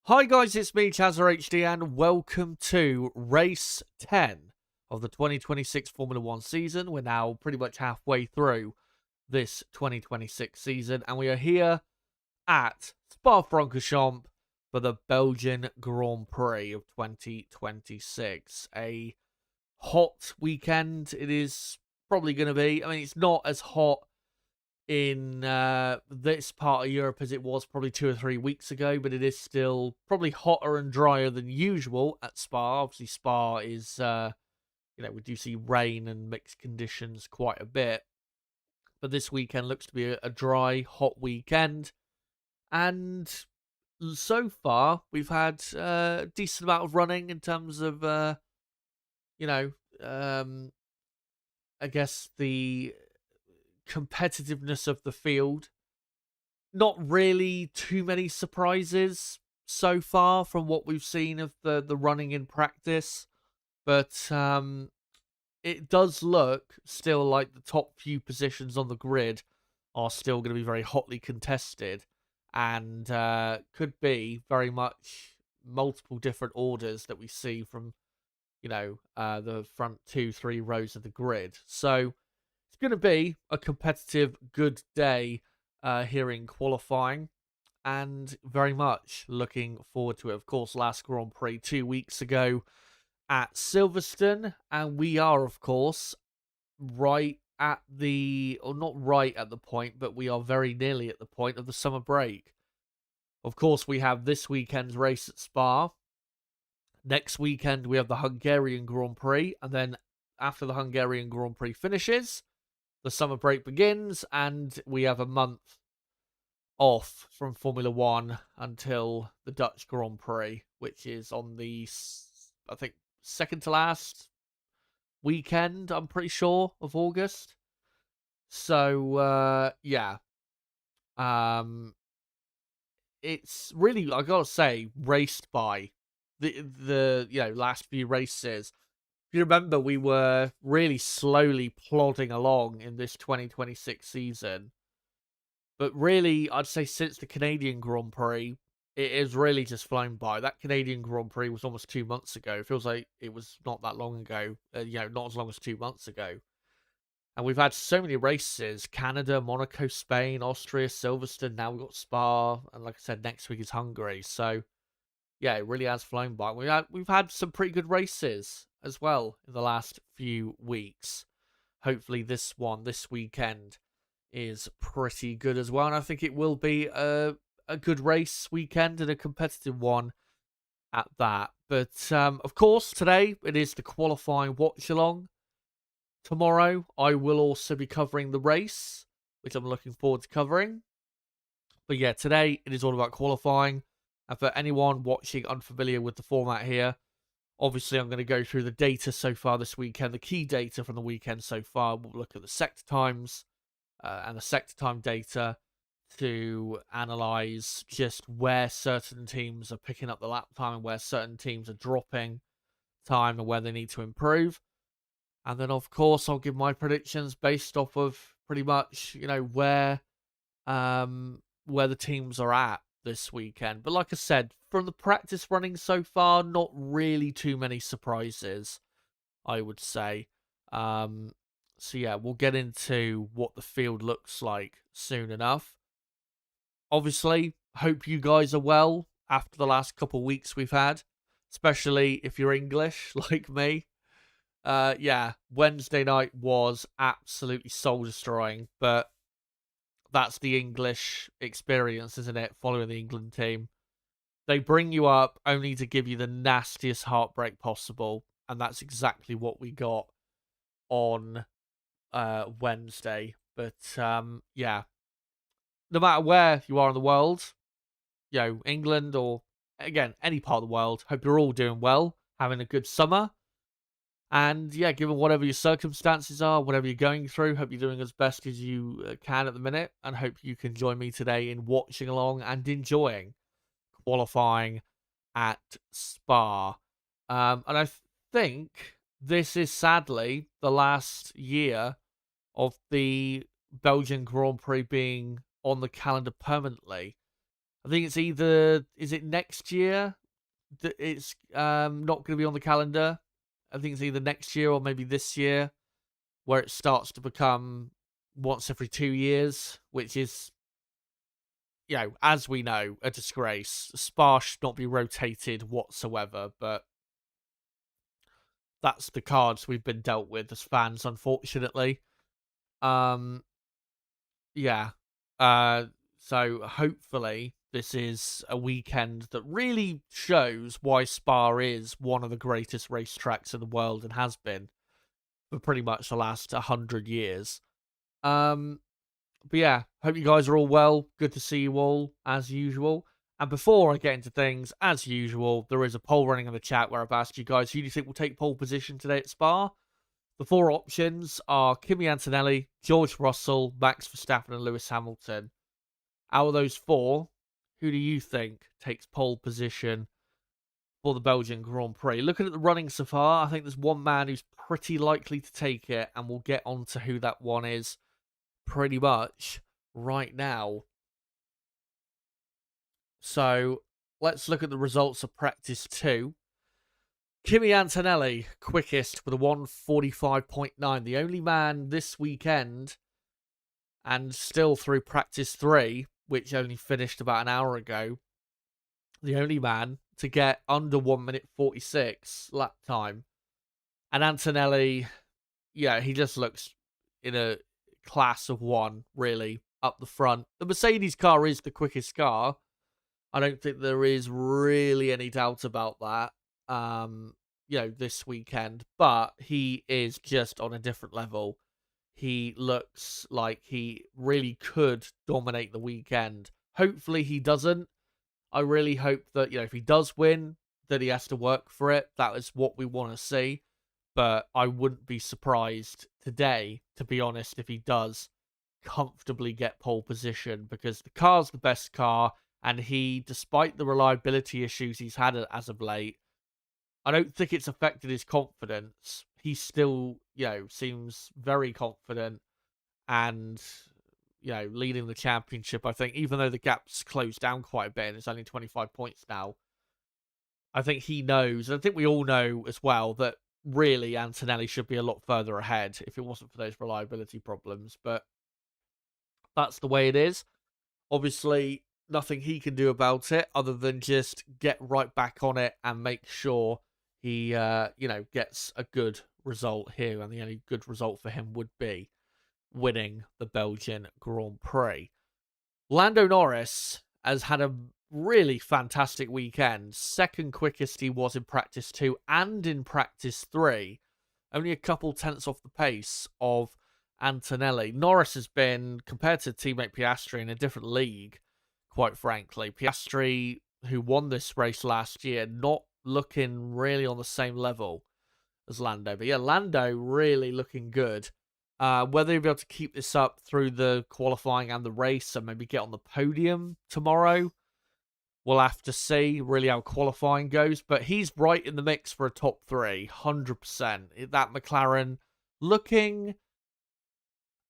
Hi guys, it's me, ChazzaHD, and welcome to Race 10 of the 2026 Formula 1 season. We're now pretty much halfway through this 2026 season, and we are here at Spa Francorchamps for the Belgian Grand Prix of 2026. A hot weekend it is probably going to be. I mean, it's not as hot in this part of Europe as it was probably 2 or 3 weeks ago, but it is still probably hotter and drier than usual at Spa. Obviously, Spa is, we do see rain and mixed conditions quite a bit, but this weekend looks to be a dry, hot weekend, and so far we've had a decent amount of running in terms of, you know, um, I guess the competitiveness of the field. Not really too many surprises so far from what we've seen of the running in practice, but it does look still like the top few positions on the grid are still going to be very hotly contested, and could be very much multiple different orders that we see from the front 2-3 rows of the grid. So it's going to be a competitive, good day here in qualifying, and very much looking forward to it. Of course, last Grand Prix 2 weeks ago at Silverstone, and we are, of course, right at the, or not right at the point, but we are very nearly at the point of the summer break. Of course, we have this weekend's race at Spa. Next weekend, we have the Hungarian Grand Prix, and then after the Hungarian Grand Prix finishes, the summer break begins, and we have a month off from Formula 1 until the Dutch Grand Prix, which is on the, I think, second to last weekend, I'm pretty sure, of August. So, yeah. It's really, I gotta say, raced by the last few races. If you remember, we were really slowly plodding along in this 2026 season. But really, I'd say since the Canadian Grand Prix, it has really just flown by. That Canadian Grand Prix was almost 2 months ago. It feels like it was not that long ago. Not as long as 2 months ago. And we've had so many races: Canada, Monaco, Spain, Austria, Silverstone. Now we've got Spa, and like I said, next week is Hungary. So yeah, it really has flown by. We've had some pretty good races as well in the last few weeks. Hopefully this weekend is pretty good as well, and I think it will be a good race weekend and a competitive one at that. But of course, today it is the qualifying watch-along. Tomorrow I will also be covering the race, which I'm looking forward to covering. But yeah, today it is all about qualifying. And for anyone watching unfamiliar with the format here, obviously I'm going to go through the data so far this weekend, the key data from the weekend so far. We'll look at the sector times and the sector time data to analyze just where certain teams are picking up the lap time and where certain teams are dropping time and where they need to improve. And then, of course, I'll give my predictions based off of pretty much, where the teams are at this weekend. But like I said, from the practice running so far, not really too many surprises, I would say. So yeah, we'll get into what the field looks like soon enough. Obviously, hope you guys are well after the last couple of weeks we've had, especially if you're English like me. Yeah, Wednesday night was absolutely soul-destroying, but that's the English experience, isn't it? Following the England team. They bring you up only to give you the nastiest heartbreak possible, and that's exactly what we got on Wednesday. But yeah, no matter where you are in the world, England or, again, any part of the world, hope you're all doing well, having a good summer. And yeah, given whatever your circumstances are, whatever you're going through, hope you're doing as best as you can at the minute, and hope you can join me today in watching along and enjoying qualifying at Spa. And I think this is sadly the last year of the Belgian Grand Prix being on the calendar permanently. I think it's either, is it next year that it's not going to be on the calendar? I think it's either next year or maybe this year, where it starts to become once every 2 years, which is, as we know, a disgrace. Spa should not be rotated whatsoever, but that's the cards we've been dealt with as fans, unfortunately. Um, yeah. So hopefully this is a weekend that really shows why Spa is one of the greatest racetracks in the world and has been for pretty much the last 100 years. But yeah, hope you guys are all well. Good to see you all, as usual. And before I get into things, as usual, there is a poll running in the chat where I've asked you guys, who do you think will take pole position today at Spa? The 4 options are Kimi Antonelli, George Russell, Max Verstappen, and Lewis Hamilton. Out of those 4, who do you think takes pole position for the Belgian Grand Prix? Looking at the running so far, I think there's one man who's pretty likely to take it, and we'll get on to who that one is pretty much right now. So let's look at the results of practice 2. Kimi Antonelli, quickest with a 1:45.9. The only man this weekend, and still through practice 3, which only finished about an hour ago, the only man to get under 1 minute 46 lap time. And Antonelli, he just looks in a class of one, really, up the front. The Mercedes car is the quickest car. I don't think there is really any doubt about that, this weekend. But he is just on a different level. He looks like he really could dominate the weekend. Hopefully he doesn't. I really hope that, if he does win, that he has to work for it. That is what we want to see. But I wouldn't be surprised today, to be honest, if he does comfortably get pole position, because the car's the best car, and he, despite the reliability issues he's had as of late, I don't think it's affected his confidence. He still, seems very confident and, leading the championship. I think, even though the gap's closed down quite a bit and it's only 25 points now, I think he knows, and I think we all know as well, that really Antonelli should be a lot further ahead if it wasn't for those reliability problems. But that's the way it is. Obviously, nothing he can do about it other than just get right back on it and make sure he, gets a good result here. And the only good result for him would be winning the Belgian Grand Prix. Lando Norris has had a really fantastic weekend. Second quickest he was in practice 2 and in practice 3. Only a couple tenths off the pace of Antonelli. Norris has been, compared to teammate Piastri, in a different league, quite frankly. Piastri, who won this race last year, not looking really on the same level as Lando. But yeah, Lando really looking good. Whether he'll be able to keep this up through the qualifying and the race and maybe get on the podium tomorrow, we'll have to see really how qualifying goes. But he's right in the mix for a top 3, 100%. That McLaren looking,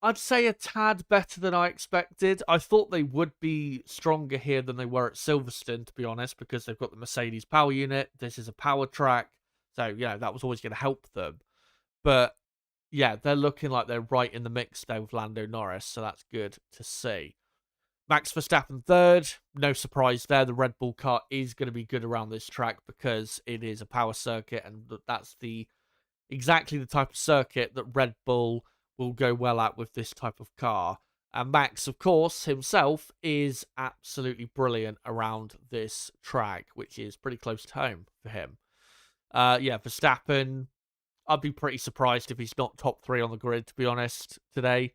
I'd say, a tad better than I expected. I thought they would be stronger here than they were at Silverstone, to be honest, because they've got the Mercedes power unit. This is a power track. So, that was always going to help them. But yeah, they're looking like they're right in the mix there with Lando Norris, so that's good to see. Max Verstappen third, no surprise there. The Red Bull car is going to be good around this track because it is a power circuit, and that's exactly the type of circuit that Red Bull will go well at with this type of car. And Max, of course, himself is absolutely brilliant around this track, which is pretty close to home for him. Verstappen, I'd be pretty surprised if he's not top 3 on the grid, to be honest, today,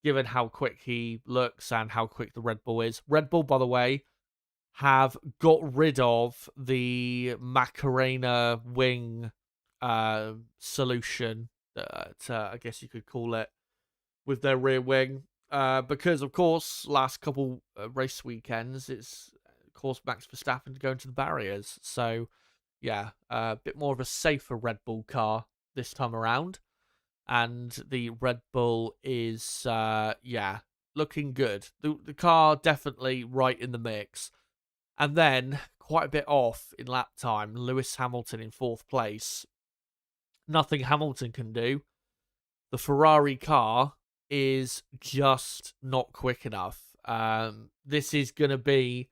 given how quick he looks and how quick the Red Bull is. Red Bull, by the way, have got rid of the Macarena wing solution, I guess you could call it, with their rear wing. Because, of course, last couple race weekends, it's caused Max Verstappen to go into the barriers. So, a bit more of a safer Red Bull car this time around. And the Red Bull is, looking good. The car definitely right in the mix. And then, quite a bit off in lap time, Lewis Hamilton in 4th place. Nothing Hamilton can do. The Ferrari car is just not quick enough. This is going to be,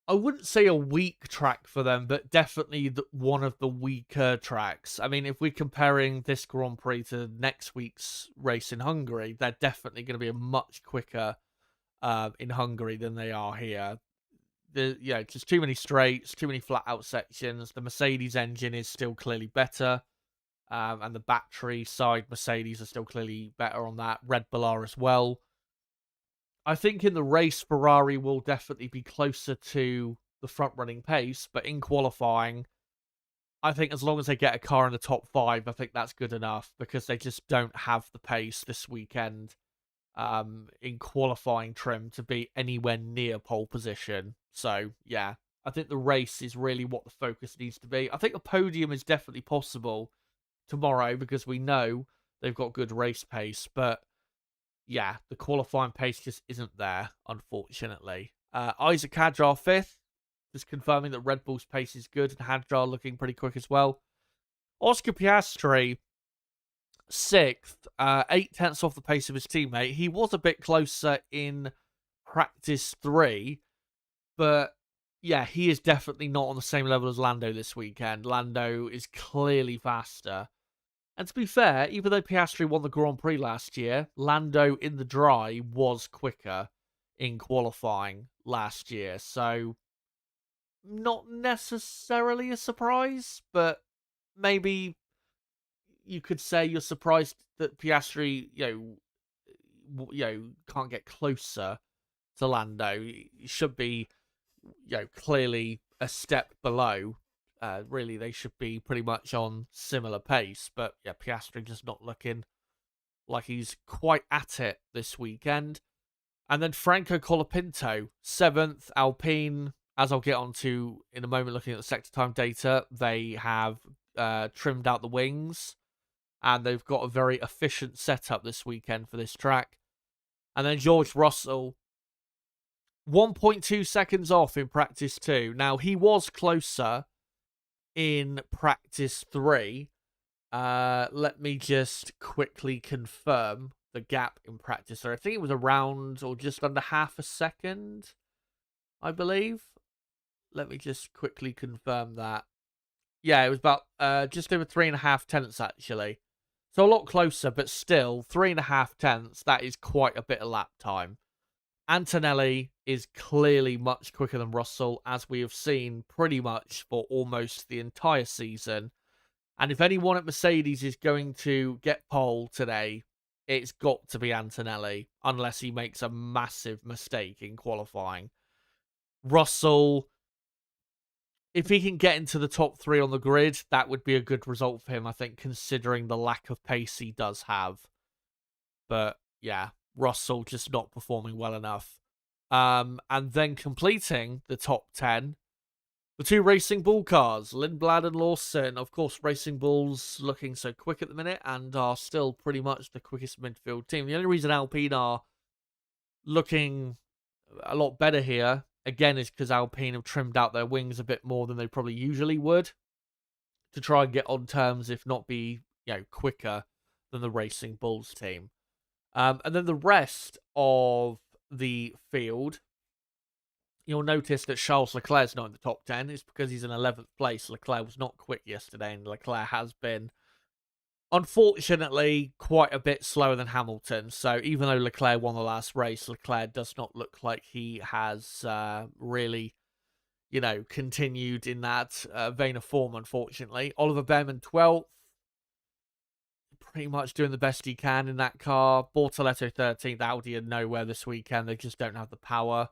I wouldn't say a weak track for them, but definitely one of the weaker tracks. I mean, if we're comparing this Grand Prix to next week's race in Hungary, they're definitely going to be a much quicker in Hungary than they are here. Just too many straights, too many flat out sections. The Mercedes engine is still clearly better. And the battery side Mercedes are still clearly better on that. Red Bull are as well. I think in the race, Ferrari will definitely be closer to the front-running pace, but in qualifying, I think as long as they get a car in the top 5, I think that's good enough, because they just don't have the pace this weekend in qualifying trim to be anywhere near pole position. So, yeah, I think the race is really what the focus needs to be. I think a podium is definitely possible tomorrow because we know they've got good race pace, but yeah, the qualifying pace just isn't there, unfortunately. Isaac Hadjar 5th, just confirming that Red Bull's pace is good and Hadjar looking pretty quick as well. Oscar Piastri 6th, 8 tenths off the pace of his teammate. He was a bit closer in practice 3, but yeah, he is definitely not on the same level as Lando this weekend. Lando is clearly faster. And to be fair, even though Piastri won the Grand Prix last year, Lando in the dry was quicker in qualifying last year. So, not necessarily a surprise, but maybe you could say you're surprised that Piastri, can't get closer to Lando. He should be, clearly a step below. Really, they should be pretty much on similar pace. But yeah, Piastri just not looking like he's quite at it this weekend. And then Franco Colapinto, 7th, Alpine. As I'll get onto in a moment, looking at the sector time data, they have trimmed out the wings. And they've got a very efficient setup this weekend for this track. And then George Russell, 1.2 seconds off in practice 2. Now, he was closer in practice 3. Let me just quickly confirm the gap in practice 3. I think it was around or just under half a second, I believe. Let me just quickly confirm that. Yeah, it was about just over 3.5 tenths, actually. So a lot closer, but still, 3.5 tenths, that is quite a bit of lap time. Antonelli is clearly much quicker than Russell, as we have seen pretty much for almost the entire season. And if anyone at Mercedes is going to get pole today, it's got to be Antonelli, unless he makes a massive mistake in qualifying. Russell, if he can get into the top 3 on the grid, that would be a good result for him, I think, considering the lack of pace he does have. But yeah, Russell just not performing well enough. And then completing the top 10, the 2 Racing Bull cars, Lindblad and Lawson. Of course, Racing Bulls looking so quick at the minute and are still pretty much the quickest midfield team. The only reason Alpine are looking a lot better here, again, is because Alpine have trimmed out their wings a bit more than they probably usually would to try and get on terms, if not be, quicker than the Racing Bulls team. And then the rest of the field, you'll notice that Charles Leclerc's not in the top 10. It's because he's in 11th place. Leclerc was not quick yesterday, and Leclerc has been, unfortunately, quite a bit slower than Hamilton. So even though Leclerc won the last race, Leclerc does not look like he has really, continued in that vein of form, unfortunately. Oliver Behrman, 12th. Pretty much doing the best he can in that car. Bortoletto 13th. Audi are nowhere this weekend. They just don't have the power.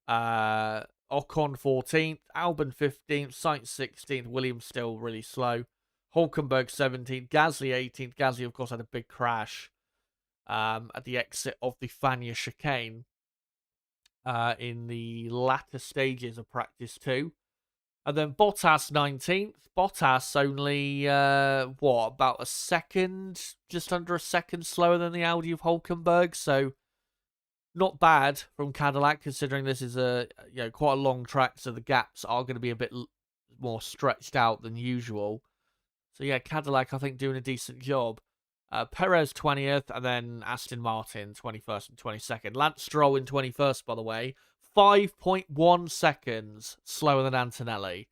Ocon 14th. Albon 15th. Sainz 16th. Williams still really slow. Hulkenberg 17th. Gasly 18th. Gasly, of course, had a big crash at the exit of the Fania chicane in the latter stages of practice 2. And then Bottas 19th. Bottas only, about a second, just under a second slower than the Audi of Hulkenberg. So Not bad from Cadillac, considering this is a quite a long track, so the gaps are going to be a bit more stretched out than usual. So yeah, Cadillac I think doing a decent job. Perez 20th, and then Aston Martin 21st and 22nd. Lance Stroll in 21st, by the way, 5.1 seconds slower than Antonelli.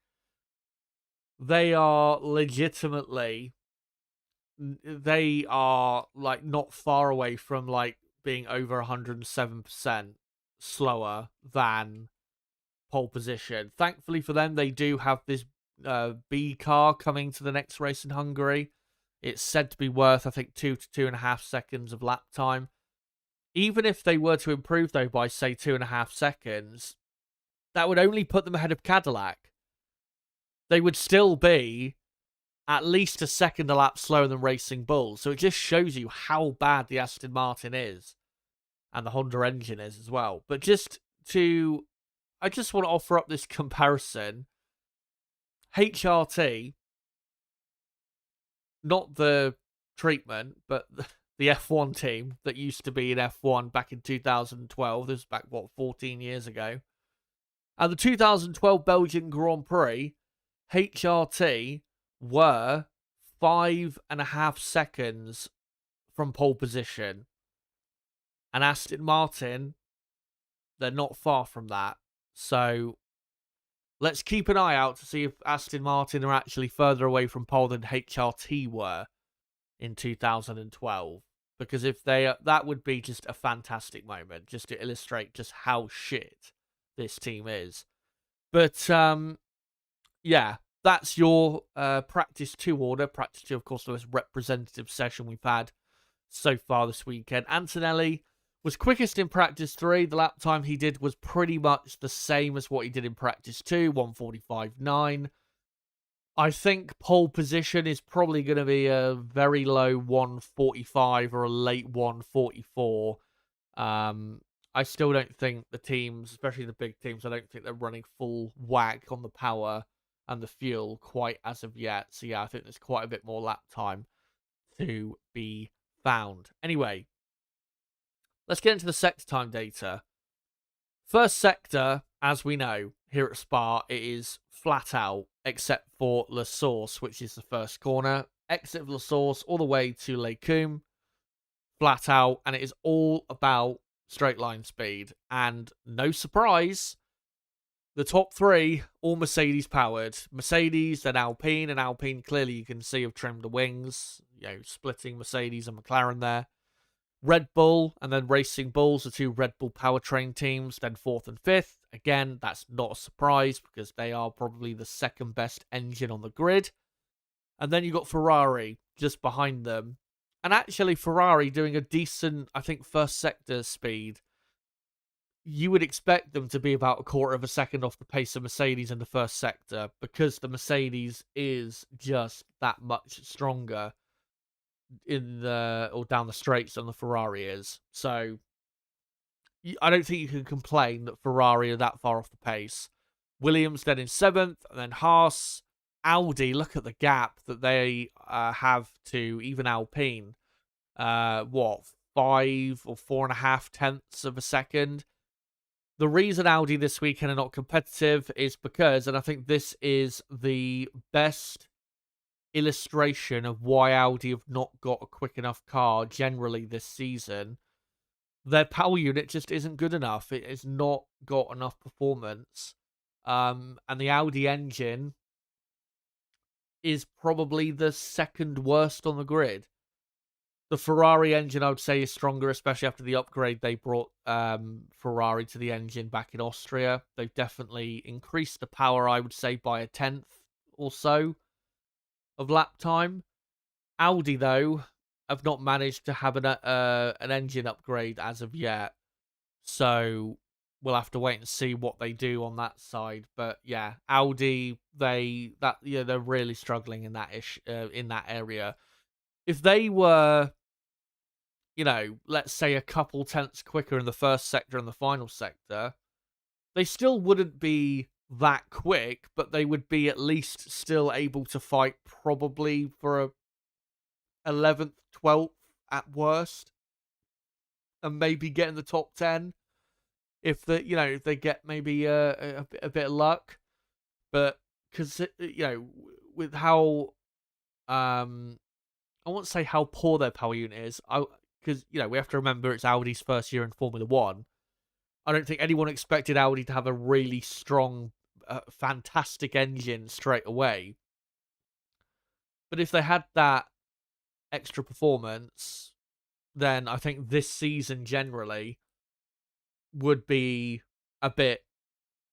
They are legitimately, they are like not far away from like being over 107% slower than pole position. Thankfully for them, they do have this B car coming to the next race in Hungary. It's said to be worth, I think, 2 to 2.5 seconds of lap time. Even if they were to improve, though, by, say, 2.5 seconds, that would only put them ahead of Cadillac. They would still be at least a second a lap slower than Racing Bull. So it just shows you how bad the Aston Martin is. And the Honda engine is as well. But I just want to offer up this comparison. HRT, not the treatment, but the F1 team that used to be in F1 back in 2012. This was back, 14 years ago. And the 2012 Belgian Grand Prix, HRT were 5.5 seconds from pole position. And Aston Martin, they're not far from that. So let's keep an eye out to see if Aston Martin are actually further away from pole than HRT were in 2012. Because if they are, that would be just a fantastic moment, just to illustrate just how shit this team is. But yeah, that's your practice 2 order. Practice 2, of course, the most representative session we've had so far this weekend. Antonelli was quickest in practice 3. The lap time he did was pretty much the same as what he did in practice 2, 1:45.9. I think pole position is probably going to be a very low 1:45 or a late 1:44. I still don't think the teams, especially the big teams, I don't think they're running full whack on the power and the fuel quite as of yet. So yeah, I think there's quite a bit more lap time to be found. Anyway, let's get into the sector time data. First sector, as we know, here at Spa, it is flat out, except for La Source, which is the first corner. Exit of La Source all the way to Les Combes, flat out, and it is all about straight line speed. And no surprise, the top 3, all Mercedes powered. Mercedes, then Alpine, and Alpine clearly you can see have trimmed the wings, splitting Mercedes and McLaren there. Red Bull and then Racing Bulls, the 2 Red Bull powertrain teams, then 4th and 5th. Again, that's not a surprise because they are probably the second best engine on the grid. And then you got Ferrari just behind them. And actually Ferrari doing a decent, I think, first sector speed. You would expect them to be about a quarter of a second off the pace of Mercedes in the first sector because the Mercedes is just that much stronger down the straights than the Ferrari is. So I don't think you can complain that Ferrari are that far off the pace. Williams then in 7th, and then Haas. Audi, look at the gap that they have to even Alpine. 5 or 4.5 tenths of a second. The reason Audi this weekend are not competitive is because, and I think this is the best illustration of why Audi have not got a quick enough car generally this season. Their power unit just isn't good enough. It has not got enough performance. And the Audi engine is probably the second worst on the grid. The Ferrari engine, I would say, is stronger, especially after the upgrade they brought Ferrari to the engine back in Austria. They've definitely increased the power, I would say, by a tenth or so of lap time. Audi, though, have not managed to have an engine upgrade as of yet. So we'll have to wait and see what they do on that side. But yeah, Audi, they're really struggling in that area. If they were, let's say a couple tenths quicker in the first sector and the final sector, they still wouldn't be that quick, but they would be at least still able to fight probably for a 11th, 12th at worst, and maybe get in the top 10. if if they get maybe a bit of luck. But because with how I won't say how poor their power unit is, because we have to remember it's Audi's first year in Formula One. I don't think anyone expected Audi to have a really strong, fantastic engine straight away. But if they had that extra performance, then I think this season generally would be a bit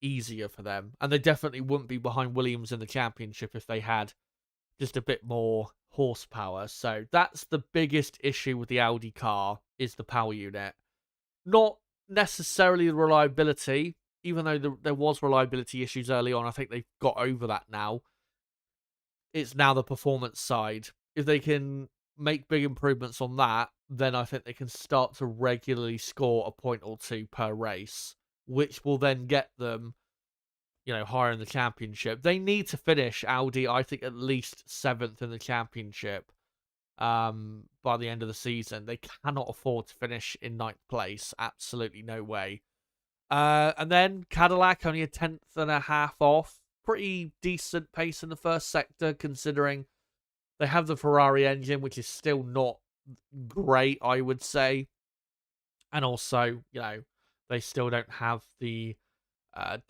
easier for them. And they definitely wouldn't be behind Williams in the championship if they had just a bit more horsepower. So that's the biggest issue with the Audi car, is the power unit. Not necessarily the reliability, even though there was reliability issues early on. I think they've got over that now. It's now the performance side. If they can make big improvements on that, then I think they can start to regularly score a point or two per race, which will then get them, higher in the championship. They need to finish Audi, I think, at least 7th in the championship by the end of the season. They cannot afford to finish in 9th place. Absolutely no way. And then Cadillac, only a 10th and a half off. Pretty decent pace in the first sector, considering they have the Ferrari engine, which is still not great, I would say. And also, they still don't have the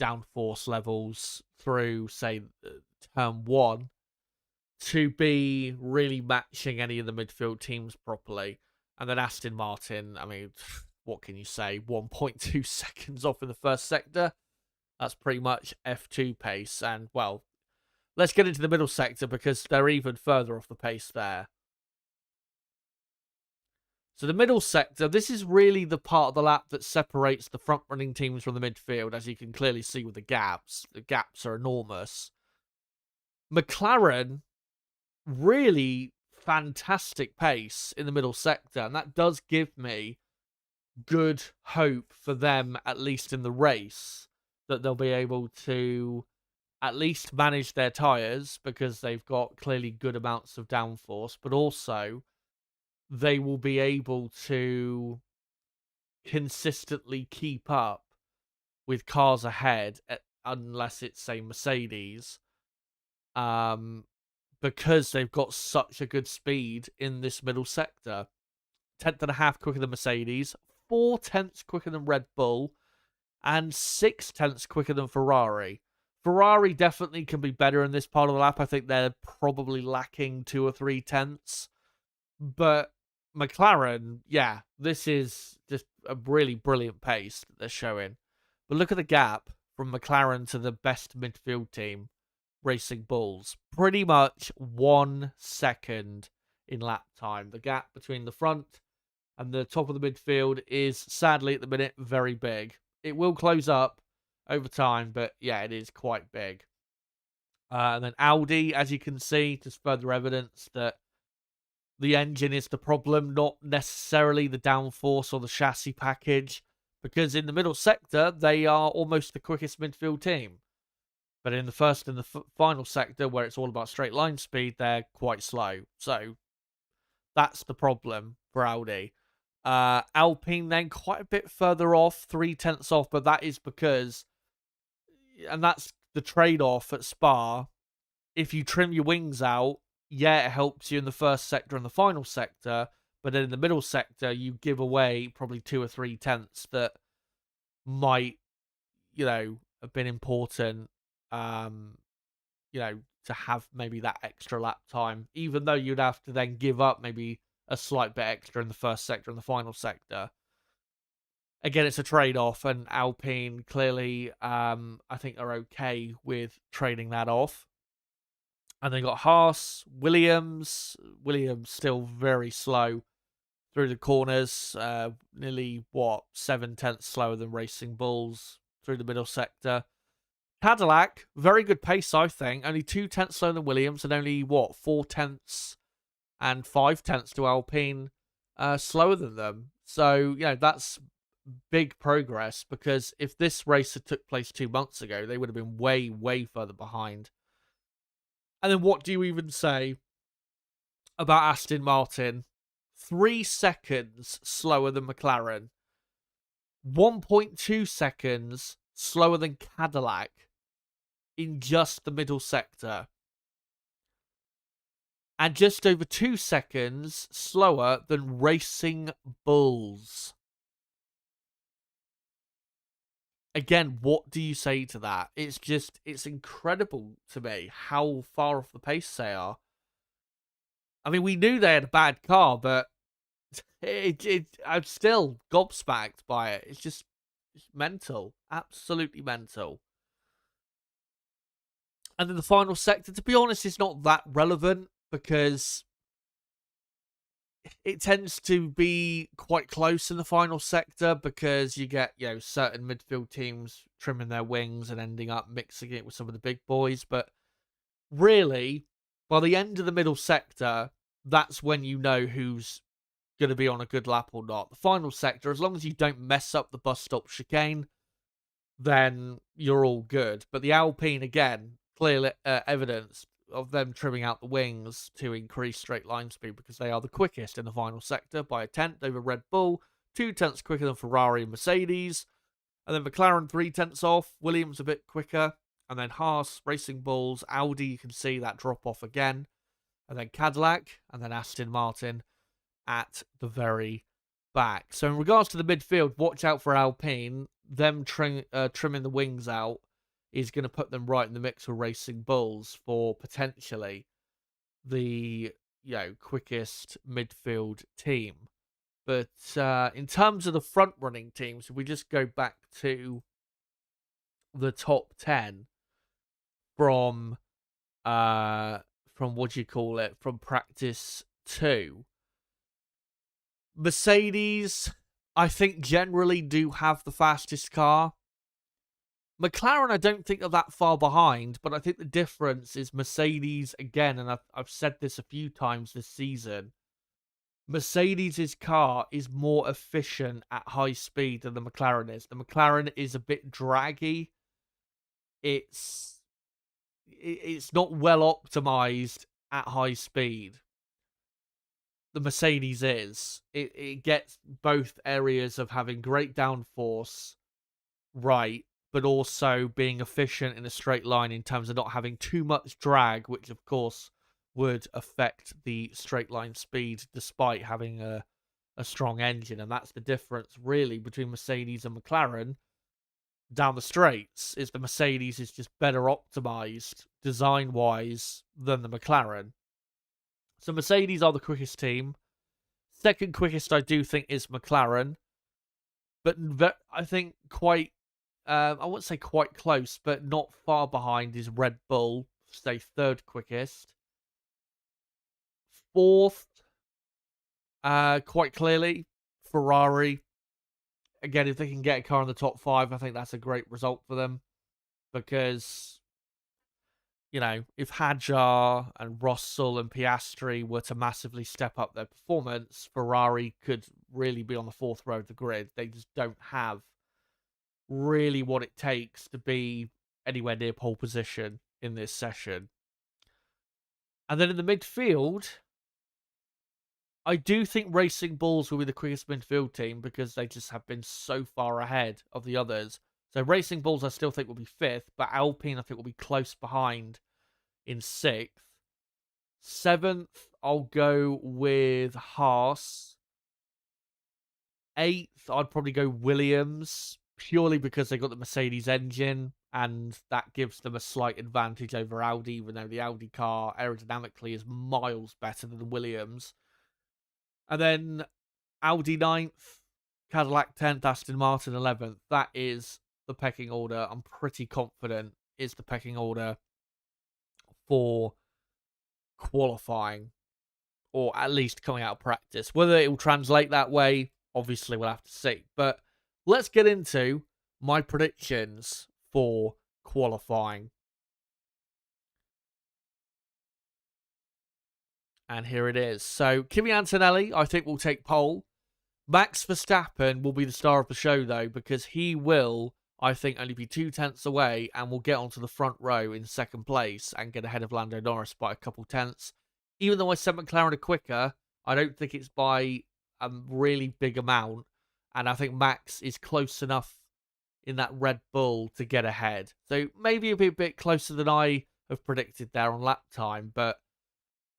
downforce levels through, say, turn 1 to be really matching any of the midfield teams properly. And then Aston Martin, I mean, what can you say? 1.2 seconds off in the first sector. That's pretty much F2 pace. And, well, let's get into the middle sector because they're even further off the pace there. So the middle sector, this is really the part of the lap that separates the front-running teams from the midfield, as you can clearly see with the gaps. The gaps are enormous. McLaren, really fantastic pace in the middle sector, and that does give me good hope for them, at least in the race, that they'll be able to at least manage their tyres because they've got clearly good amounts of downforce, but also they will be able to consistently keep up with cars ahead, unless it's, say, Mercedes, because they've got such a good speed in this middle sector. 10th and a half quicker than Mercedes, 4/10 quicker than Red Bull, and 6/10 quicker than Ferrari. Ferrari definitely can be better in this part of the lap. I think they're probably lacking 2 or 3 tenths. But McLaren, yeah, this is just a really brilliant pace that they're showing. But look at the gap from McLaren to the best midfield team, Racing Bulls. Pretty much 1 second in lap time. The gap between the front and the top of the midfield is, sadly, at the minute, very big. It will close up over time, but yeah, it is quite big. And then Audi, as you can see, just further evidence that the engine is the problem, not necessarily the downforce or the chassis package, because in the middle sector, they are almost the quickest midfield team. But in the first and the final sector, where it's all about straight line speed, they're quite slow. So that's the problem for Audi. Alpine then quite a bit further off, 3/10 off, but that is because, and that's the trade-off at Spa, if you trim your wings out, yeah, it helps you in the first sector and the final sector, but then in the middle sector, you give away probably 2 or 3 tenths that might, have been important, to have maybe that extra lap time, even though you'd have to then give up maybe a slight bit extra in the first sector and the final sector. Again, it's a trade-off, and Alpine clearly, I think, are okay with trading that off. And they got Haas, Williams. Williams still very slow through the corners. Nearly, 7/10 slower than Racing Bulls through the middle sector. Cadillac, very good pace, I think. Only 2/10 slower than Williams, and only, 4/10 and 5/10 to Alpine slower than them. So, that's big progress, because if this race had took place 2 months ago, they would have been way, way further behind. And then what do you even say about Aston Martin? 3 seconds slower than McLaren. 1.2 seconds slower than Cadillac in just the middle sector. And just over 2 seconds slower than Racing Bulls. Again, what do you say to that? It's incredible to me how far off the pace they are. I mean, we knew they had a bad car, but I'm still gobsmacked by it. It's mental. Absolutely mental. And then the final sector, to be honest, is not that relevant because it tends to be quite close in the final sector because you get, certain midfield teams trimming their wings and ending up mixing it with some of the big boys. But really, by the end of the middle sector, that's when you know who's going to be on a good lap or not. The final sector, as long as you don't mess up the bus stop chicane, then you're all good. But the Alpine, again, clear evidence of them trimming out the wings to increase straight line speed because they are the quickest in the final sector by 1/10 over Red Bull, 2/10 quicker than Ferrari and Mercedes, and then McLaren 3/10 off, Williams a bit quicker, and then Haas, Racing Bulls, Audi, you can see that drop off again, and then Cadillac, and then Aston Martin at the very back. So in regards to the midfield, watch out for Alpine. Them trimming the wings out is going to put them right in the mix with Racing Bulls for potentially the quickest midfield team. But in terms of the front running teams, if we just go back to the top 10 from what do you call it, from practice 2, Mercedes, I think, generally do have the fastest car. McLaren, I don't think are that far behind, but I think the difference is Mercedes, again, and I've said this a few times this season, Mercedes' car is more efficient at high speed than the McLaren is. The McLaren is a bit draggy. It's not well optimized at high speed. The Mercedes is. It gets both areas of having great downforce right, but also being efficient in a straight line in terms of not having too much drag, which of course would affect the straight line speed despite having a strong engine. And that's the difference really between Mercedes and McLaren down the straights, is the Mercedes is just better optimized design wise than the McLaren. So Mercedes are the quickest team. Second quickest I do think is McLaren, but I think quite I wouldn't say quite close, but not far behind is Red Bull, say third quickest. Fourth, quite clearly, Ferrari. Again, if they can get a car in the top 5, I think that's a great result for them. Because, if Hadjar and Russell and Piastri were to massively step up their performance, Ferrari could really be on the 4th row of the grid. They just don't have really what it takes to be anywhere near pole position in this session. And then in the midfield, I do think Racing Bulls will be the quickest midfield team because they just have been so far ahead of the others. So Racing Bulls I still think will be 5th, but Alpine I think will be close behind in 6th. 7th, I'll go with Haas. 8th, I'd probably go Williams, purely because they got the Mercedes engine, and that gives them a slight advantage over Audi, even though the Audi car aerodynamically is miles better than the Williams. And then Audi 9th, Cadillac 10th, Aston Martin 11th. That is the pecking order. I'm pretty confident is the pecking order for qualifying, or at least coming out of practice. Whether it will translate that way, obviously we'll have to see. But let's get into my predictions for qualifying. And here it is. So, Kimi Antonelli, I think, will take pole. Max Verstappen will be the star of the show, though, because he will, I think, only be 2/10 away and will get onto the front row in 2nd place and get ahead of Lando Norris by a couple tenths. Even though I said McLaren are quicker, I don't think it's by a really big amount. And I think Max is close enough in that Red Bull to get ahead. So maybe it'll be a bit closer than I have predicted there on lap time, but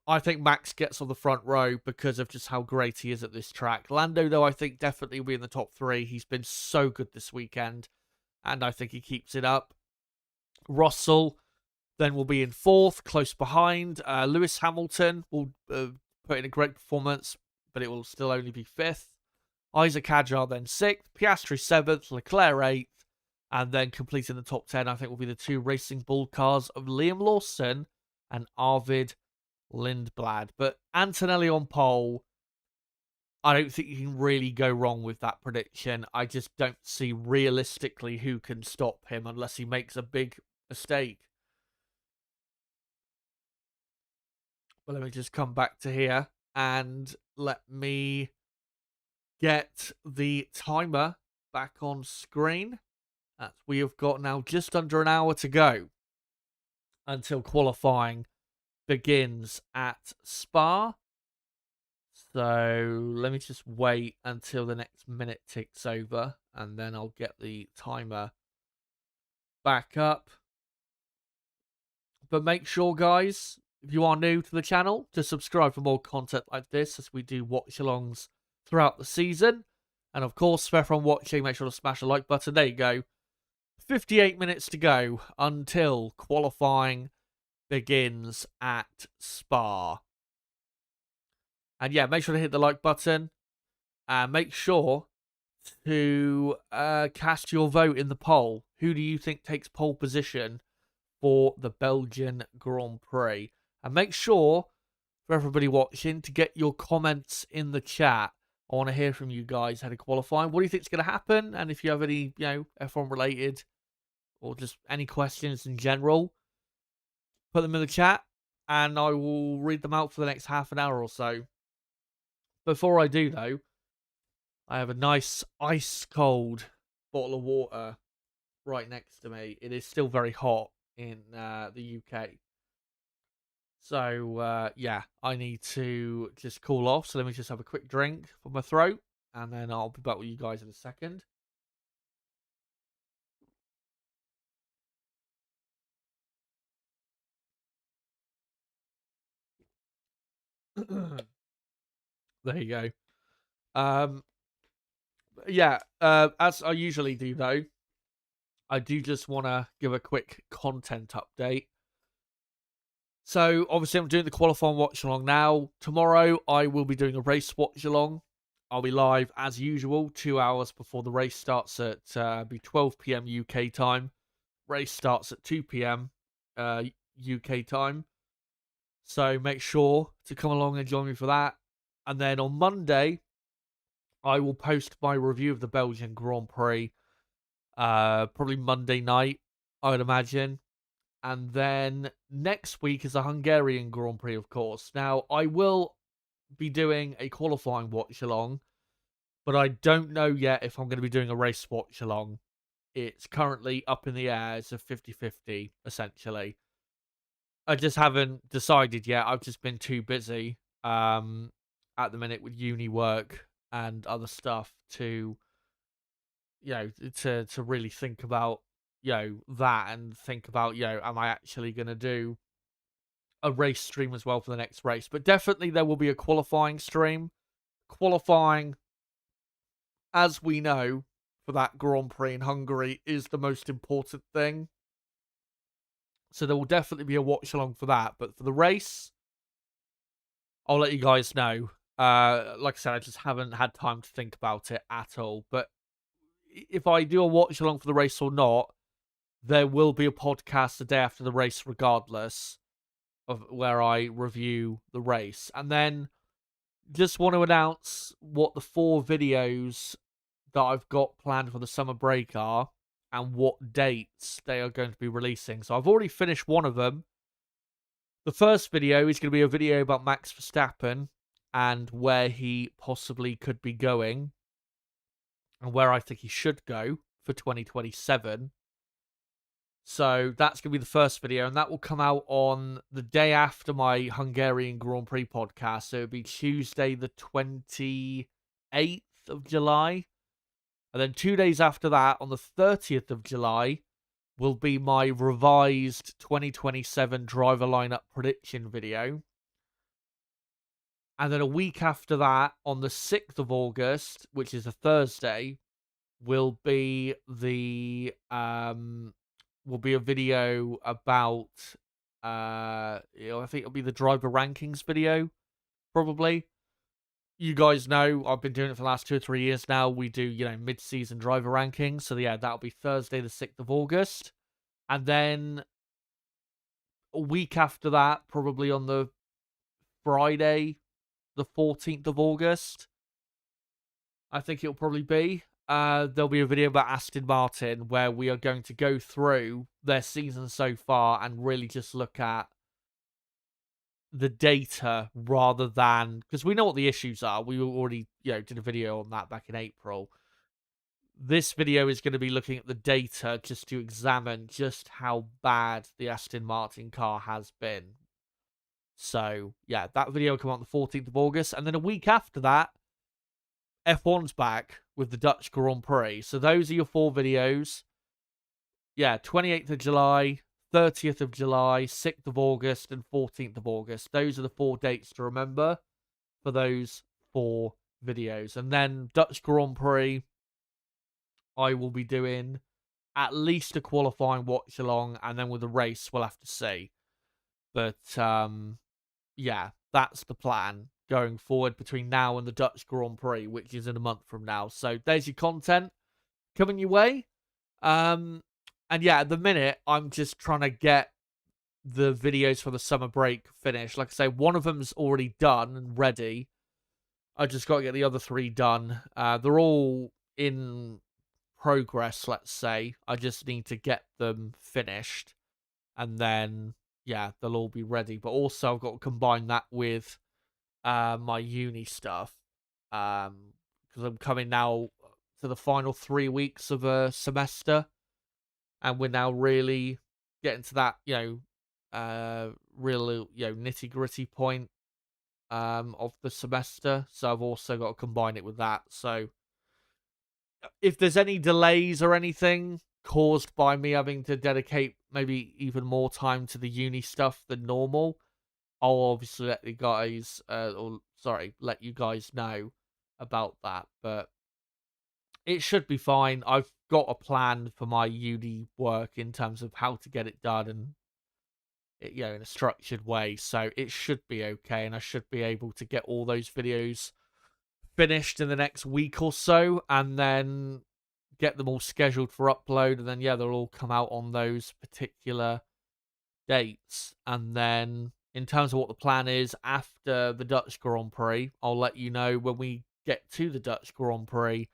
I think Max gets on the front row because of just how great he is at this track. Lando, though, I think definitely will be in the top 3. He's been so good this weekend, and I think he keeps it up. Russell then will be in 4th, close behind. Lewis Hamilton will put in a great performance, but it will still only be 5th. Isaac Hadjar then 6th, Piastri 7th, Leclerc 8th, and then completing the top 10, I think, will be the 2 Racing Bull cars of Liam Lawson and Arvid Lindblad. But Antonelli on pole, I don't think you can really go wrong with that prediction. I just don't see realistically who can stop him unless he makes a big mistake. But let me just come back to here and let me get the timer back on screen. We have got now just under an hour to go until qualifying begins at Spa. So let me just wait until the next minute ticks over, and then I'll get the timer back up. But make sure, guys, if you are new to the channel, to subscribe for more content like this, as we do watch-alongs throughout the season. And of course, for everyone watching, make sure to smash the like button. There you go. 58 minutes to go until qualifying begins at Spa. And yeah, make sure to hit the like button. And make sure to cast your vote in the poll. Who do you think takes pole position for the Belgian Grand Prix? And make sure, for everybody watching, to get your comments in the chat. I want to hear from you guys ahead of qualifying. What do you think is going to happen? And if you have any, F1 related or just any questions in general, put them in the chat and I will read them out for the next half an hour or so. Before I do, though, I have a nice ice cold bottle of water right next to me. It is still very hot in the UK. So, yeah, I need to just cool off. So let me just have a quick drink for my throat, and then I'll be back with you guys in a second. There you go. Yeah, as I usually do, though, I do just want to give a quick content update. So, obviously, I'm doing the qualifying watch-along now. Tomorrow, I will be doing a race watch-along. I'll be live, as usual, 2 hours before the race starts at be 12 p.m. UK time. Race starts at 2 p.m. UK time. So, make sure to come along and join me for that. And then on Monday, I will post my review of the Belgian Grand Prix. Probably Monday night, I would imagine. And then next week is the Hungarian Grand Prix, of course. Now, I will be doing a qualifying watch-along, but I don't know yet if I'm going to be doing a race watch-along. It's currently up in the air. It's a 50-50, essentially. I just haven't decided yet. I've just been too busy at the minute with uni work and other stuff to really think about that, and think about am I actually going to do a race stream as well for the next race. But definitely there will be a qualifying stream. Qualifying, as we know, for that Grand Prix in Hungary is the most important thing, so there will definitely be a watch along for that. But for the race, I'll let you guys know. Like I said, I just haven't had time to think about it at all. But if I do a watch along for the race or not, there will be a podcast the day after the race regardless, of where I review the race. And then just want to announce what the 4 videos that I've got planned for the summer break are and what dates they are going to be releasing. So I've already finished one of them. The first video is going to be a video about Max Verstappen and where he possibly could be going and where I think he should go for 2027. So that's going to be the first video, and that will come out on the day after my Hungarian Grand Prix podcast. So it'll be Tuesday the 28th of July. And then 2 days after that, on the 30th of July, will be my revised 2027 driver lineup prediction video. And then a week after that, on the 6th of August, which is a Thursday, will be a video about I think it'll be the driver rankings video, probably. You guys know I've been doing it for the last 2 or 3 years now. We do, mid-season driver rankings. So yeah, that'll be Thursday the 6th of August. And then a week after that, probably on the Friday, the 14th of August, I think it'll probably be. There'll be a video about Aston Martin where we are going to go through their season so far and really just look at the data rather than, because we know what the issues are. We already, did a video on that back in April. This video is going to be looking at the data just to examine just how bad the Aston Martin car has been. So, yeah, that video will come out on the 14th of August. And then a week after that, F1's back with the Dutch Grand Prix. So those are your 4 videos. Yeah, 28th of July, 30th of July, 6th of August, and 14th of August. Those are the 4 dates to remember for those 4 videos. And then Dutch Grand Prix, I will be doing at least a qualifying watch along, and then with the race, we'll have to see. But, yeah, that's the plan going forward between now and the Dutch Grand Prix, which is in a month from now. So there's your content coming your way. And yeah, at the minute, I'm just trying to get the videos for the summer break finished. Like I say, one of them's already done and ready. I just got to get the other 3 done. They're all in progress, let's say. I just need to get them finished. And then, yeah, they'll all be ready. But also, I've got to combine that with my uni stuff. Because I'm coming now to the final 3 weeks of a semester. And we're now really getting to that, real, nitty-gritty point of the semester. So I've also got to combine it with that. So if there's any delays or anything caused by me having to dedicate maybe even more time to the uni stuff than normal, I'll obviously let you guys, let you guys know about that. But it should be fine. I've got a plan for my uni work in terms of how to get it done and, in a structured way. So it should be okay, and I should be able to get all those videos finished in the next week or so, and then get them all scheduled for upload. And then, yeah, they'll all come out on those particular dates. And then, in terms of what the plan is after the Dutch Grand Prix, I'll let you know when we get to the Dutch Grand Prix.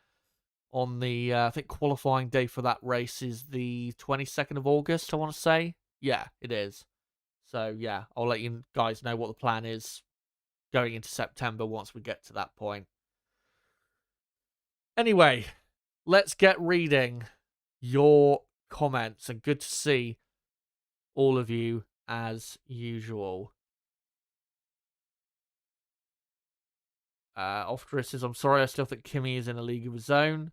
On the, I think qualifying day for that race is the 22nd of August, I want to say. Yeah, it is. So, yeah, I'll let you guys know what the plan is going into September once we get to that point. Anyway, let's get reading your comments, and good to see all of you as usual. Ofteris says, I'm sorry, I still think Kimi is in a league of his own.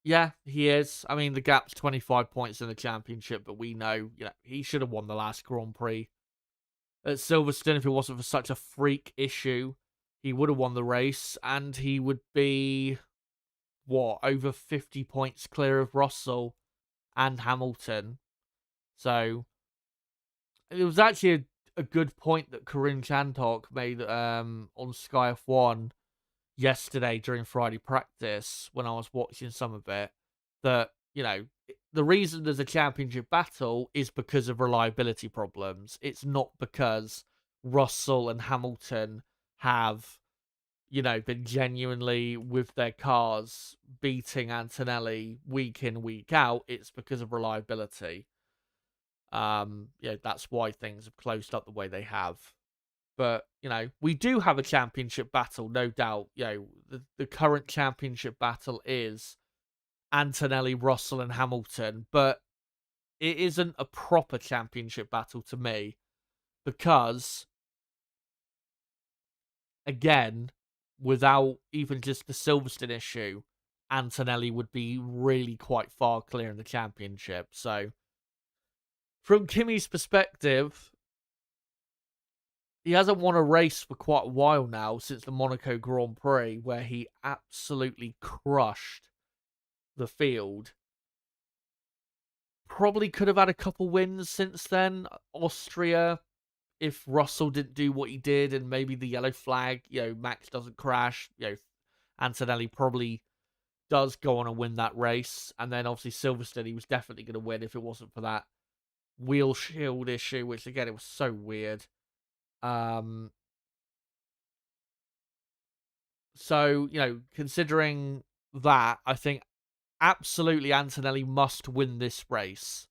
Yeah, he is. I mean, the gap's 25 points in the championship, but we know, he should have won the last Grand Prix at Silverstone. If it wasn't for such a freak issue, he would have won the race, and he would be, over 50 points clear of Russell and Hamilton. So, it was actually a good point that Corinne Chantok made on Sky F1 yesterday during Friday practice when I was watching some of it, that, the reason there's a championship battle is because of reliability problems. It's not because Russell and Hamilton have, been genuinely with their cars beating Antonelli week in, week out. It's because of reliability. That's why things have closed up the way they have. But, we do have a championship battle, no doubt. The current championship battle is Antonelli, Russell, and Hamilton. But it isn't a proper championship battle to me. Because, again, without even just the Silverstone issue, Antonelli would be really quite far clear in the championship. So, from Kimi's perspective, he hasn't won a race for quite a while now, since the Monaco Grand Prix, where he absolutely crushed the field. Probably could have had a couple wins since then. Austria, if Russell didn't do what he did, and maybe the yellow flag, Max doesn't crash, Antonelli probably does go on and win that race. And then obviously Silverstone, he was definitely going to win if it wasn't for that wheel shield issue, which again, it was so weird. So, considering that, I think absolutely Antonelli must win this race.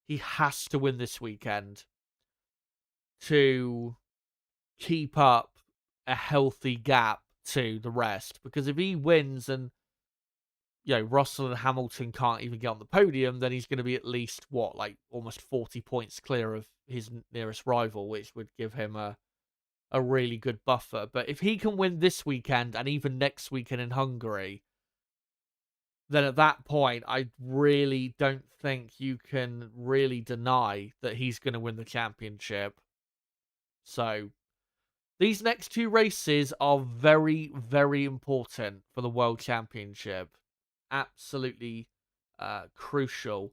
He has to win this weekend to keep up a healthy gap to the rest. Because if he wins and, Russell and Hamilton can't even get on the podium, then he's going to be at least, almost 40 points clear of his nearest rival, which would give him a really good buffer. But if he can win this weekend and even next weekend in Hungary, then at that point, I really don't think you can really deny that he's going to win the championship. So, these next two races are very, very important for the World Championship. Absolutely crucial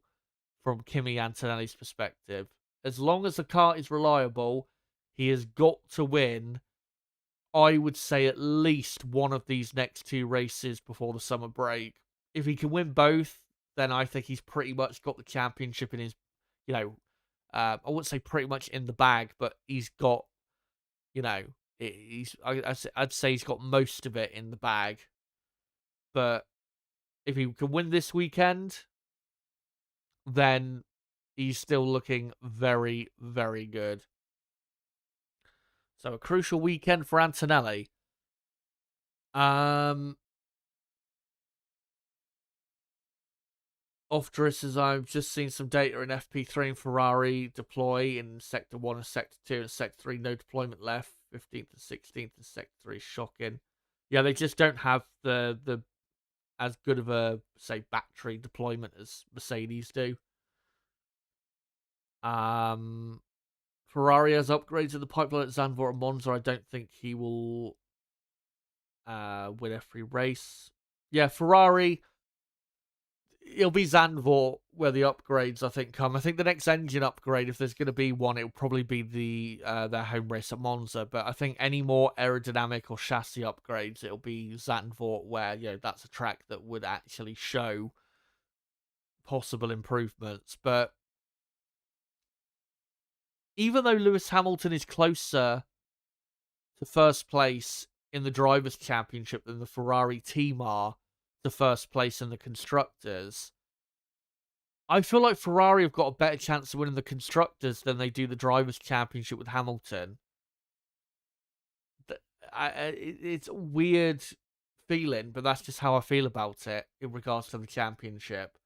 from Kimi Antonelli's perspective. As long as the car is reliable, he has got to win, I would say, at least one of these next two races before the summer break. If he can win both, then I think he's pretty much got the championship in his, I wouldn't say pretty much in the bag, but he's got, I'd say he's got most of it in the bag. But if he can win this weekend, then he's still looking very, very good. So a crucial weekend for Antonelli. Off-dressers, I've just seen some data in FP3 and Ferrari deploy in Sector 1 and Sector 2 and Sector 3. No deployment left. 15th and 16th in Sector 3. Shocking. Yeah, they just don't have the as good of a, say, battery deployment as Mercedes do. Ferrari has upgrades in the pipeline at Zandvoort and Monza. I don't think he will win every race. Yeah, Ferrari, it'll be Zandvoort where the upgrades, I think, come. I think the next engine upgrade, if there's going to be one, it'll probably be their home race at Monza. But I think any more aerodynamic or chassis upgrades, it'll be Zandvoort, where, that's a track that would actually show possible improvements. But even though Lewis Hamilton is closer to first place in the Drivers' Championship than the Ferrari team are to first place in the Constructors, I feel like Ferrari have got a better chance of winning the Constructors than they do the Drivers' Championship with Hamilton. It's a weird feeling, but that's just how I feel about it in regards to the championship.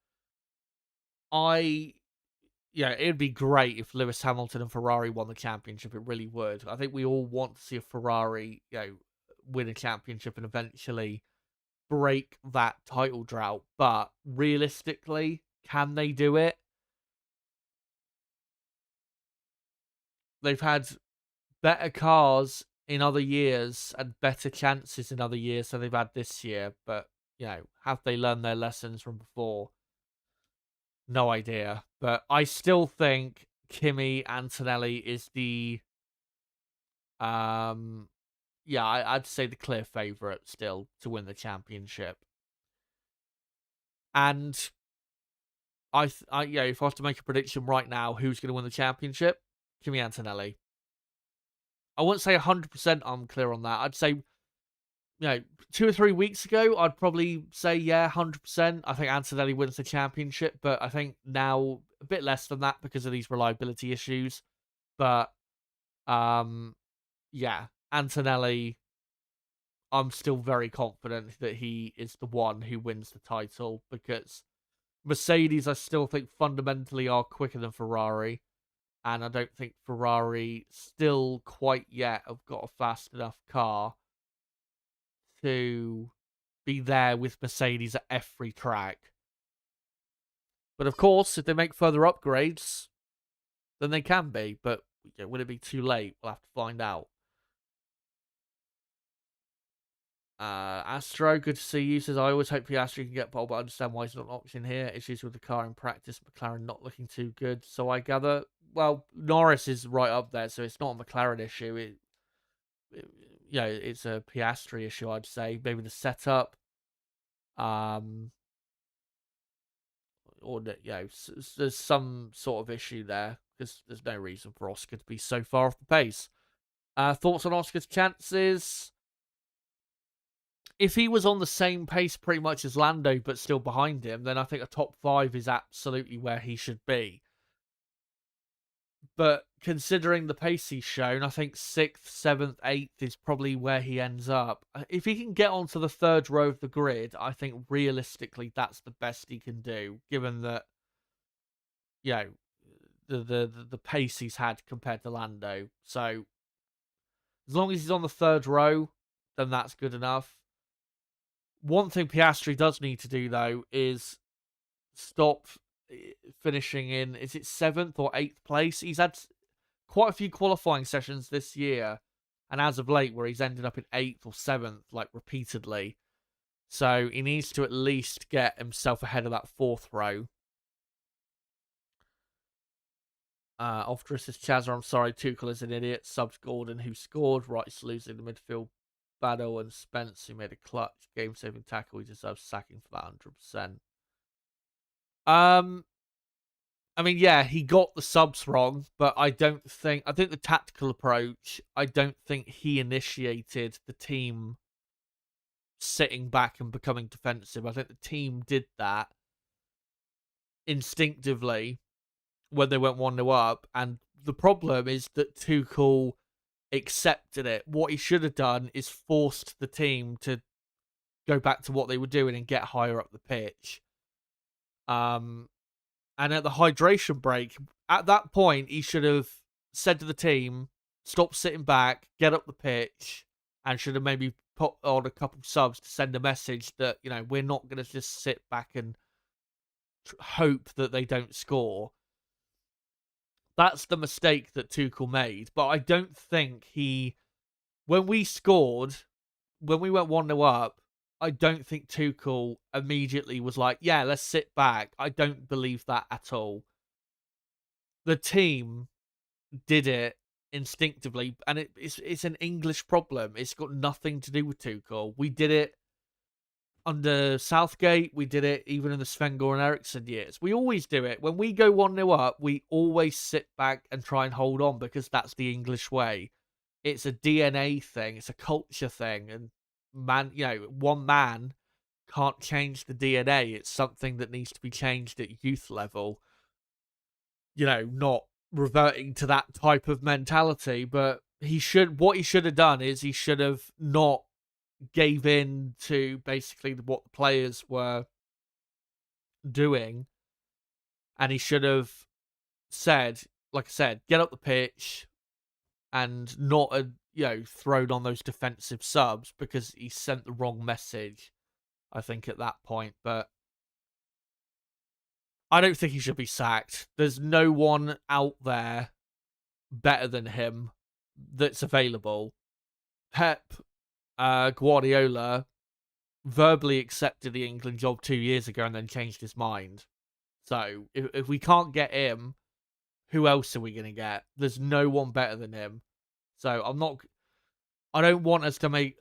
It'd be great if Lewis Hamilton and Ferrari won the championship. It really would. I think we all want to see a Ferrari, win a championship and eventually break that title drought. But realistically, can they do it? They've had better cars in other years and better chances in other years than they've had this year. But, have they learned their lessons from before? No idea. But I still think Kimi Antonelli is the I'd say the clear favourite still to win the championship. And if I was to make a prediction right now, who's going to win the championship? Kimi Antonelli. I wouldn't say 100% I'm clear on that. I'd say, 2 or 3 weeks ago, I'd probably say, 100%. I think Antonelli wins the championship, but I think now a bit less than that because of these reliability issues. But, Antonelli, I'm still very confident that he is the one who wins the title, because Mercedes, I still think fundamentally are quicker than Ferrari, and I don't think Ferrari still quite yet have got a fast enough car to be there with Mercedes at every track. But of course, if they make further upgrades, then they can be. But will it be too late? We'll have to find out. Astro, good to see you. Says, I always hope Piastri can get pole, but I understand why he's not an option here. Issues with the car in practice. McLaren not looking too good. So I gather, well, Norris is right up there, so it's not a McLaren issue. It's a Piastri issue, I'd say. Maybe the setup. Or, there's some sort of issue there, because there's no reason for Oscar to be so far off the pace. Thoughts on Oscar's chances? If he was on the same pace pretty much as Lando, but still behind him, then I think a top 5 is absolutely where he should be. But considering the pace he's shown, I think 6th, 7th, 8th is probably where he ends up. If he can get onto the 3rd row of the grid, I think realistically that's the best he can do, given that, the pace he's had compared to Lando. So as long as he's on the 3rd row, then that's good enough. One thing Piastri does need to do, though, is stop finishing in, is it 7th or 8th place? He's had quite a few qualifying sessions this year, and as of late, where he's ended up in 8th or 7th, like, repeatedly. So he needs to at least get himself ahead of that 4th row. Ofter says, Chazza, I'm sorry, Tuchel is an idiot. Subs Gordon, who scored. Rice losing the midfield battle, and Spence, who made a clutch game-saving tackle. He deserves sacking for that 100%. I mean, yeah, he got the subs wrong, but I think the tactical approach, I don't think he initiated the team sitting back and becoming defensive. I think the team did that instinctively when they went 1-0 up, and the problem is that Tuchel accepted it. What he should have done is forced the team to go back to what they were doing and get higher up the pitch. And at the hydration break, at that point, he should have said to the team, stop sitting back, get up the pitch, and should have maybe put on a couple subs to send a message that, we're not going to just sit back and hope that they don't score. That's the mistake that Tuchel made. But I don't think when we scored, when we went 1-0 up, I don't think Tuchel immediately was like, yeah, let's sit back. I don't believe that at all. The team did it instinctively, and it's an English problem. It's got nothing to do with Tuchel. We did it under Southgate. We did it even in the Sven-Göran Eriksson years. We always do it. When we go 1-0 up, we always sit back and try and hold on, because that's the English way. It's a DNA thing. It's a culture thing. And one man can't change the DNA. It's something that needs to be changed at youth level. Not reverting to that type of mentality. But what he should have done is he should have not gave in to basically what the players were doing, and he should have said, like I said, get up the pitch, and not thrown on those defensive subs, because he sent the wrong message, I think, at that point. But I don't think he should be sacked. There's no one out there better than him that's available. Pep Guardiola verbally accepted the England job 2 years ago and then changed his mind. So if we can't get him, who else are we going to get? There's no one better than him. So I don't want us to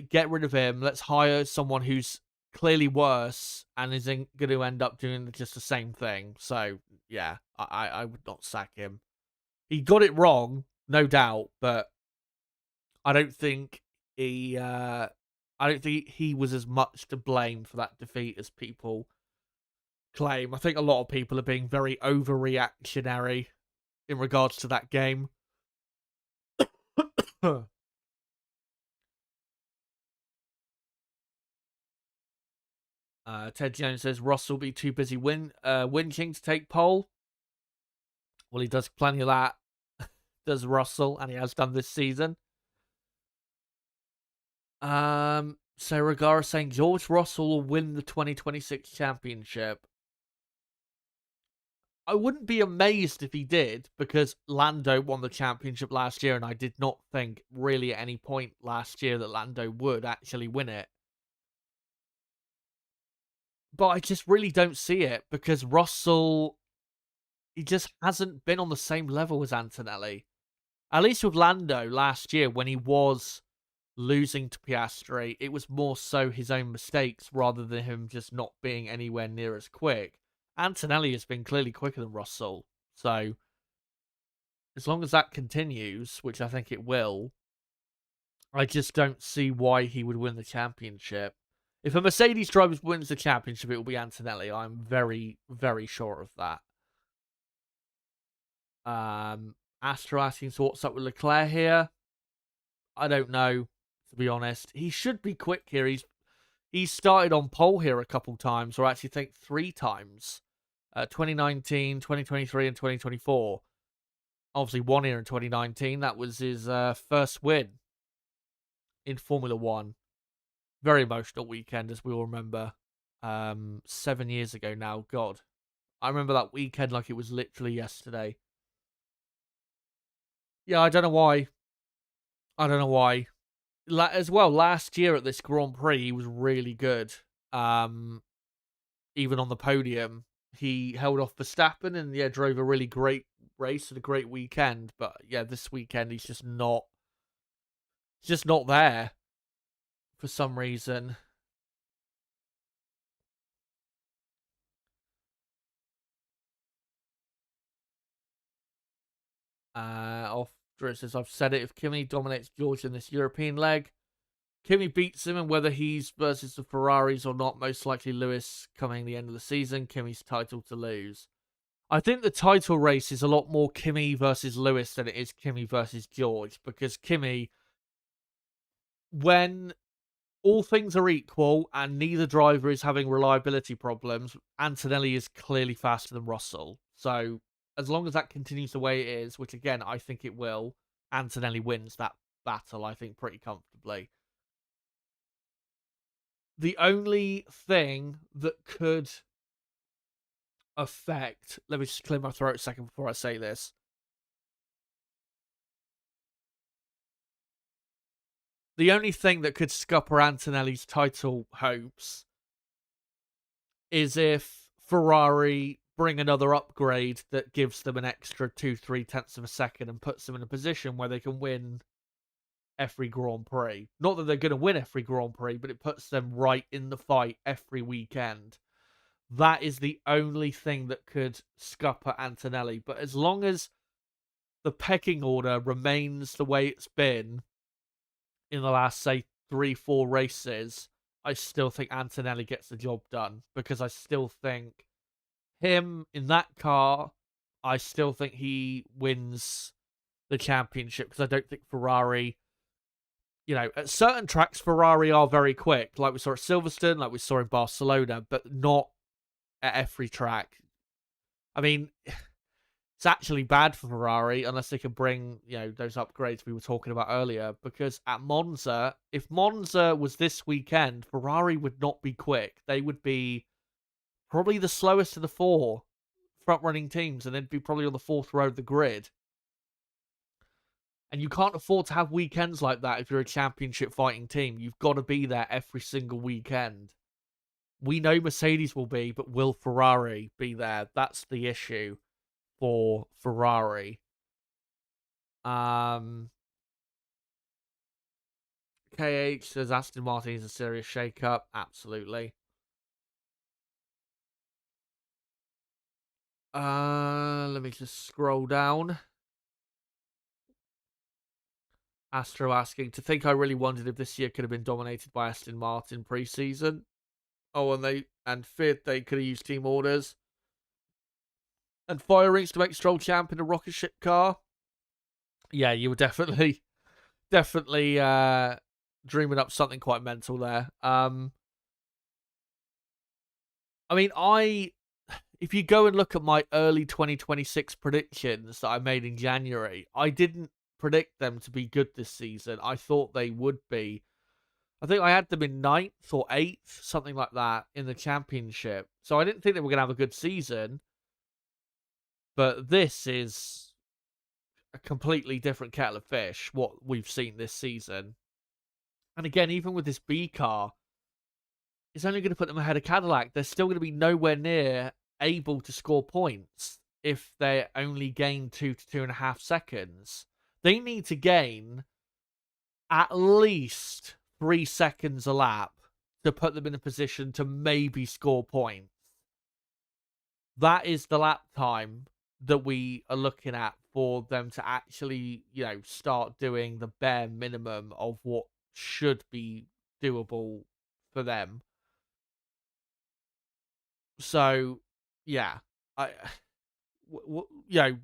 get rid of him. Let's hire someone who's clearly worse and is going to end up doing just the same thing. So yeah, I would not sack him. He got it wrong, no doubt, but I don't think he was as much to blame for that defeat as people claim. I think a lot of people are being very overreactionary in regards to that game. Ted Jones says Russell will be too busy winching to take pole. Well, he does plenty of that, does Russell, and he has done this season. So Regara saying George Russell will win the 2026 championship. I wouldn't be amazed if he did, because Lando won the championship last year, and I did not think really at any point last year that Lando would actually win it. But I just really don't see it, because Russell, he just hasn't been on the same level as Antonelli. At least with Lando last year, when he was losing to Piastri, it was more so his own mistakes rather than him just not being anywhere near as quick. Antonelli has been clearly quicker than Russell, so as long as that continues, which I think it will, I just don't see why he would win the championship. If a Mercedes driver wins the championship, it will be Antonelli. I'm very, very sure of that. Astro asking, so what's up with Leclerc here? I don't know, to be honest. He should be quick here. He's started on pole here a couple times, or actually I think 3 times. 2019, 2023, and 2024. Obviously, 1 here in 2019. That was his first win in Formula 1. Very emotional weekend, as we all remember. 7 years ago now. God. I remember that weekend like it was literally yesterday. Yeah, I don't know why. As well, last year at this Grand Prix, he was really good. Even on the podium, he held off Verstappen and drove a really great race and a great weekend. But yeah, this weekend he's just not there for some reason. It says, I've said it, if Kimi dominates George in this European leg, Kimi beats him, and whether he's versus the Ferraris or not, most likely Lewis coming the end of the season, Kimi's title to lose. I think the title race is a lot more Kimi versus Lewis than it is Kimi versus George, because Kimi, when all things are equal and neither driver is having reliability problems, Antonelli is clearly faster than Russell. So as long as that continues the way it is, which again I think it will, Antonelli wins that battle, I think, pretty comfortably. The only thing that could affect, let me just clear my throat a second before I say this. The only thing that could scupper Antonelli's title hopes is if Ferrari bring another upgrade that gives them an extra 2-3 tenths of a second and puts them in a position where they can win every Grand Prix. Not that they're going to win every Grand Prix, but it puts them right in the fight every weekend. That is the only thing that could scupper Antonelli. But as long as the pecking order remains the way it's been in the last, say, 3-4 races, I still think Antonelli gets the job done, because I still think him in that car, I still think he wins the championship, because I don't think Ferrari, at certain tracks, Ferrari are very quick, like we saw at Silverstone, like we saw in Barcelona, but not at every track. I mean, it's actually bad for Ferrari unless they can bring, those upgrades we were talking about earlier, because at Monza, if Monza was this weekend, Ferrari would not be quick. They would be probably the slowest of the 4 front-running teams, and they'd be probably on the 4th row of the grid. And you can't afford to have weekends like that if you're a championship fighting team. You've got to be there every single weekend. We know Mercedes will be, but will Ferrari be there? That's the issue for Ferrari. KH says Aston Martin is a serious shake-up. Absolutely. Let me just scroll down. Astro asking, to think I really wondered if this year could have been dominated by Aston Martin pre-season. Oh, and feared they could have used team orders and firings to make Stroll champ in a rocket ship car. Yeah, you were definitely dreaming up something quite mental there. I mean, if you go and look at my early 2026 predictions that I made in January, I didn't predict them to be good this season. I thought they would be. I think I had them in 9th or 8th, something like that, in the championship. So I didn't think they were going to have a good season. But this is a completely different kettle of fish, what we've seen this season. And again, even with this B car, it's only going to put them ahead of Cadillac. They're still going to be nowhere near able to score points if they only gain 2 to 2.5 seconds. They need to gain at least 3 seconds a lap to put them in a position to maybe score points. That is the lap time that we are looking at for them to actually, start doing the bare minimum of what should be doable for them. So, yeah, I,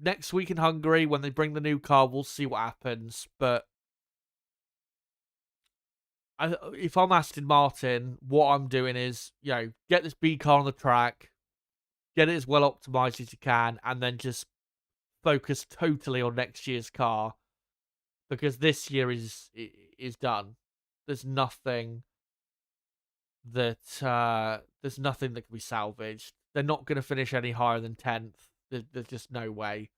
next week in Hungary when they bring the new car, we'll see what happens. But if I'm Aston Martin, what I'm doing is, get this B car on the track, get it as well optimized as you can, and then just focus totally on next year's car, because this year is done. There's nothing that can be salvaged. They're not going to finish any higher than 10th. There's just no way.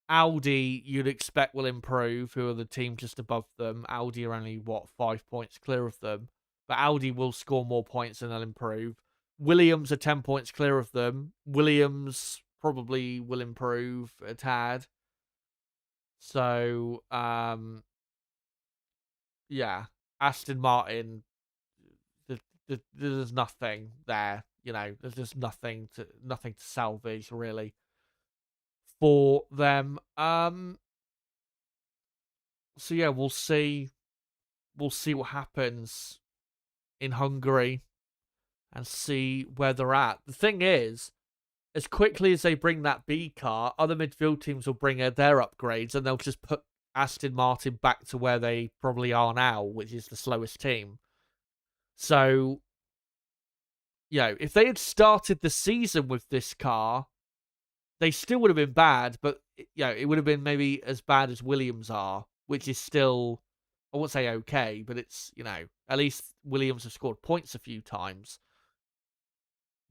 Audi, you'd expect, will improve, who are the team just above them. Audi are only, 5 points clear of them. But Audi will score more points and they'll improve. Williams are 10 points clear of them. Williams probably will improve a tad. So, yeah, Aston Martin, there's nothing there. There's just nothing to salvage really for them. So yeah, we'll see what happens in Hungary and see where they're at. The thing is, as quickly as they bring that B car, other midfield teams will bring their upgrades and they'll just put Aston Martin back to where they probably are now, which is the slowest team. So, if they had started the season with this car, they still would have been bad, but it would have been maybe as bad as Williams are, which is still, I won't say okay, but it's, at least Williams have scored points a few times.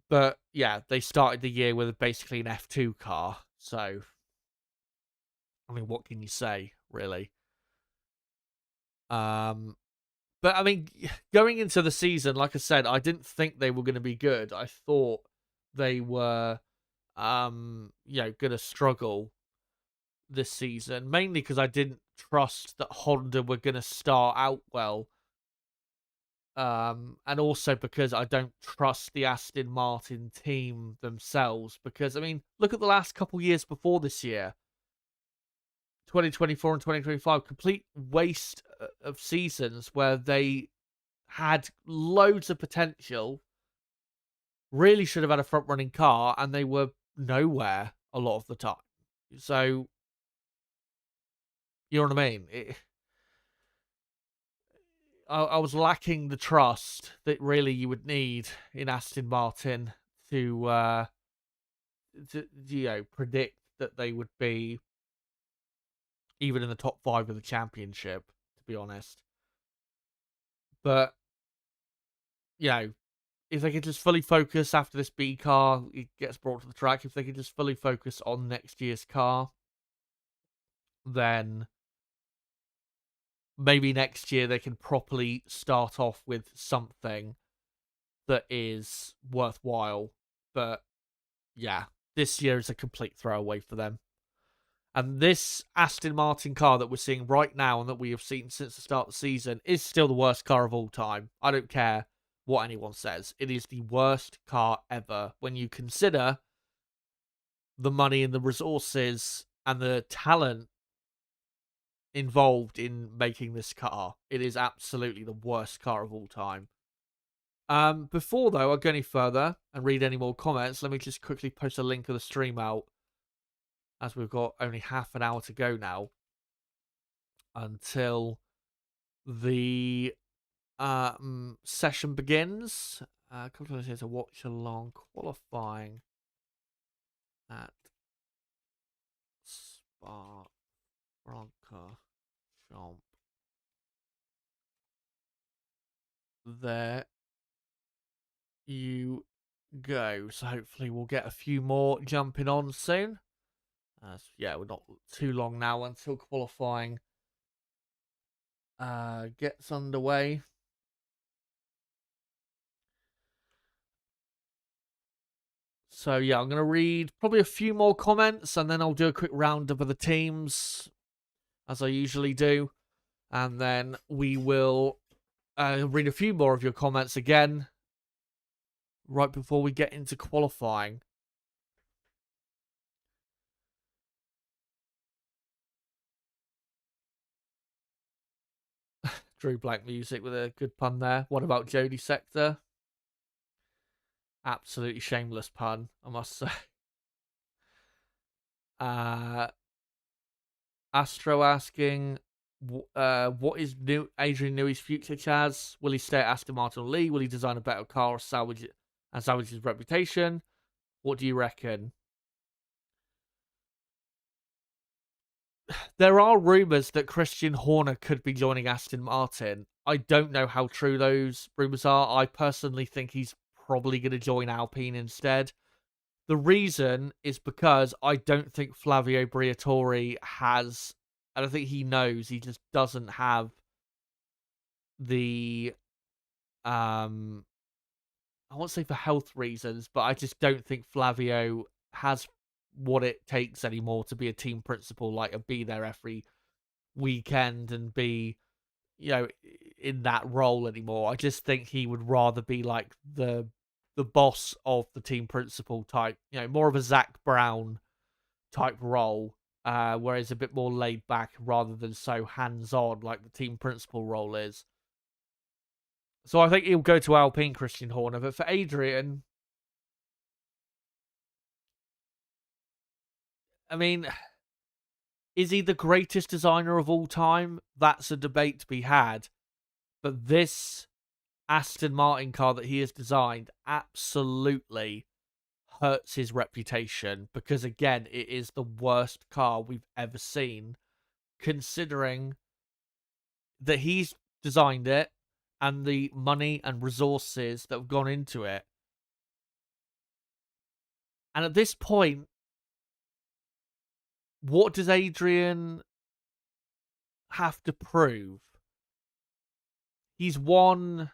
But yeah, they started the year with basically an F2 car. So, I mean, what can you say, really? But I mean, going into the season, like I said, I didn't think they were going to be good. I thought they were, going to struggle this season, mainly because I didn't trust that Honda were going to start out well. And also because I don't trust the Aston Martin team themselves. Because, I mean, look at the last couple years before this year. 2024 and 2025, complete waste of seasons where they had loads of potential, really should have had a front running car, and they were nowhere a lot of the time. So, you know what I mean? I was lacking the trust that really you would need in Aston Martin to predict that they would be even in the top 5 of the championship, to be honest. But, if they could just fully focus after this B car it gets brought to the track, if they could just fully focus on next year's car, then maybe next year they can properly start off with something that is worthwhile. But yeah, this year is a complete throwaway for them. And this Aston Martin car that we're seeing right now and that we have seen since the start of the season is still the worst car of all time. I don't care what anyone says. It is the worst car ever when you consider the money and the resources and the talent involved in making this car. It is absolutely the worst car of all time. Before, though, I go any further and read any more comments, let me just quickly post a link of the stream out, as we've got only half an hour to go now until the session begins. A couple of days to watch along qualifying at Spa Francorchamps. there you go. So hopefully we'll get a few more jumping on soon. Yeah, we're not too long now until qualifying gets underway. So yeah, I'm going to read probably a few more comments and then I'll do a quick roundup of the teams as I usually do. And then we will read a few more of your comments again right before we get into qualifying. Drew Blank Music with a good pun there. What about Jody Sector? Absolutely shameless pun, I must say. Astro asking, what is new Adrian Newey's future, Chaz? Will he stay at Aston Martin or Lee? Will he design a better car or salvage his reputation? What do you reckon? There are rumours that Christian Horner could be joining Aston Martin. I don't know how true those rumours are. I personally think he's probably going to join Alpine instead. The reason is because I don't think Flavio Briatore has... I don't think he knows. He just doesn't have the... I won't say for health reasons, but I just don't think Flavio has what it takes anymore to be a team principal, like, and be there every weekend and be, in that role anymore. I just think he would rather be like the boss of the team principal type, more of a Zach Brown type role, whereas a bit more laid back rather than so hands on like the team principal role is. So I think he'll go to Alpine, Christian Horner. But for Adrian, I mean, is he the greatest designer of all time? That's a debate to be had. But this Aston Martin car that he has designed absolutely hurts his reputation because, again, it is the worst car we've ever seen, considering that he's designed it and the money and resources that have gone into it. And at this point, what does Adrian have to prove? He's won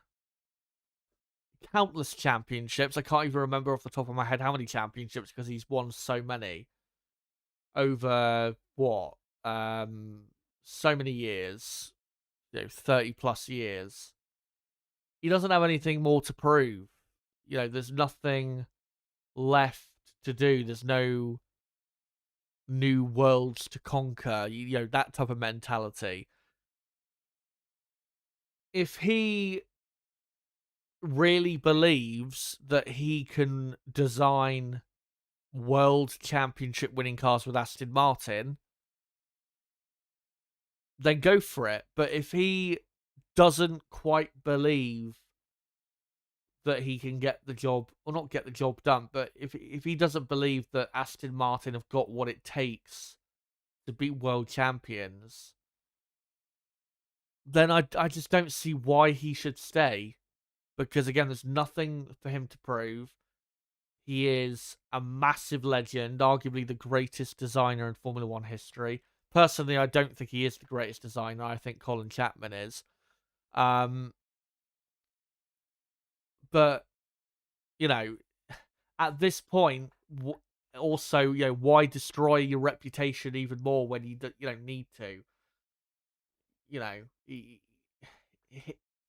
countless championships. I can't even remember off the top of my head how many championships because he's won so many over what? So many years, 30 plus years. He doesn't have anything more to prove. There's nothing left to do. There's no new worlds to conquer. That type of mentality. If he really believes that he can design world championship winning cars with Aston Martin, then go for it. But if he doesn't quite believe that he can get the job, or not get the job done, but if he doesn't believe that Aston Martin have got what it takes to beat world champions, then I just don't see why he should stay. Because, again, there's nothing for him to prove. He is a massive legend, arguably the greatest designer in Formula One history. Personally, I don't think he is the greatest designer. I think Colin Chapman is. But, at this point, also, why destroy your reputation even more when you don't need to?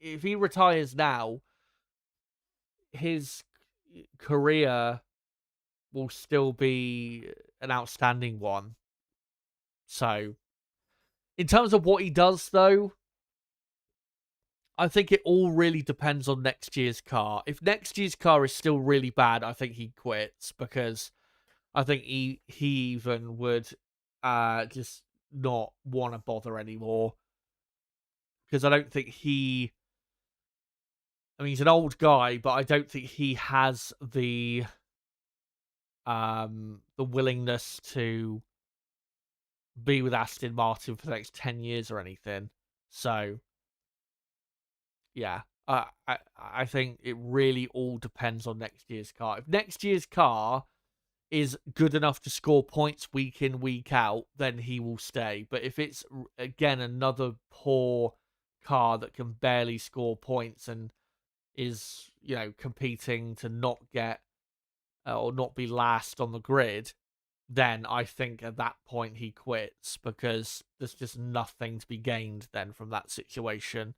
If he retires now, his career will still be an outstanding one. So, in terms of what he does, though, I think it all really depends on next year's car. If next year's car is still really bad, I think he quits, because I think he even would just not want to bother anymore. Because I don't think he... I mean, he's an old guy, but I don't think he has the willingness to be with Aston Martin for the next 10 years or anything. So, yeah. I think it really all depends on next year's car. If next year's car is good enough to score points week in, week out, then he will stay. But if it's, again, another poor car that can barely score points and is, competing to not get or not be last on the grid, then I think at that point he quits because there's just nothing to be gained then from that situation.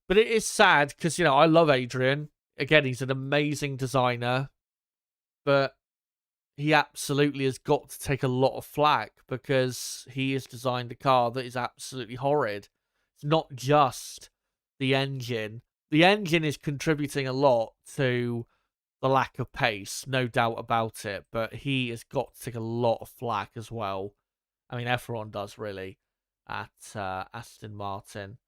But it is sad because, I love Adrian. Again, he's an amazing designer, but he absolutely has got to take a lot of flack because he has designed a car that is absolutely horrid. It's not just the engine. The engine is contributing a lot to the lack of pace, no doubt about it, but he has got to take a lot of flack as well. I mean, everyone does, really, at Aston Martin.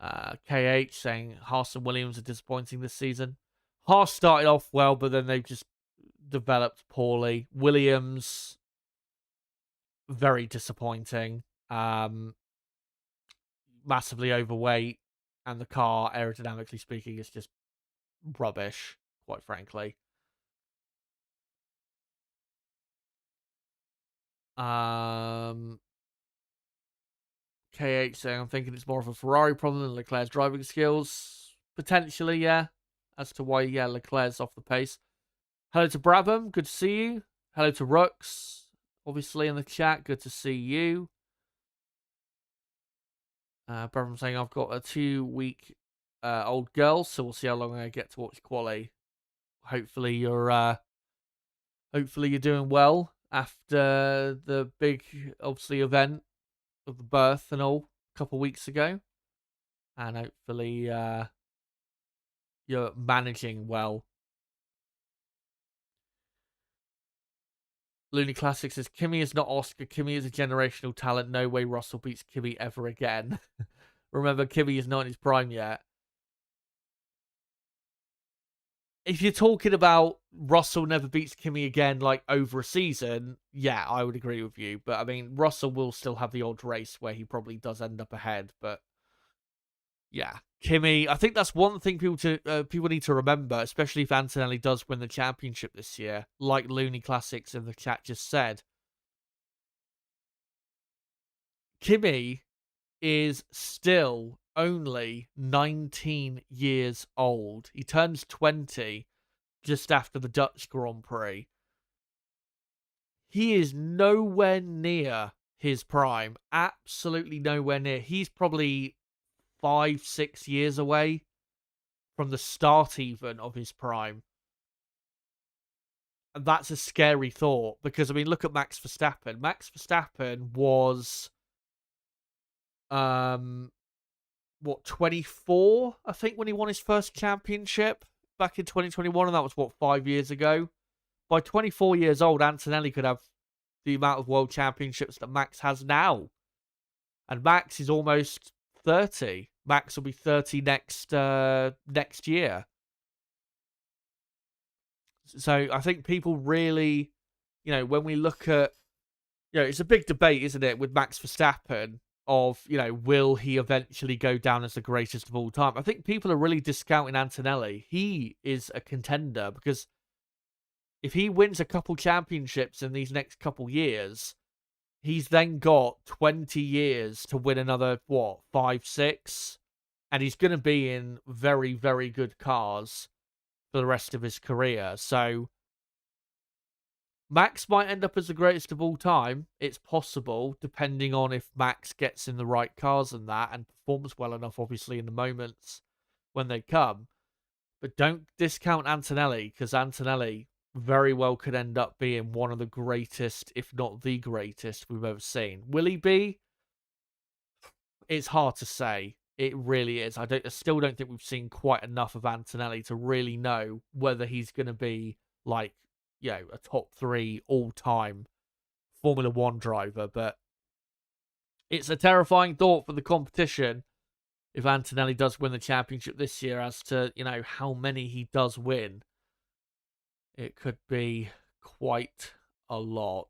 KH saying Haas and Williams are disappointing this season. Haas started off well, but then they've just developed poorly. Williams, very disappointing. Massively overweight, and the car, aerodynamically speaking, is just rubbish, quite frankly. KH saying, I'm thinking it's more of a Ferrari problem than Leclerc's driving skills. Potentially, yeah. As to why, yeah, Leclerc's off the pace. Hello to Brabham, good to see you. Hello to Rux, obviously in the chat, good to see you. Brabham saying, I've got a 2-week old girl, so we'll see how long I get to watch quali. Hopefully you're doing well after the big, obviously, event of the birth and all a couple of weeks ago, and hopefully you're managing well. Looney Classic says Kimi is not Oscar. Kimi is a generational talent. No way Russell beats Kimi ever again. Remember, Kimi is not in his prime yet. If you're talking about Russell never beats Kimi again, like over a season, yeah, I would agree with you. But I mean, Russell will still have the odd race where he probably does end up ahead. But yeah, Kimi, I think that's one thing people need to remember, especially if Antonelli does win the championship this year, like Looney Classics in the chat just said. Kimi is still only 19 years old. He turns 20 just after the Dutch Grand Prix. He is nowhere near his prime. Absolutely nowhere near. He's probably 5-6 years away from the start even of his prime. And that's a scary thought because, I mean, look at Max Verstappen. Max Verstappen was, 24, I think, when he won his first championship back in 2021, and that was, 5 years ago? By 24 years old, Antonelli could have the amount of world championships that Max has now. And Max is almost 30. Max will be 30 next year. So I think people really, when we look at, it's a big debate, isn't it, with Max Verstappen of, will he eventually go down as the greatest of all time? I think people are really discounting Antonelli. He is a contender because if he wins a couple championships in these next couple years, he's then got 20 years to win another, 5, 6? And he's going to be in very, very good cars for the rest of his career. So Max might end up as the greatest of all time. It's possible, depending on if Max gets in the right cars and that, and performs well enough, obviously, in the moments when they come. But don't discount Antonelli, because Antonelli very well could end up being one of the greatest, if not the greatest, we've ever seen. Will he be? It's hard to say. It really is. I still don't think we've seen quite enough of Antonelli to really know whether he's going to be like, a top 3 all-time Formula 1 driver. But it's a terrifying thought for the competition if Antonelli does win the championship this year as to, how many he does win. It could be quite a lot.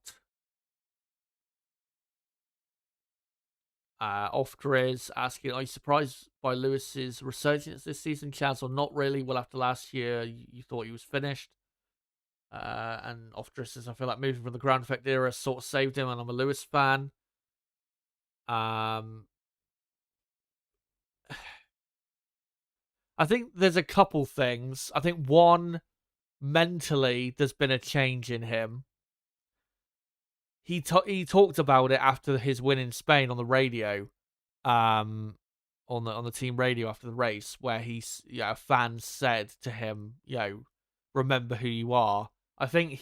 Ofter is asking, are you surprised by Lewis's resurgence this season, Chaz, or not really? Well, after last year, you thought he was finished. And Ofter says, I feel like moving from the ground effect era sort of saved him, and I'm a Lewis fan. I think there's a couple things. I think one, mentally, there's been a change in him. He talked about it after his win in Spain on the radio, on the team radio after the race, where fans said to him, remember who you are. I think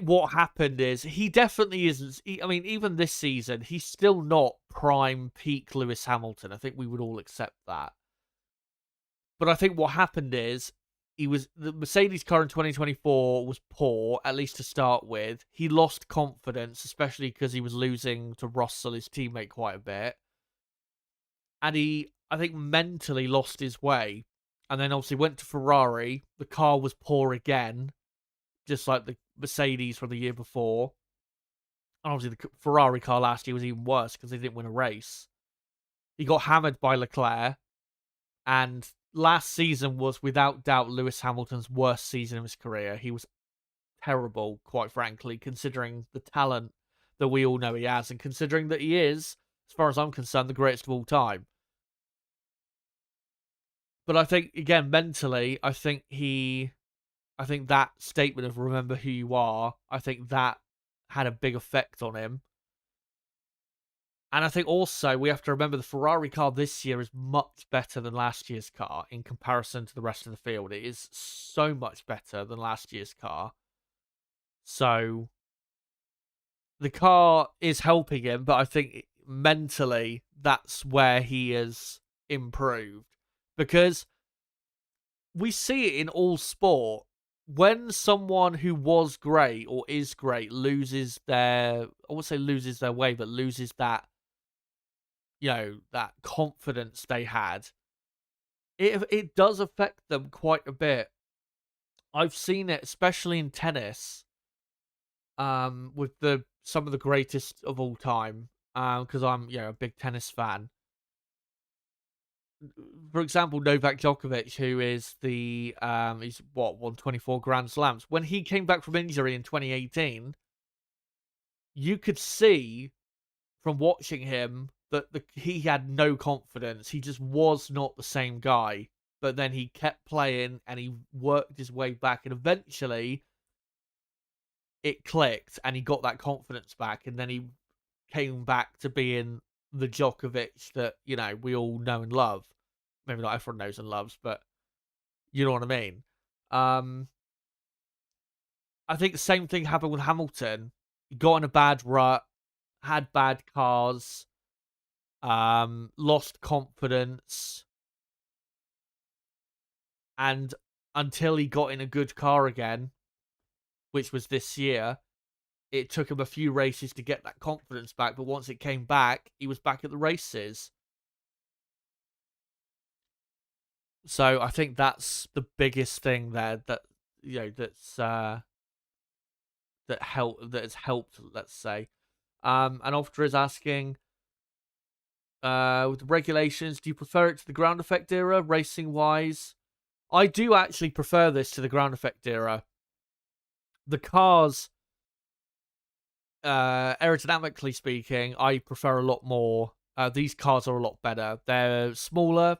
what happened is he definitely isn't. I mean, even this season, he's still not prime peak Lewis Hamilton. I think we would all accept that. But I think what happened is the Mercedes car in 2024 was poor, at least to start with. He lost confidence, especially because he was losing to Russell, his teammate, quite a bit. And I think, mentally lost his way. And then obviously went to Ferrari. The car was poor again, just like the Mercedes from the year before. And obviously the Ferrari car last year was even worse because they didn't win a race. He got hammered by Leclerc. And last season was without doubt Lewis Hamilton's worst season of his career. He was terrible, quite frankly, considering the talent that we all know he has, and considering that he is, as far as I'm concerned, the greatest of all time. But I think, again, mentally, I think that statement of remember who you are, I think that had a big effect on him. And I think also we have to remember the Ferrari car this year is much better than last year's car in comparison to the rest of the field. It is so much better than last year's car. So the car is helping him, but I think mentally that's where he has improved. Because we see it in all sport. When someone who was great or is great loses their, I won't say loses their way, but loses that, that confidence they had, it does affect them quite a bit. I've seen it, especially in tennis, with some of the greatest of all time, because I'm a big tennis fan. For example, Novak Djokovic, who is he's won 24 Grand Slams. When he came back from injury in 2018, you could see from watching him that he had no confidence. He just was not the same guy. But then he kept playing and he worked his way back, and eventually it clicked and he got that confidence back, and then he came back to being the Djokovic that, we all know and love. Maybe not everyone knows and loves, but you know what I mean. I think the same thing happened with Hamilton. He got in a bad rut, had bad cars, lost confidence, and until he got in a good car again, which was this year, it took him a few races to get that confidence back. But once it came back, he was back at the races. So I think that's the biggest thing there that that has helped, let's say. And Ofter is asking, with the regulations, do you prefer it to the ground effect era, racing wise? I do actually prefer this to the ground effect era. The cars, aerodynamically speaking, I prefer a lot more. These cars are a lot better. They're smaller,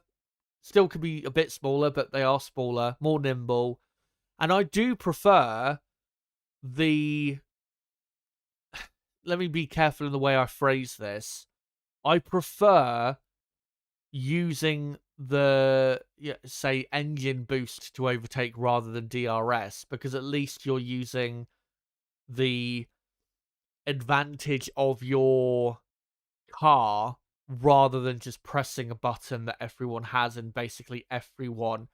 still could be a bit smaller, but they are smaller, more nimble. And I do prefer let me be careful in the way I phrase this. I prefer using the, say, engine boost to overtake rather than DRS, because at least you're using the advantage of your car rather than just pressing a button that everyone has, and basically everyone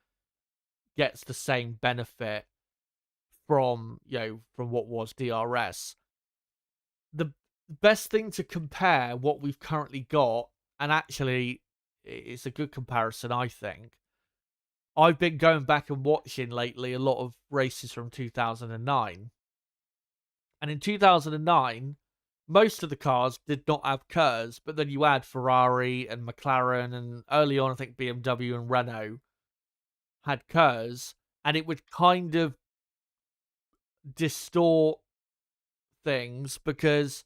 gets the same benefit from what was DRS. The best thing to compare what we've currently got, and actually it's a good comparison, I think. I've been going back and watching lately a lot of races from 2009. And in 2009, most of the cars did not have KERS, but then you add Ferrari and McLaren, and early on I think BMW and Renault had KERS, and it would kind of distort things because,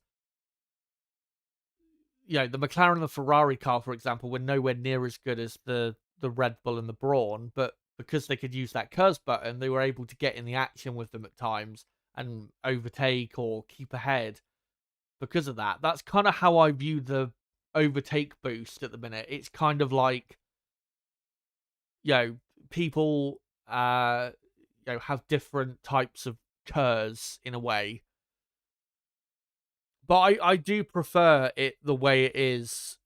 the McLaren and the Ferrari car, for example, were nowhere near as good as the Red Bull and the Brawn, but because they could use that KERS button, they were able to get in the action with them at times and overtake or keep ahead because of that. That's kind of how I view the overtake boost at the minute. It's kind of like, people have different types of KERS in a way. But I do prefer it the way it is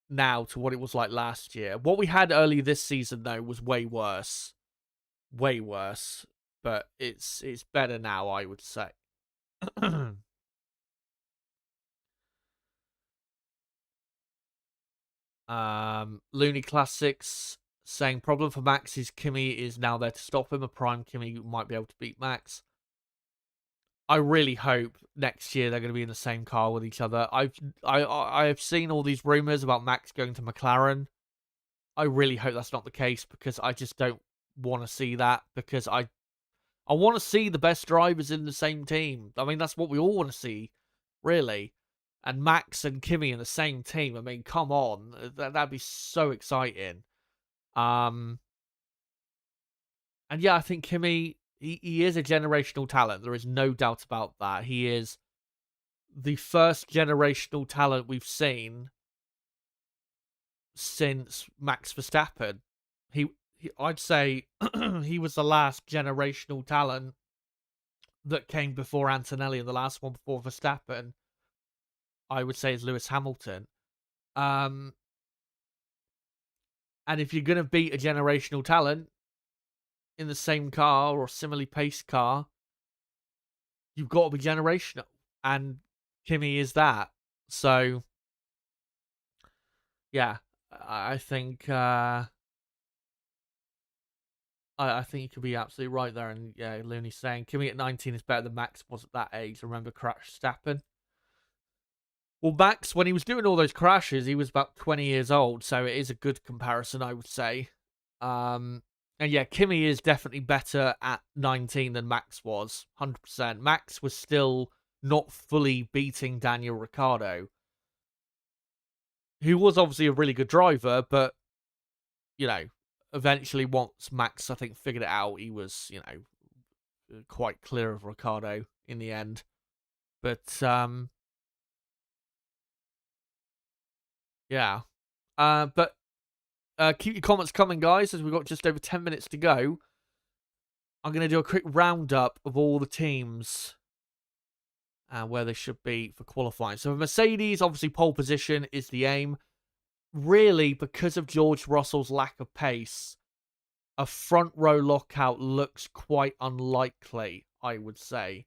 now to what it was like last year. What we had early this season, though, was way worse. Way worse. But it's better now, I would say. Looney Classics saying problem for Max is Kimi is now there to stop him. A prime Kimi might be able to beat Max. I really hope next year they're going to be in the same car with each other. I have seen all these rumors about Max going to McLaren. I really hope that's not the case because I just don't want to see that because I want to see the best drivers in the same team. I mean, that's what we all want to see, really. And Max and Kimi in the same team. I mean, come on. That'd be so exciting. And yeah, I think Kimi, he is a generational talent. There is no doubt about that. He is the first generational talent we've seen since Max Verstappen. I'd say he was the last generational talent that came before Antonelli, and the last one before Verstappen, I would say, is Lewis Hamilton. And if you're going to beat a generational talent in the same car or similarly paced car, you've got to be generational. And Kimi is that. So, yeah, I think I think you could be absolutely right there. And yeah, Looney's saying Kimi at 19 is better than Max was at that age. Remember Crash Verstappen? Well, Max, when he was doing all those crashes, he was about 20 years old, so it is a good comparison, I would say. And yeah, Kimi is definitely better at 19 than Max was, 100%. Max was still not fully beating Daniel Ricciardo, who was obviously a really good driver, but, eventually once Max, I think, figured it out, he was, quite clear of Ricciardo in the end. But, yeah. But keep your comments coming, guys, as we've got just over 10 minutes to go. I'm going to do a quick roundup of all the teams and where they should be for qualifying. So for Mercedes, obviously pole position is the aim. Really, because of George Russell's lack of pace, a front row lockout looks quite unlikely, I would say,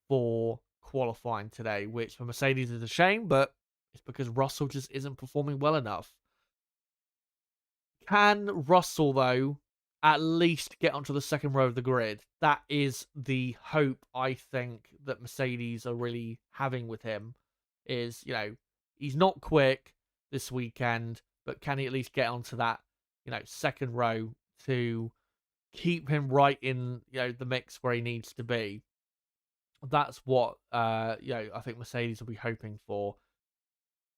for qualifying today, which for Mercedes is a shame, but it's because Russell just isn't performing well enough. Can Russell, though, at least get onto the second row of the grid? That is the hope, I think, that Mercedes are really having with him. Is, he's not quick this weekend, but can he at least get onto that, second row to keep him right in, the mix where he needs to be? That's what, I think Mercedes will be hoping for.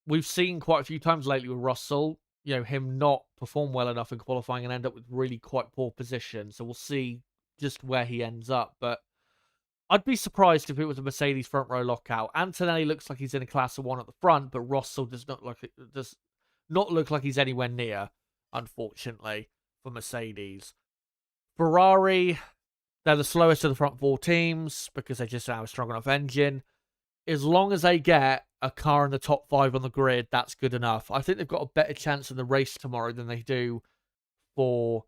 We've seen quite a few times lately with Russell, him not perform well enough in qualifying and end up with really quite poor position. So we'll see just where he ends up. But I'd be surprised if it was a Mercedes front row lockout. Antonelli looks like he's in a class of one at the front, but Russell does not look like he's anywhere near, unfortunately, for Mercedes. Ferrari, they're the slowest of the front four teams because they just don't have a strong enough engine. As long as they get a car in the top 5 on the grid, that's good enough. I think they've got a better chance in the race tomorrow than they do for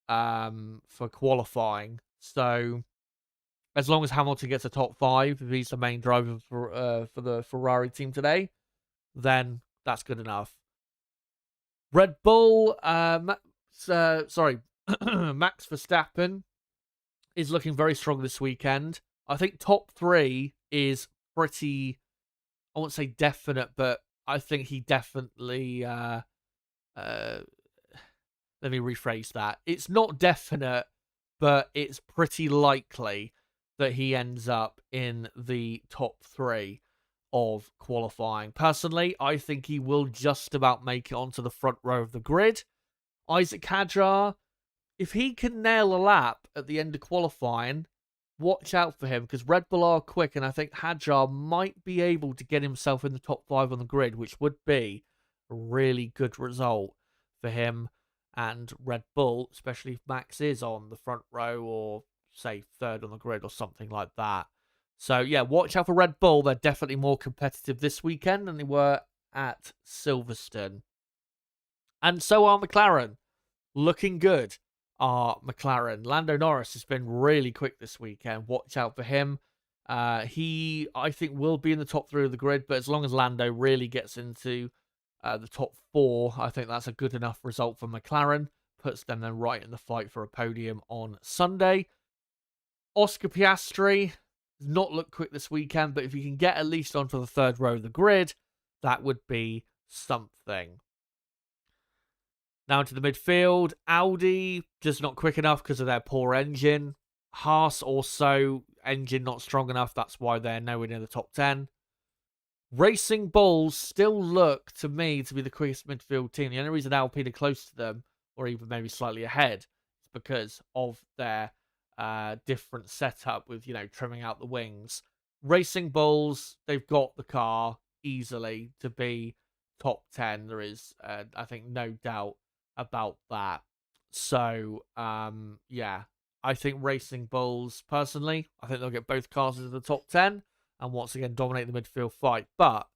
qualifying. So as long as Hamilton gets a top 5, if he's the main driver for the Ferrari team today, then that's good enough. Red Bull, Max Verstappen is looking very strong this weekend. I think top 3 is pretty I won't say definite, but I think he definitely, let me rephrase that. It's not definite, but it's pretty likely that he ends up in the top 3 of qualifying. Personally, I think he will just about make it onto the front row of the grid. Isaac Hadjar, if he can nail a lap at the end of qualifying, watch out for him, because Red Bull are quick, and I think Hadjar might be able to get himself in the top 5 on the grid, which would be a really good result for him and Red Bull, especially if Max is on the front row or, say, 3rd on the grid or something like that. So, yeah, watch out for Red Bull. They're definitely more competitive this weekend than they were at Silverstone. And so are McLaren. Looking good are McLaren. Lando Norris has been really quick this weekend. Watch out for him. He, I think, will be in the top 3 of the grid, but as long as Lando really gets into the top 4, I think that's a good enough result for McLaren. Puts them then right in the fight for a podium on Sunday. Oscar Piastri does not look quick this weekend, but if he can get at least onto the 3rd row of the grid, that would be something. Now to the midfield. Audi, just not quick enough because of their poor engine. Haas also, engine not strong enough. That's why they're nowhere near the top 10. Racing Bulls still look, to me, to be the quickest midfield team. The only reason Alpine are close to them, or even maybe slightly ahead, is because of their different setup with, trimming out the wings. Racing Bulls, they've got the car easily to be top 10. There is, I think, no doubt about that. So, yeah, I think Racing Bulls, personally, I think they'll get both cars into the top 10 and once again dominate the midfield fight. But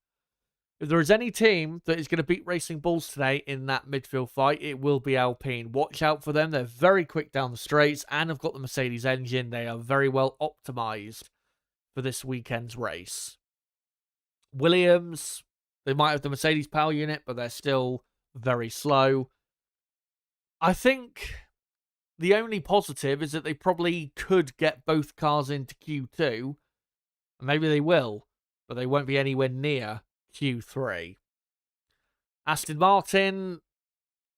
if there is any team that is going to beat Racing Bulls today in that midfield fight, it will be Alpine. Watch out for them. They're very quick down the straights and have got the Mercedes engine. They are very well optimized for this weekend's race. Williams, they might have the Mercedes power unit, but they're still very slow. I think the only positive is that they probably could get both cars into Q2. Maybe they will, but they won't be anywhere near Q3. Aston Martin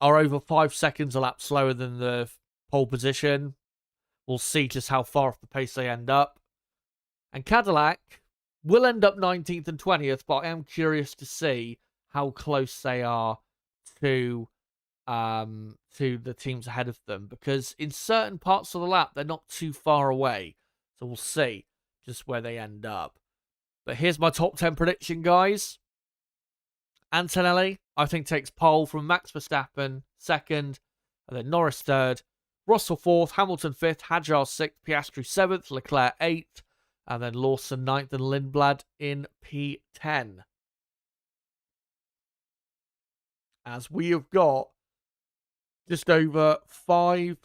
are over 5 seconds a lap slower than the pole position. We'll see just how far off the pace they end up. And Cadillac will end up 19th and 20th, but I am curious to see how close they are to the teams ahead of them, because in certain parts of the lap they're not too far away. So we'll see just where they end up. But here's my top 10 prediction, guys. Antonelli, I think, takes pole from Max Verstappen 2nd, and then Norris 3rd, Russell 4th, Hamilton 5th, Hadjar 6th, Piastri 7th, Leclerc 8th, and then Lawson 9th and Lindblad in P10. As we have got just over 5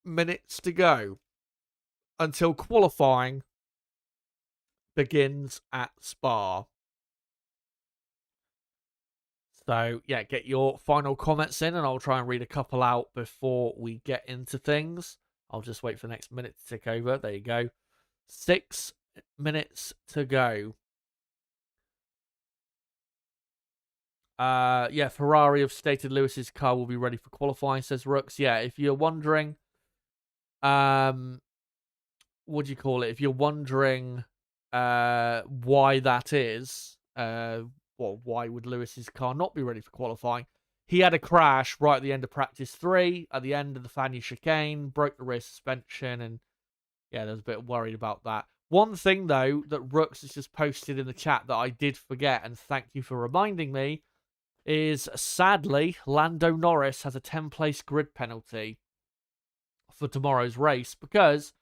minutes to go until qualifying begins at Spa. So, yeah, get your final comments in, and I'll try and read a couple out before we get into things. I'll just wait for the next minute to tick over. There you go. 6 minutes to go. Yeah, Ferrari have stated Lewis's car will be ready for qualifying, says Rooks. Yeah, if you're wondering, what do you call it? If you're wondering why that is, why would Lewis's car not be ready for qualifying? He had a crash right at the end of practice 3, at the end of the Fania chicane, broke the rear suspension, and yeah, I was a bit worried about that. One thing, though, that Rooks has just posted in the chat that I did forget, and thank you for reminding me, is sadly, Lando Norris has a 10-place grid penalty for tomorrow's race because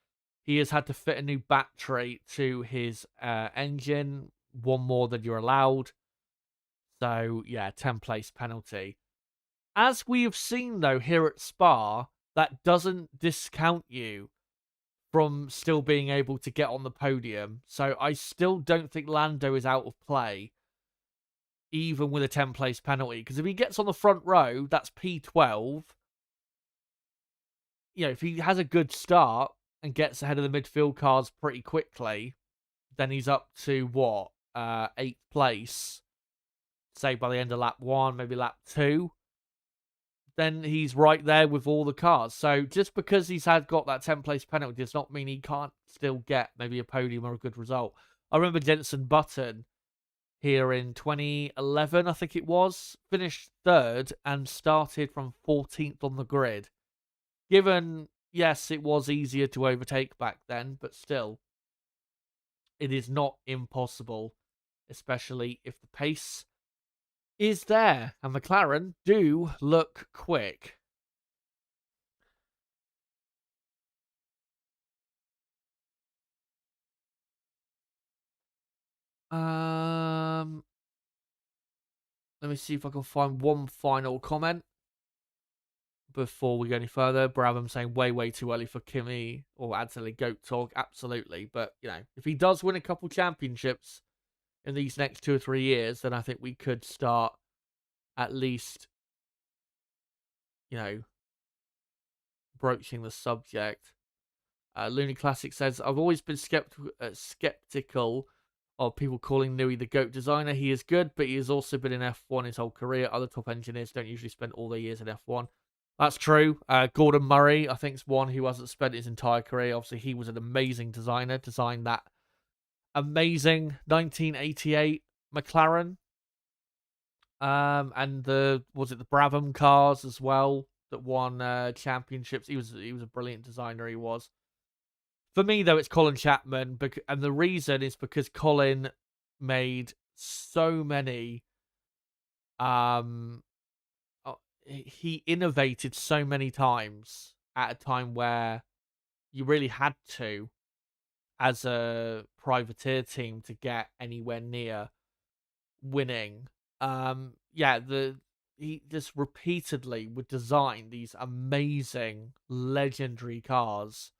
he has had to fit a new battery to his engine, one more than you're allowed. So, yeah, 10-place penalty. As we have seen, though, here at Spa, that doesn't discount you from still being able to get on the podium. So I still don't think Lando is out of play, even with a 10-place penalty. Because if he gets on the front row, that's P12. If he has a good start and gets ahead of the midfield cars pretty quickly, then he's up to, what, 8th place, say by the end of lap 1, maybe lap 2, then he's right there with all the cars. So just because he's got that 10th place penalty does not mean he can't still get maybe a podium or a good result. I remember Jenson Button here in 2011, I think it was, finished 3rd and started from 14th on the grid. Given, yes, it was easier to overtake back then, but still, it is not impossible, especially if the pace is there. And McLaren do look quick. Let me see if I can find one final comment before we go any further. Brabham saying way too early for Kimi or Anthony Goat Talk. Absolutely. But, you know, if he does win a couple championships in these next 2 or 3 years, then I think we could start at least, you know, broaching the subject. Looney Classic says, I've always been skeptical of people calling Newey the GOAT designer. He is good, but he has also been in F1 his whole career. Other top engineers don't usually spend all their years in F1. That's true. Gordon Murray, I think, is one who hasn't spent his entire career. Obviously, he was an amazing designer, designed that amazing 1988 McLaren. And the Brabham cars as well that won championships. He was a brilliant designer. He was. For me, though, it's Colin Chapman, and the reason is because Colin made so many. He innovated so many times at a time where you really had to, as a privateer team, to get anywhere near winning. He just repeatedly would design these amazing, legendary cars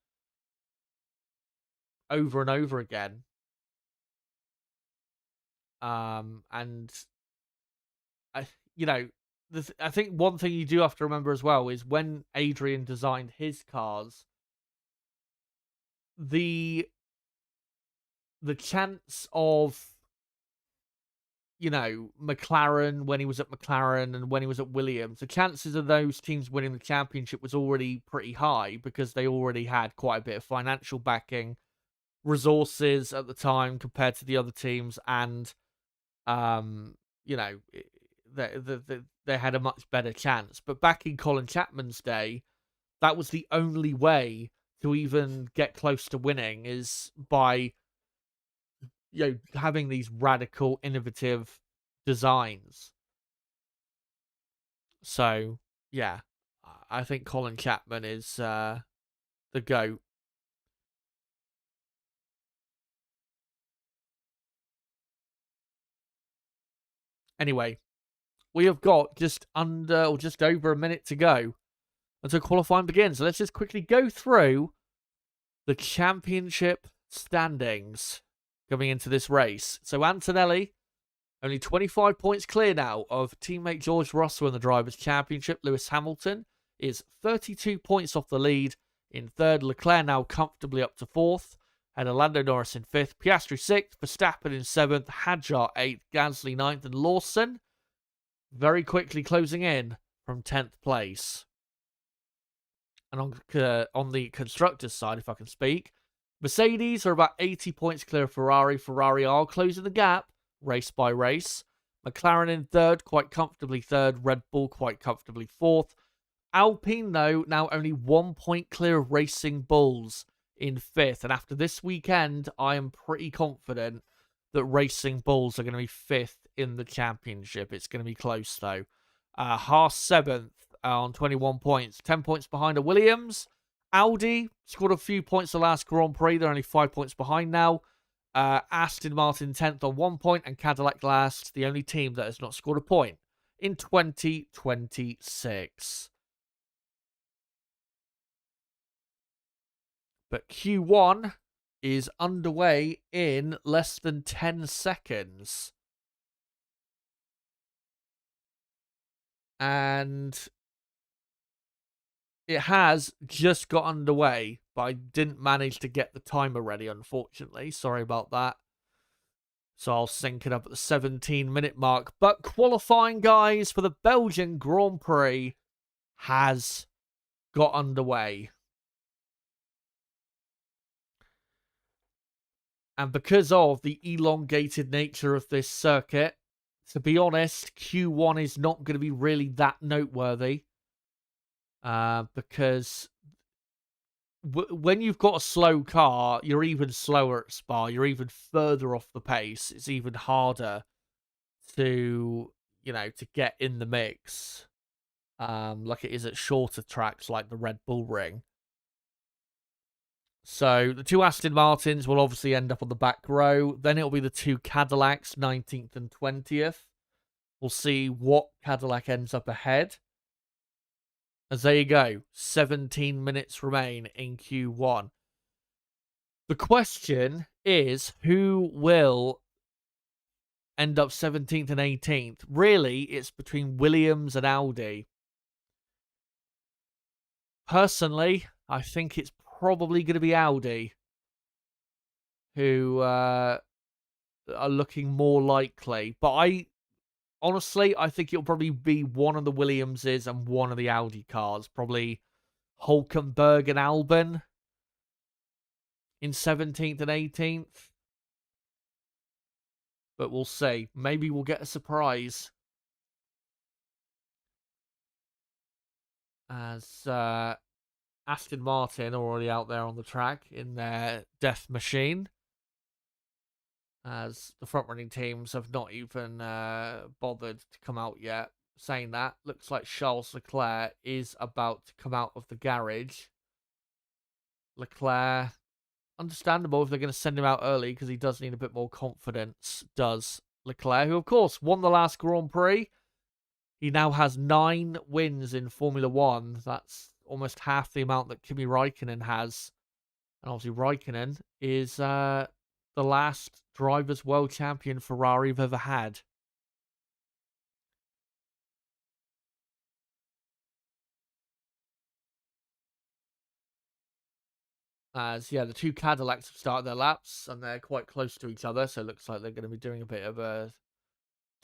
over and over again. And I think one thing you do have to remember as well is when Adrian designed his cars, the chance of, you know, McLaren when he was at McLaren and when he was at Williams, the chances of those teams winning the championship was already pretty high because they already had quite a bit of financial backing, resources at the time compared to the other teams, and you know, they had a much better chance. But back in Colin Chapman's day, that was the only way to even get close to winning, is by, you know, having these radical, innovative designs. So yeah, I think Colin Chapman is the GOAT. Anyway, we have got just under or just over a minute to go until qualifying begins. So let's just quickly go through the championship standings coming into this race. So Antonelli, only 25 points clear now of teammate George Russell in the Drivers' Championship. Lewis Hamilton is 32 points off the lead in 3rd. Leclerc now comfortably up to 4th. And Lando Norris in 5th. Piastri 6th. Verstappen in 7th. Hadjar 8th. Gasly 9th. And Lawson very quickly closing in from 10th place. And on the constructors' side, if I can speak, Mercedes are about 80 points clear of Ferrari. Ferrari are closing the gap, race by race. McLaren in 3rd, quite comfortably 3rd. Red Bull quite comfortably 4th. Alpine, though, now only 1 point clear of Racing Bulls in 5th. And after this weekend, I am pretty confident that Racing Bulls are going to be 5th in the championship. It's going to be close, though. Haas 7th on 21 points. 10 points behind a Williams. Audi scored a few points the last Grand Prix. They're only 5 points behind now. Aston Martin 10th on 1 point. And Cadillac last, the only team that has not scored a point in 2026. But Q1 is underway in less than 10 seconds. And it has just got underway, but I didn't manage to get the timer ready, unfortunately. Sorry about that. So I'll sync it up at the 17-minute mark. But qualifying, guys, for the Belgian Grand Prix has got underway. And because of the elongated nature of this circuit, to be honest, Q1 is not going to be really that noteworthy. Because when you've got a slow car, you're even slower at Spa. You're even further off the pace. It's even harder to, to get in the mix. Like it is at shorter tracks like the Red Bull Ring. So the two Aston Martins will obviously end up on the back row. Then it'll be the two Cadillacs, 19th and 20th. We'll see what Cadillac ends up ahead. As there you go, 17 minutes remain in Q1. The question is, who will end up 17th and 18th? Really, it's between Williams and Audi. Personally, I think it's probably going to be Audi who are looking more likely. But honestly, I think it'll probably be one of the Williamses and one of the Audi cars. Probably Hulkenberg and Albon in 17th and 18th. But we'll see. Maybe we'll get a surprise. As Aston Martin are already out there on the track in their death machine. As the front-running teams have not even bothered to come out yet. Saying that, looks like Charles Leclerc is about to come out of the garage. Leclerc, understandable if they're going to send him out early because he does need a bit more confidence, does Leclerc, who of course won the last Grand Prix. He now has 9 wins in Formula 1. That's almost half the amount that Kimi Raikkonen has. And obviously Raikkonen is the last Drivers' World Champion Ferrari have ever had. As, yeah, the two Cadillacs have started their laps, and they're quite close to each other, so it looks like they're going to be doing a bit of a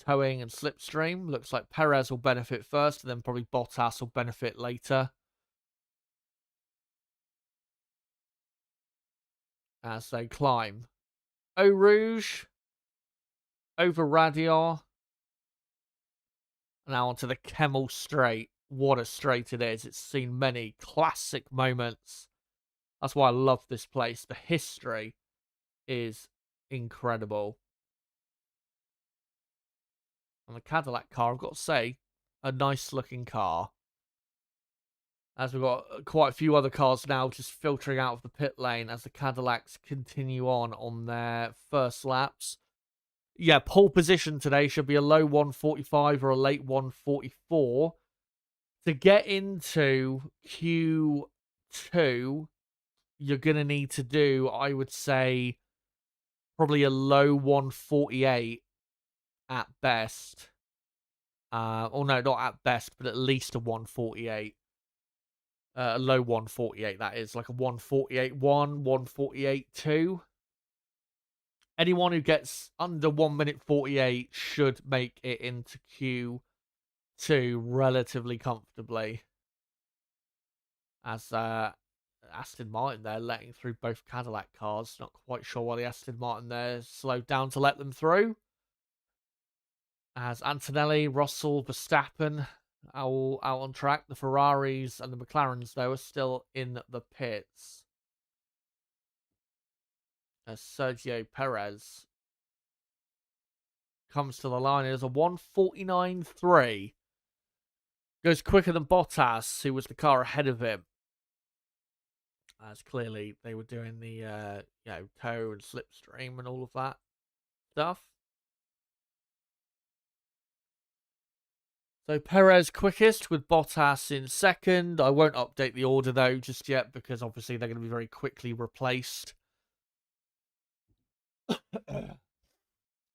towing and slipstream. Looks like Perez will benefit first, and then probably Bottas will benefit later. As they climb. Eau Rouge over Radior. Now onto the Kemmel Straight. What a straight it is. It's seen many classic moments. That's why I love this place. The history is incredible. And the Cadillac car, I've got to say, a nice looking car. As we've got quite a few other cars now just filtering out of the pit lane as the Cadillacs continue on their first laps. Yeah, pole position today should be a low 145 or a late 144. To get into Q2, you're going to need to do, I would say, probably a low 148 at best. Or no, not at best, but at least a 148. A low 148, that is. Like a 148.1, 148.2. Anyone who gets under 1 minute 48 should make it into Q2 relatively comfortably. As Aston Martin there letting through both Cadillac cars. Not quite sure why the Aston Martin there slowed down to let them through. As Antonelli, Russell, Verstappen all out on track. The Ferraris and the McLarens, though, are still in the pits. As Sergio Perez comes to the line, it is a 149.3. Goes quicker than Bottas, who was the car ahead of him. As clearly they were doing the tow and slipstream and all of that stuff. So Perez quickest with Bottas in second. I won't update the order though just yet because obviously they're going to be very quickly replaced.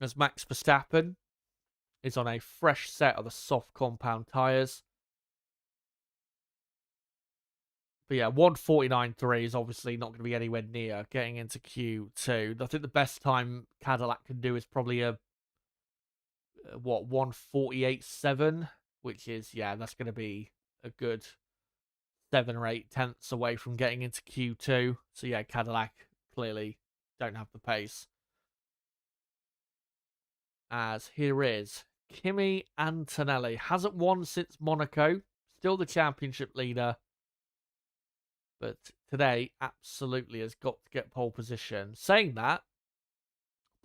As Max Verstappen is on a fresh set of the soft compound tyres. But yeah, 1:49.3 is obviously not going to be anywhere near getting into Q2. I think the best time Cadillac can do is probably a, 1:48.7, which is, yeah, that's going to be a good 7 or 8 tenths away from getting into Q2. So yeah, Cadillac clearly don't have the pace. As here is Kimi Antonelli. Hasn't won since Monaco. Still the championship leader. But today, absolutely has got to get pole position. Saying that,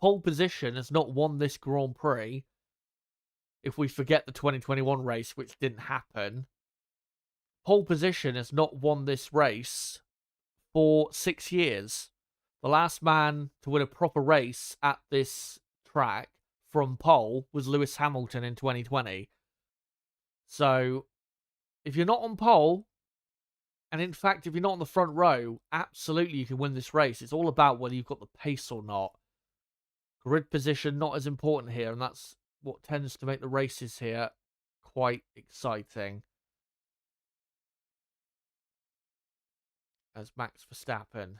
pole position has not won this Grand Prix. If we forget the 2021 race, which didn't happen, pole position has not won this race for 6 years. The last man to win a proper race at this track from pole was Lewis Hamilton in 2020. So, if you're not on pole, and in fact, if you're not on the front row, absolutely you can win this race. It's all about whether you've got the pace or not. Grid position, not as important here, and that's what tends to make the races here quite exciting. As Max Verstappen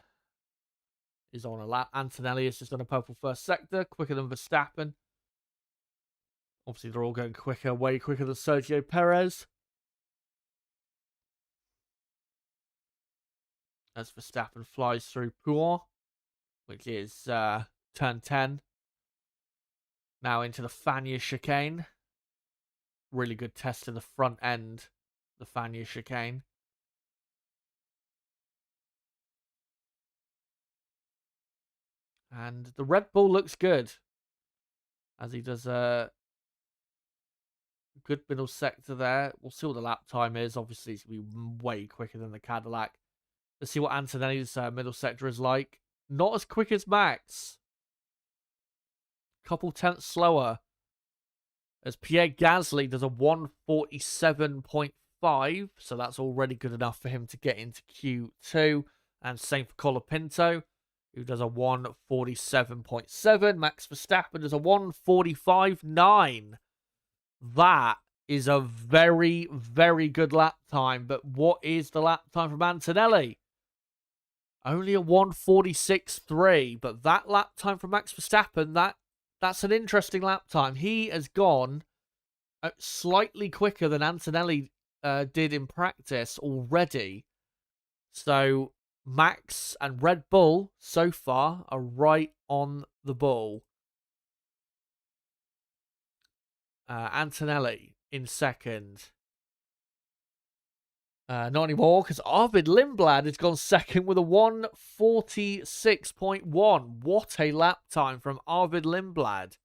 is on a lap. Antonelli has just done a purple first sector, quicker than Verstappen. Obviously, they're all going quicker, way quicker than Sergio Perez. As Verstappen flies through Pouin, which is turn 10. Now into the Fania chicane. Really good test in the front end, the Fania chicane. And the Red Bull looks good, as he does a good middle sector there. We'll see what the lap time is. Obviously, it's going to be way quicker than the Cadillac. Let's see what Antonelli's middle sector is like. Not as quick as Max. Couple tenths slower. As Pierre Gasly does a 1:47.5. So that's already good enough for him to get into Q2. And same for Colapinto, who does a 1:47.7. Max Verstappen does a 1:45.9. That is a very, very good lap time. But what is the lap time from Antonelli? Only a 1:46.3. But that lap time from Max Verstappen, that's an interesting lap time. He has gone slightly quicker than Antonelli did in practice already. So Max and Red Bull so far are right on the ball. Antonelli in second. Not anymore, because Arvid Lindblad has gone second with a 1:46.1. What a lap time from Arvid Lindblad.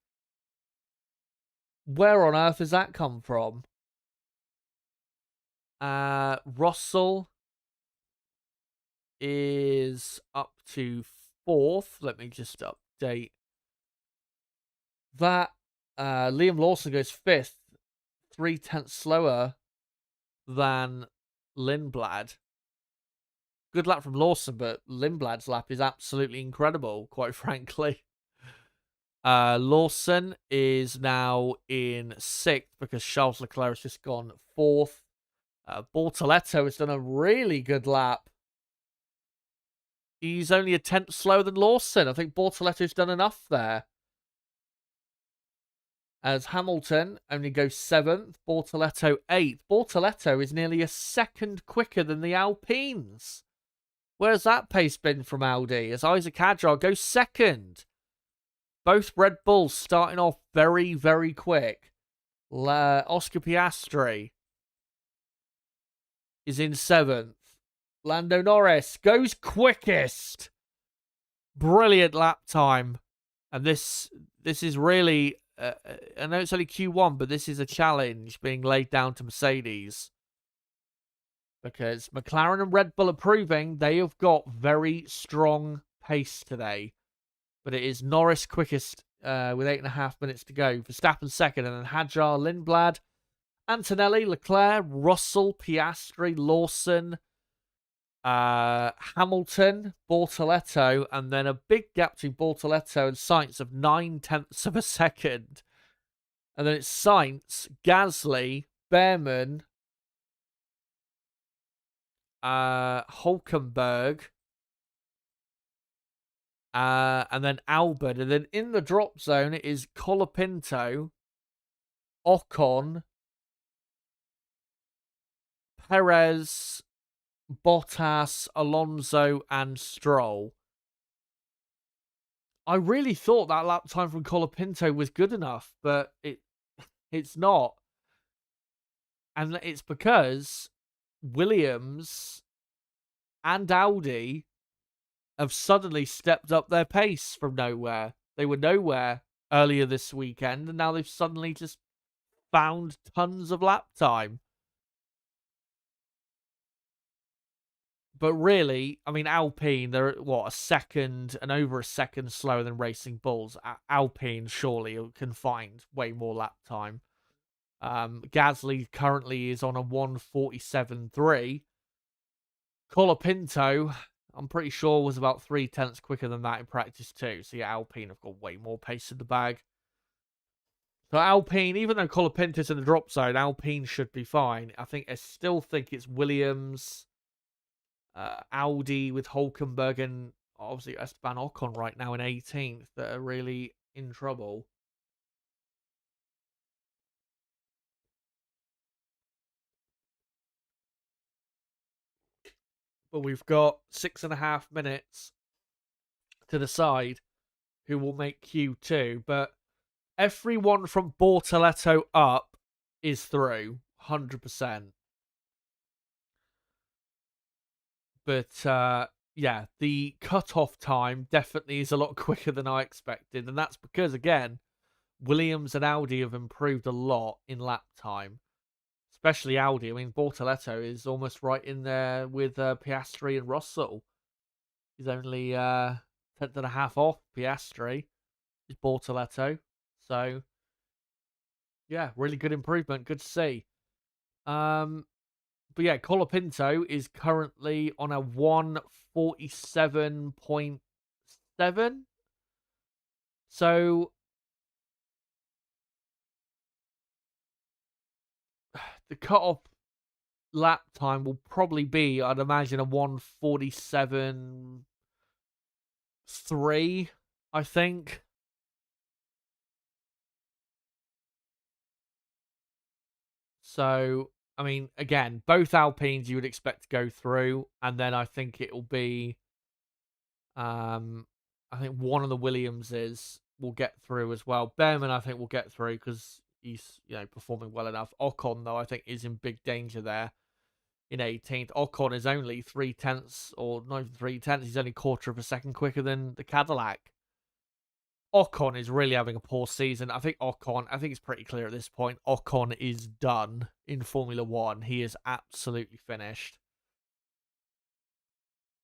Where on earth has that come from? Russell is up to fourth. Let me just update that. Liam Lawson goes fifth, 3 tenths slower than Lindblad. Good lap from Lawson, but Lindblad's lap is absolutely incredible, quite frankly. Lawson is now in sixth because Charles Leclerc has just gone fourth. Bortoletto has done a really good lap. He's only a tenth slower than Lawson. I think Bortoletto's done enough there. As Hamilton only goes 7th, Bortoletto 8th. Bortoletto is nearly a second quicker than the Alpines. Where's that pace been from Audi? As Isaac Hadjar goes 2nd. Both Red Bulls starting off very, very quick. Oscar Piastri is in 7th. Lando Norris goes quickest. Brilliant lap time. And this is really... I know it's only Q1, but this is a challenge being laid down to Mercedes. Because McLaren and Red Bull are proving they have got very strong pace today. But it is Norris quickest with 8.5 minutes to go. Verstappen second, and then Hadjar, Lindblad, Antonelli, Leclerc, Russell, Piastri, Lawson, Hamilton, Bortoletto, and then a big gap between Bortoletto and Sainz of 9 tenths of a second. And then it's Sainz, Gasly, Behrman, Hulkenberg, and then Albon. And then in the drop zone, it is Colapinto, Ocon, Perez, Bottas, Alonso, and Stroll. I really thought that lap time from Colapinto was good enough, but it's not. And it's because Williams and Audi have suddenly stepped up their pace from nowhere. They were nowhere earlier this weekend, and now they've suddenly just found tons of lap time. But really, I mean, Alpine, they're what, a second and over a second slower than Racing Bulls. Alpine surely can find way more lap time. Gasly currently is on a 1:47.3. Colapinto, I'm pretty sure, was about 3/10 quicker than that in practice too. So yeah, Alpine have got way more pace in the bag. So Alpine, even though Colapinto's in the drop zone, Alpine should be fine. I still think it's Williams, Audi with Hulkenberg, and obviously Esteban Ocon right now in 18th that are really in trouble. But we've got 6.5 minutes to decide who will make Q2. But everyone from Bortoletto up is through 100%. But yeah, the cutoff time definitely is a lot quicker than I expected, and that's because again, Williams and Audi have improved a lot in lap time, especially Audi. I mean, Bortoletto is almost right in there with Piastri and Russell. He's only 10.5 off Piastri. Is Bortoletto, so yeah, really good improvement. Good to see. But yeah, Colapinto is currently on a 1:47.7. So the cut-off lap time will probably be, I'd imagine, a 1:47.3, I think. So, I mean, again, both Alpines you would expect to go through, and then I think it will be, I think one of the Williamses will get through as well. Behrman, I think, will get through because he's, performing well enough. Ocon, though, I think is in big danger there in 18th. Ocon is only 3/10, or not even 3/10. He's only quarter of a second quicker than the Cadillac. Ocon is really having a poor season. I think it's pretty clear at this point, Ocon is done in Formula One. He is absolutely finished.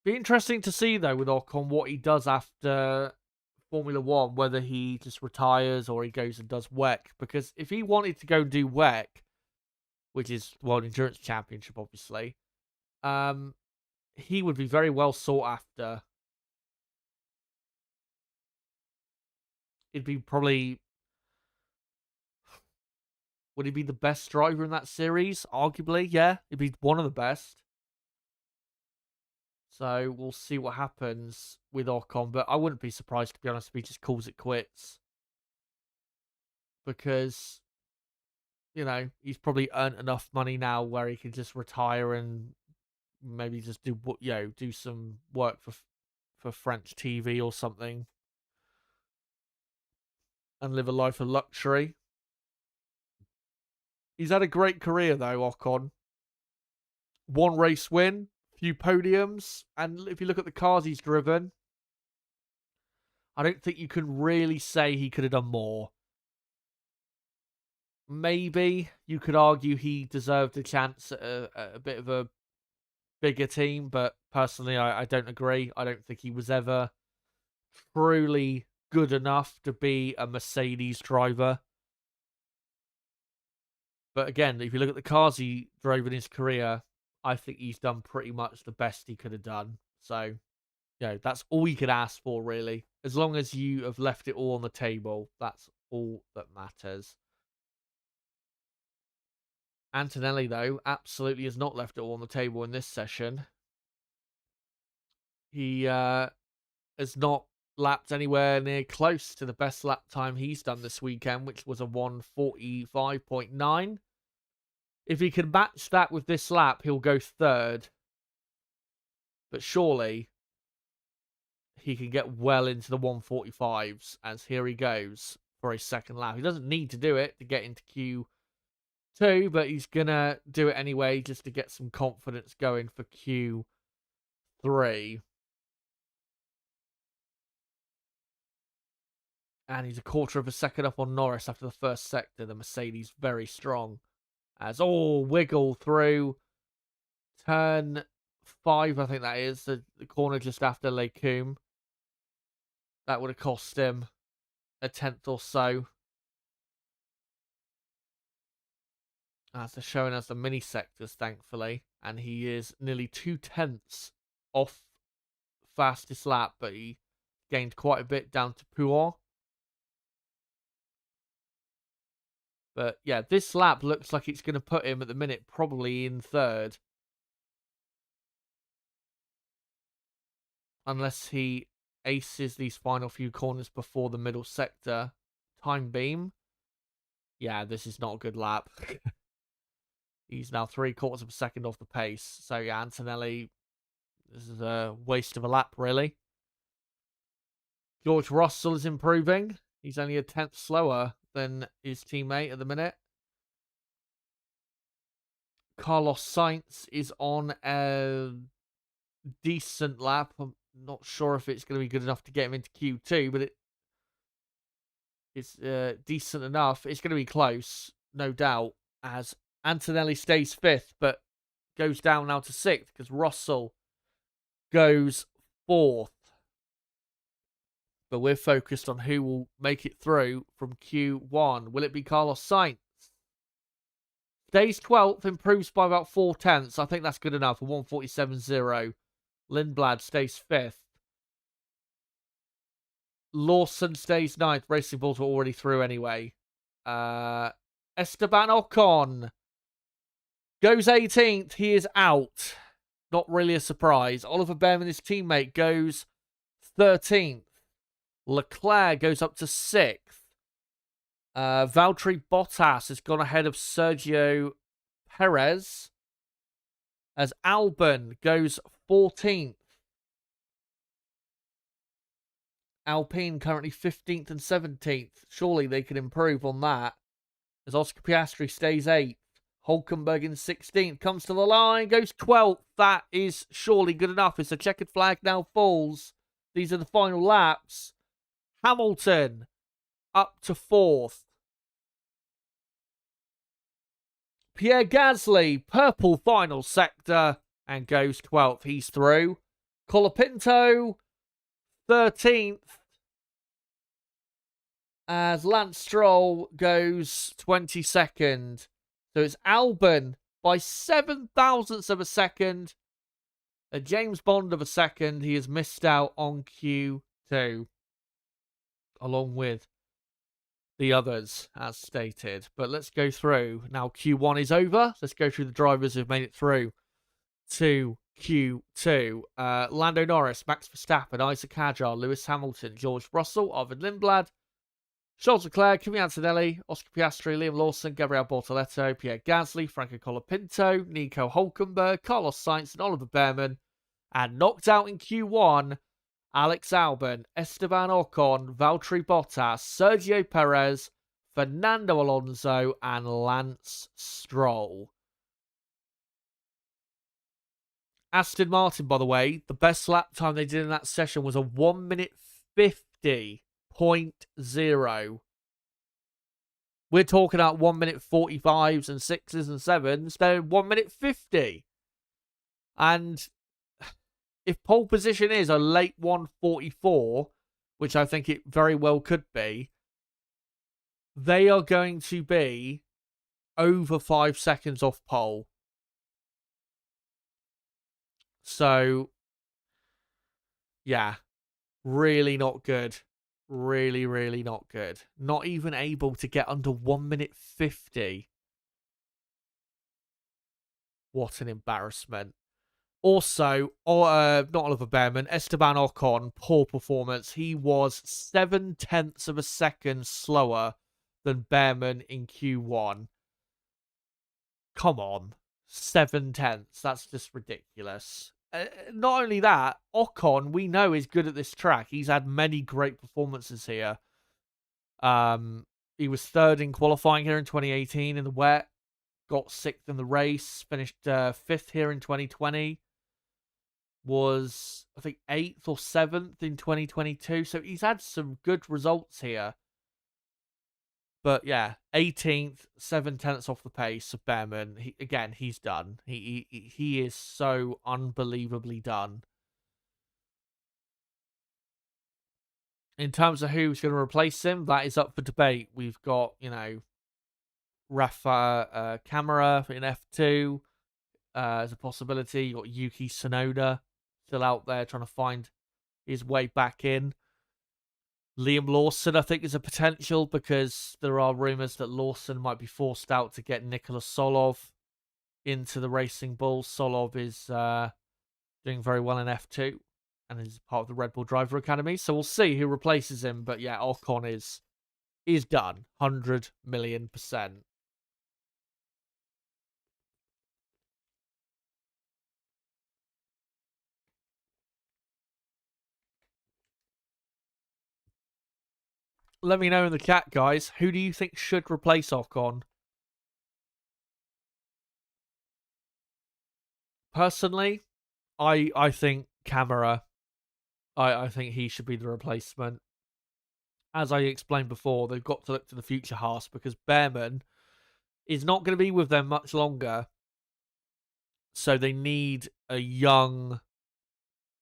Be interesting to see, though, with Ocon, what he does after Formula One, whether he just retires or he goes and does WEC. Because if he wanted to go and do WEC, which is World Endurance Championship, obviously, he would be very well sought after. It'd be probably... Would he be the best driver in that series? Arguably, yeah. He'd be one of the best. So we'll see what happens with Ocon. But I wouldn't be surprised, to be honest, if he just calls it quits. Because, he's probably earned enough money now where he can just retire and maybe just do some work for French TV or something. And live a life of luxury. He's had a great career, though, Ocon. One race win, few podiums, and if you look at the cars he's driven, I don't think you can really say he could have done more. Maybe you could argue he deserved a chance at a bit of a bigger team, but personally, I don't agree. I don't think he was ever truly good enough to be a Mercedes driver. But again, if you look at the cars he drove in his career, I think he's done pretty much the best he could have done. So, that's all you could ask for, really. As long as you have left it all on the table, that's all that matters. Antonelli, though, absolutely has not left it all on the table in this session. He has not lapped anywhere near close to the best lap time he's done this weekend, which was a 1:45.9. If he can match that with this lap, he'll go third. But surely he can get well into the 1:45s, as here he goes for a second lap. He doesn't need to do it to get into Q2, but he's going to do it anyway just to get some confidence going for Q3. And he's a quarter of a second up on Norris after the first sector. The Mercedes very strong. As all wiggle through turn 5, I think that is. The corner just after Leclerc. That would have cost him a tenth or so. As they're showing us the mini sectors, thankfully. And he is nearly 2/10 off fastest lap, but he gained quite a bit down to Pouin. But yeah, this lap looks like it's going to put him at the minute probably in third. Unless he aces these final few corners before the middle sector time beam. Yeah, this is not a good lap. He's now 3/4 of a second off the pace. So yeah, Antonelli, this is a waste of a lap, really. George Russell is improving. He's only a tenth slower than his teammate at the minute. Carlos Sainz is on a decent lap. I'm not sure if it's going to be good enough to get him into Q2, but it's decent enough. It's going to be close, no doubt, as Antonelli stays 5th, but goes down now to 6th because Russell goes 4th. But we're focused on who will make it through from Q1. Will it be Carlos Sainz? Stays 12th, improves by about 4/10. I think that's good enough. A 1:47.0. Lindblad stays 5th. Lawson stays 9th. Racing Bulls were already through anyway. Esteban Ocon goes 18th. He is out. Not really a surprise. Oliver Behrman, his teammate, goes 13th. Leclerc goes up to 6th. Valtteri Bottas has gone ahead of Sergio Perez. As Albon goes 14th. Alpine currently 15th and 17th. Surely they can improve on that. As Oscar Piastri stays 8th. Hulkenberg in 16th. Comes to the line. Goes 12th. That is surely good enough. It's a checkered flag now falls. These are the final laps. Hamilton up to 4th. Pierre Gasly, purple final sector, and goes 12th. He's through. Colapinto, 13th. As Lance Stroll goes 22nd. So it's Albon by 7/1000ths of a second. A James Bond of a second. He has missed out on Q2. Along with the others, as stated. But let's go through. Now Q1 is over. Let's go through the drivers who've made it through to Q2. Lando Norris, Max Verstappen, Isaac Hadjar, Lewis Hamilton, George Russell, Arvid Lindblad, Charles Leclerc, Kimi Antonelli, Oscar Piastri, Liam Lawson, Gabriel Bortoletto, Pierre Gasly, Franco Colapinto, Nico Hulkenberg, Carlos Sainz, and Oliver Behrman. And knocked out in Q1, Alex Albon, Esteban Ocon, Valtteri Bottas, Sergio Perez, Fernando Alonso, and Lance Stroll. Aston Martin, by the way, the best lap time they did in that session was a 1:50.0. We're talking about 1:45s and 6s and 7s. They're 1:50. And if pole position is a late 1:44, which I think it very well could be, they are going to be over 5 seconds off pole. So, yeah, really not good. Really, really not good. Not even able to get under 1:50. What an embarrassment. Also, not Oliver Behrman, Esteban Ocon, poor performance. He was 7/10 of a second slower than Behrman in Q1. Come on. 7/10. That's just ridiculous. Not only that, Ocon, we know, is good at this track. He's had many great performances here. He was third in qualifying here in 2018 in the wet. Got sixth in the race. Finished fifth here in 2020. Was, I think, 8th or 7th in 2022. So he's had some good results here. But yeah, 18th, 7/10 off the pace of Behrman. He's done. He is so unbelievably done. In terms of who's going to replace him, that is up for debate. We've got, Rafa Camara in F2 as a possibility. You got Yuki Tsunoda still out there trying to find his way back in. Liam Lawson, I think, is a potential because there are rumours that Lawson might be forced out to get Nicholas Solov into the Racing Bulls. Solov is doing very well in F2 and is part of the Red Bull Driver Academy. So we'll see who replaces him. But yeah, Ocon is done. 100 million %. Let me know in the chat, guys. Who do you think should replace Ocon? Personally, I think Camara. I think he should be the replacement. As I explained before, they've got to look to the future, Haas, because Behrman is not going to be with them much longer. So they need a young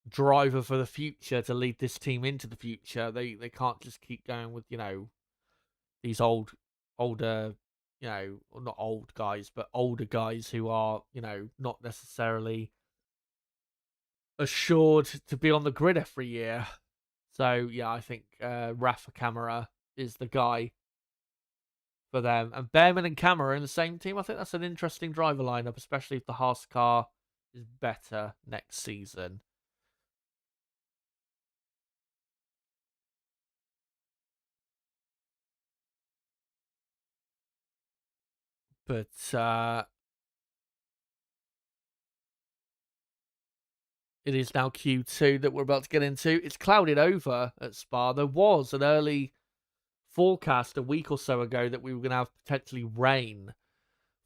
driver for the future to lead this team into the future. They can't just keep going with, these older, not old guys, but older guys who are, not necessarily assured to be on the grid every year. So yeah, I think Rafa Camara is the guy for them. And Behrman and Camara in the same team. I think that's an interesting driver lineup, especially if the Haas car is better next season. But it is now Q2 that we're about to get into. It's clouded over at Spa. There was an early forecast a week or so ago that we were going to have potentially rain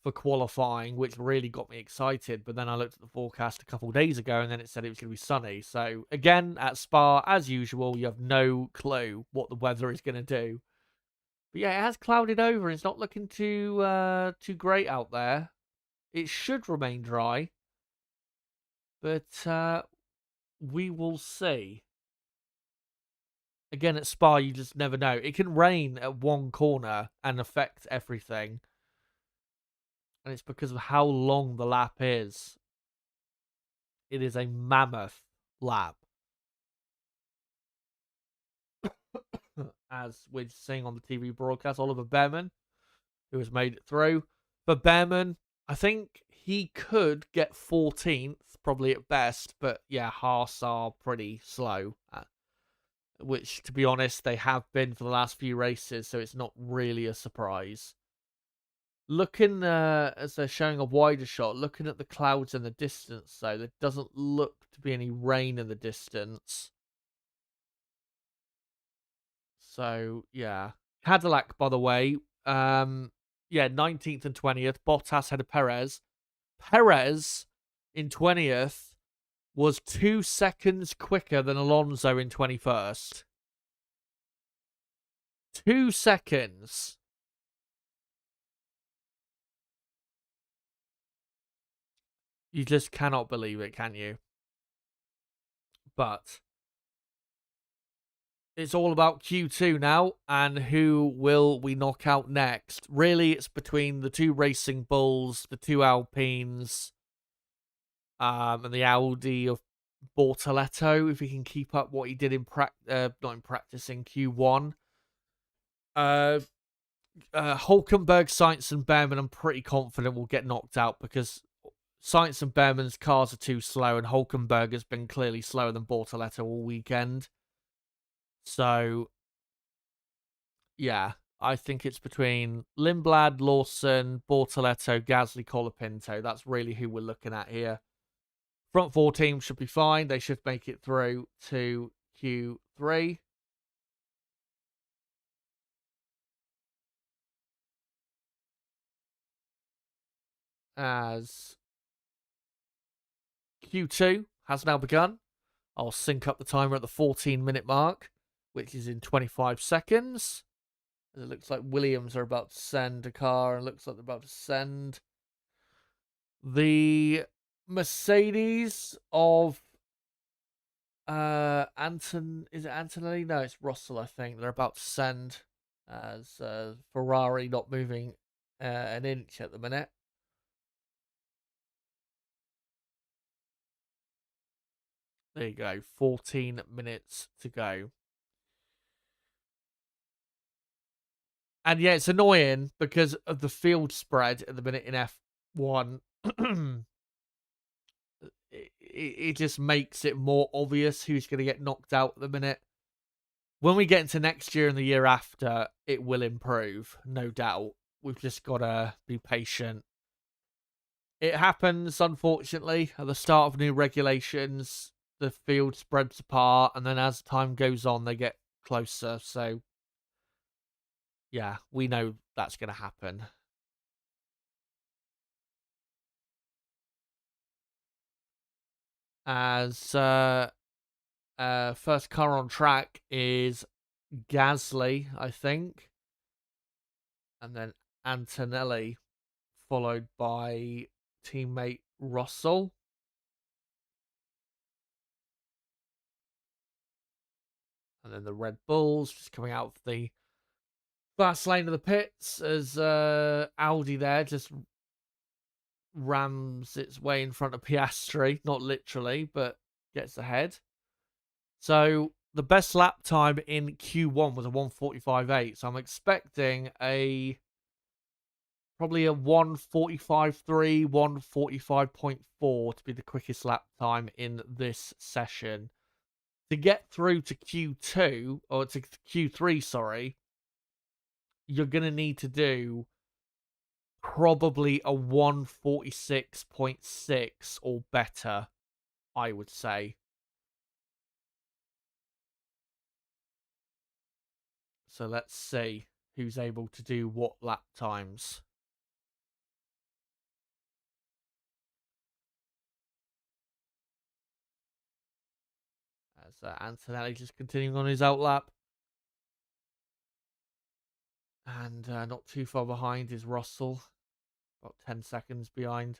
for qualifying, which really got me excited. But then I looked at the forecast a couple of days ago and then it said it was going to be sunny. So again, at Spa, as usual, you have no clue what the weather is going to do. But yeah, it has clouded over. It's not looking too great out there. It should remain dry, but we will see. Again, at Spa, you just never know. It can rain at one corner and affect everything. And it's because of how long the lap is. It is a mammoth lap. As we're seeing on the TV broadcast, Oliver Behrman, who has made it through. For Behrman, I think he could get 14th, probably at best. But yeah, Haas are pretty slow. Which, to be honest, they have been for the last few races, so it's not really a surprise. Looking, as they're showing a wider shot, looking at the clouds in the distance, though, there doesn't look to be any rain in the distance. So, yeah. Cadillac, by the way, 19th and 20th, Bottas ahead of Perez. Perez, in 20th, was 2 seconds quicker than Alonso in 21st. 2 seconds. You just cannot believe it, can you? But it's all about Q2 now, and who will we knock out next? Really, it's between the two Racing Bulls, the two Alpines, and the Audi of Bortoletto, if he can keep up what he did in not in practice, in Q1. Hulkenberg, Sainz, and Behrman, I'm pretty confident will get knocked out because Sainz and Behrman's cars are too slow, and Hulkenberg's been clearly slower than Bortoleto all weekend. So, yeah, I think it's between Lindblad, Lawson, Bortoleto, Gasly, Colapinto. That's really who we're looking at here. Front four teams should be fine. They should make it through to Q3. As Q2 has now begun. I'll sync up the timer at the 14-minute mark, which is in 25 seconds. It looks like Williams are about to send a car, and it looks like they're about to send the Mercedes of is it Antonelli? No, it's Russell, I think. They're about to send, as Ferrari not moving an inch at the minute. There you go, 14 minutes to go. And yeah, it's annoying because of the field spread at the minute in F1. it just makes it more obvious who's going to get knocked out at the minute. When we get into next year and the year after, it will improve, no doubt. We've just got to be patient. It happens, unfortunately, at the start of new regulations. The field spreads apart, and then as time goes on, they get closer. So, yeah, we know that's going to happen. As first car on track is Gasly, I think, and then Antonelli, followed by teammate Russell. And then the Red Bulls just coming out of the fast lane of the pits as Audi there just rams its way in front of Piastri. Not literally, but gets ahead. So the best lap time in Q1 was a 1:45.8. So I'm expecting probably a 1:45.3, 1:45.4 to be the quickest lap time in this session. To get through to Q2, or to Q3, sorry, you're going to need to do probably a 1:46.6 or better, I would say. So let's see who's able to do what lap times. As Antonelli just continuing on his outlap. And not too far behind is Russell. About 10 seconds behind.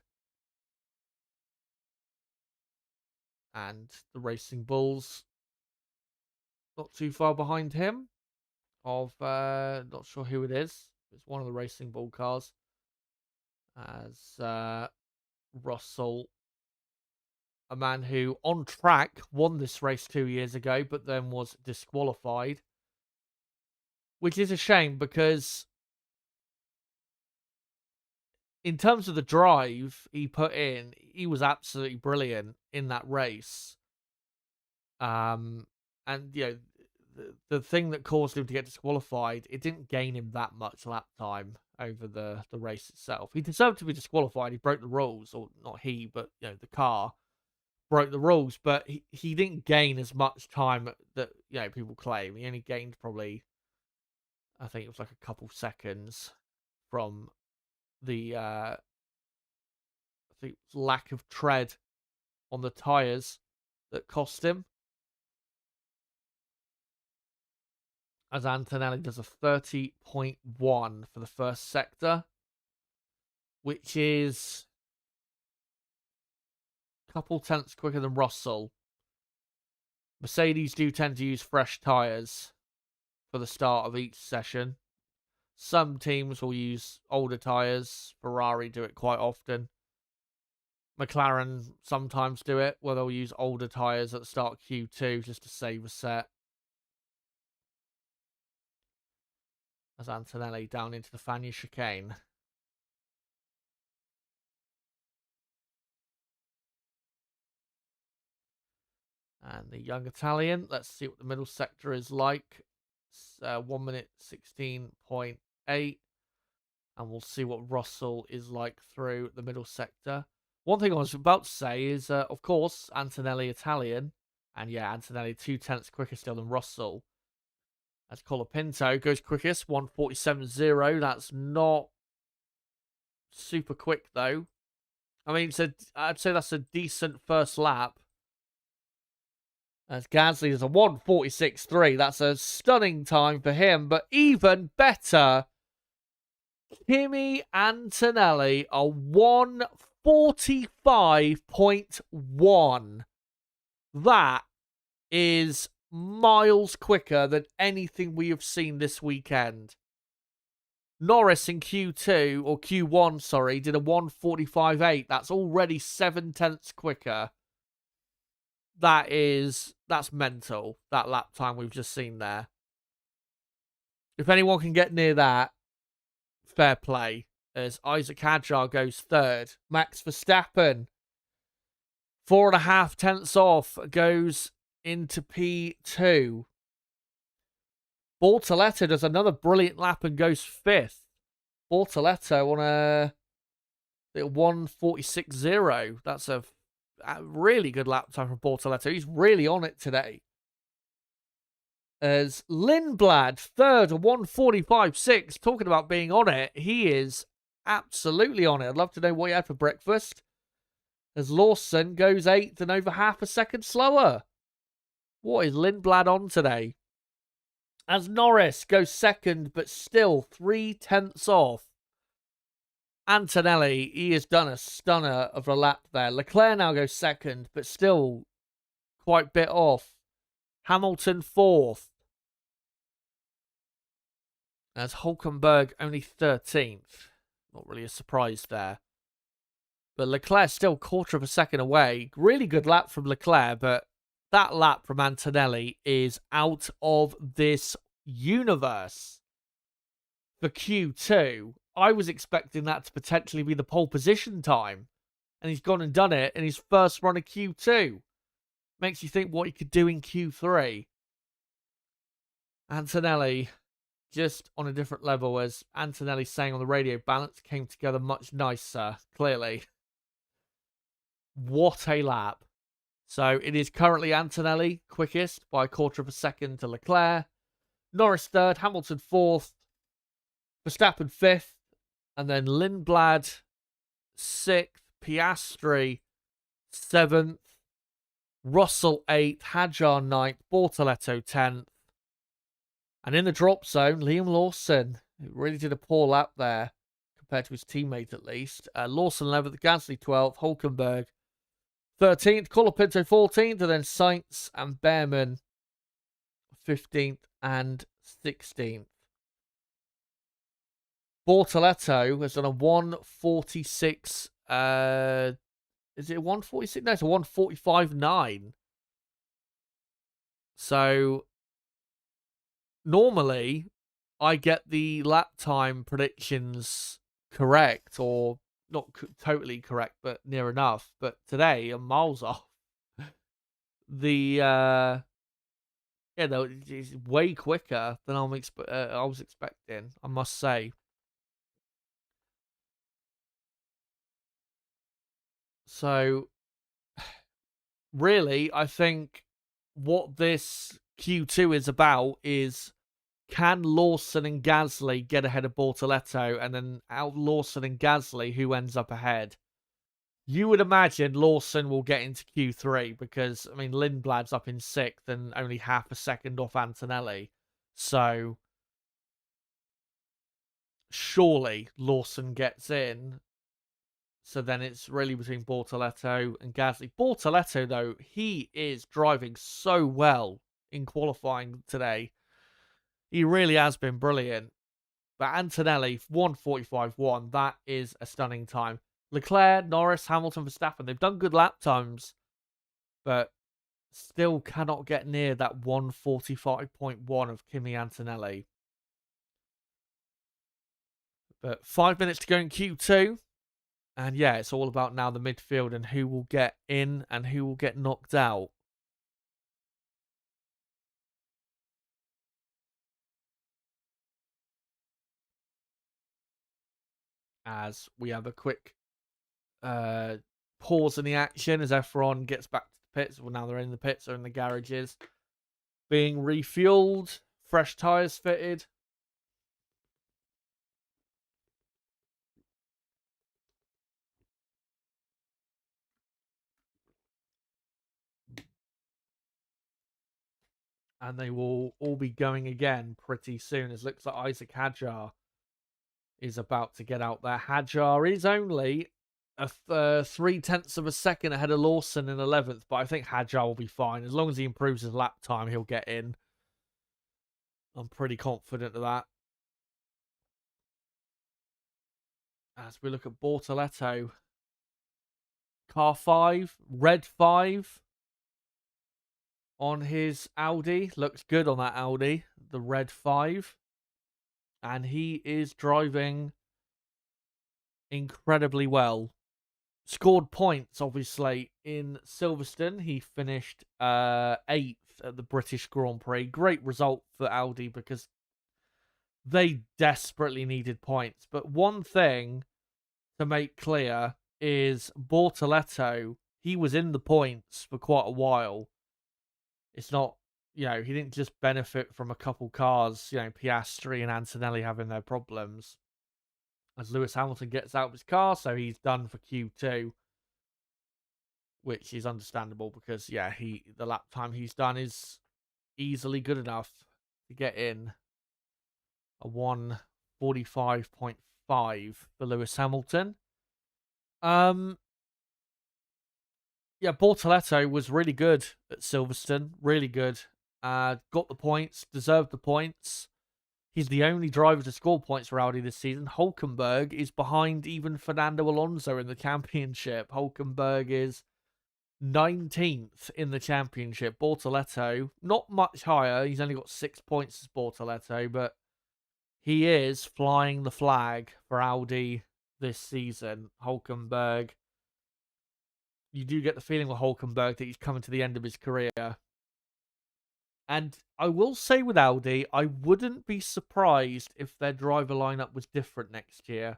And the Racing Bulls not too far behind him. Not sure who it is. It's one of the Racing Bull cars. As Russell, a man who on track won this race 2 years ago, but then was disqualified. Which is a shame because in terms of the drive he put in, he was absolutely brilliant in that race. And you know, the thing that caused him to get disqualified, it didn't gain him that much lap time over the race itself. He deserved to be disqualified. He broke the rules, or not he, but you know, the car broke the rules. But he didn't gain as much time that people claim. He only gained probably, I think it was like a couple seconds from the I think lack of tread on the tires that cost him. As Antonelli does a 30.1 for the first sector, which is a couple tenths quicker than Russell. Mercedes do tend to use fresh tyres for the start of each session. Some teams will use older tyres. Ferrari do it quite often. McLaren sometimes do it, where they'll use older tyres at the start of Q2 just to save a set. As Antonelli down into the Fagnes chicane. And the young Italian, let's see what the middle sector is like. It's 1 minute 16.8. And we'll see what Russell is like through the middle sector. One thing I was about to say is, of course, Antonelli Italian. And yeah, Antonelli 2/10 quicker still than Russell. As Colapinto goes quickest, 1:47.0. That's not super quick, though. I mean, I'd say that's a decent first lap. As Gasly is a 1:46.3. That's a stunning time for him. But even better, Kimi Antonelli, a 1:45.1. That is miles quicker than anything we have seen this weekend. Norris in Q2, or Q1, sorry, did a 1:45.8. That's already 7/10 quicker. That's mental, that lap time we've just seen there. If anyone can get near that, fair play. As Isaac Hadjar goes third. Max Verstappen, 4.5 tenths off, goes into P2. Bortoleto does another brilliant lap and goes fifth. Bortoleto on a 1:46.0. That's a really good lap time from Bortoleto. He's really on it today. As Lindblad, third, a 1:45.6. Talking about being on it, he is absolutely on it. I'd love to know what he had for breakfast. As Lawson goes eighth and over half a second slower. What is Lindblad on today? As Norris goes second, but still 3/10 off. Antonelli, he has done a stunner of a lap there. Leclerc now goes second, but still quite a bit off. Hamilton fourth. As Hulkenberg only 13th. Not really a surprise there. But Leclerc still 1/4 of a second away. Really good lap from Leclerc, but that lap from Antonelli is out of this universe. For Q2, I was expecting that to potentially be the pole position time. And he's gone and done it in his first run of Q2. Makes you think what he could do in Q3. Antonelli, just on a different level, as Antonelli saying on the radio, balance came together much nicer, clearly. What a lap. So it is currently Antonelli quickest by 1/4 of a second to Leclerc. Norris third, Hamilton fourth, Verstappen fifth, and then Lindblad sixth, Piastri seventh, Russell eighth, Hadjar ninth, Bortoleto 10th. And in the drop zone, Liam Lawson really did a poor lap there compared to his teammate at least. Lawson 11th, Gasly 12th, Hulkenberg 13th, Colapinto 14th, and then Sainz and Behrman 15th and 16th. Bortoleto has done a 1:46. Is it a 1:46? No, it's a 1:45.9. So normally I get the lap time predictions correct, or not totally correct, but near enough. But today I'm miles off. The yeah, though it's way quicker than I was expecting, I must say. So, really, I think what this Q2 is about is, can Lawson and Gasly get ahead of Bortoleto, and then out Lawson and Gasly, who ends up ahead? You would imagine Lawson will get into Q3 because, I mean, Lindblad's up in 6th and only half a second off Antonelli. So, surely Lawson gets in. So then it's really between Bortoleto and Gasly. Bortoleto, though, he is driving so well in qualifying today. He really has been brilliant. But Antonelli, 1:45.1, that is a stunning time. Leclerc, Norris, Hamilton, Verstappen, they've done good lap times, but still cannot get near that 1:45.1 of Kimi Antonelli. But 5 minutes to go in Q2. And yeah, it's all about now the midfield and who will get in and who will get knocked out. as we have a quick pause in the action as F1 gets back to the pits. Well, now they're in the pits or in the garages, being refueled, fresh tyres fitted. And they will all be going again pretty soon. It looks like Isaac Hadjar is about to get out there. Hadjar is only 0.3 of a second ahead of Lawson in 11th, but I think Hadjar will be fine. As long as he improves his lap time, he'll get in. I'm pretty confident of that. As we look at Bortoletto, car 5, red 5 on his Audi. Looks good on that Audi, the red 5. And he is driving incredibly well. Scored points, obviously, in Silverstone. He finished 8th at the British Grand Prix. Great result for Audi because they desperately needed points. But one thing to make clear is Bortoletto, he was in the points for quite a while. It's not, he didn't just benefit from a couple cars, Piastri and Antonelli having their problems. As Lewis Hamilton gets out of his car, so he's done for Q2, which is understandable because, the lap time he's done is easily good enough to get in a 1:45.5 for Lewis Hamilton. Bortoletto was really good at Silverstone, really good. Got the points, deserved the points. He's the only driver to score points for Audi this season. Hulkenberg is behind even Fernando Alonso in the championship. Hulkenberg is 19th in the championship. Bortoletto, not much higher. He's only got 6 points as Bortoletto, but he is flying the flag for Audi this season. Hulkenberg. You do get the feeling with Hulkenberg that he's coming to the end of his career. And I will say with Audi, I wouldn't be surprised if their driver lineup was different next year.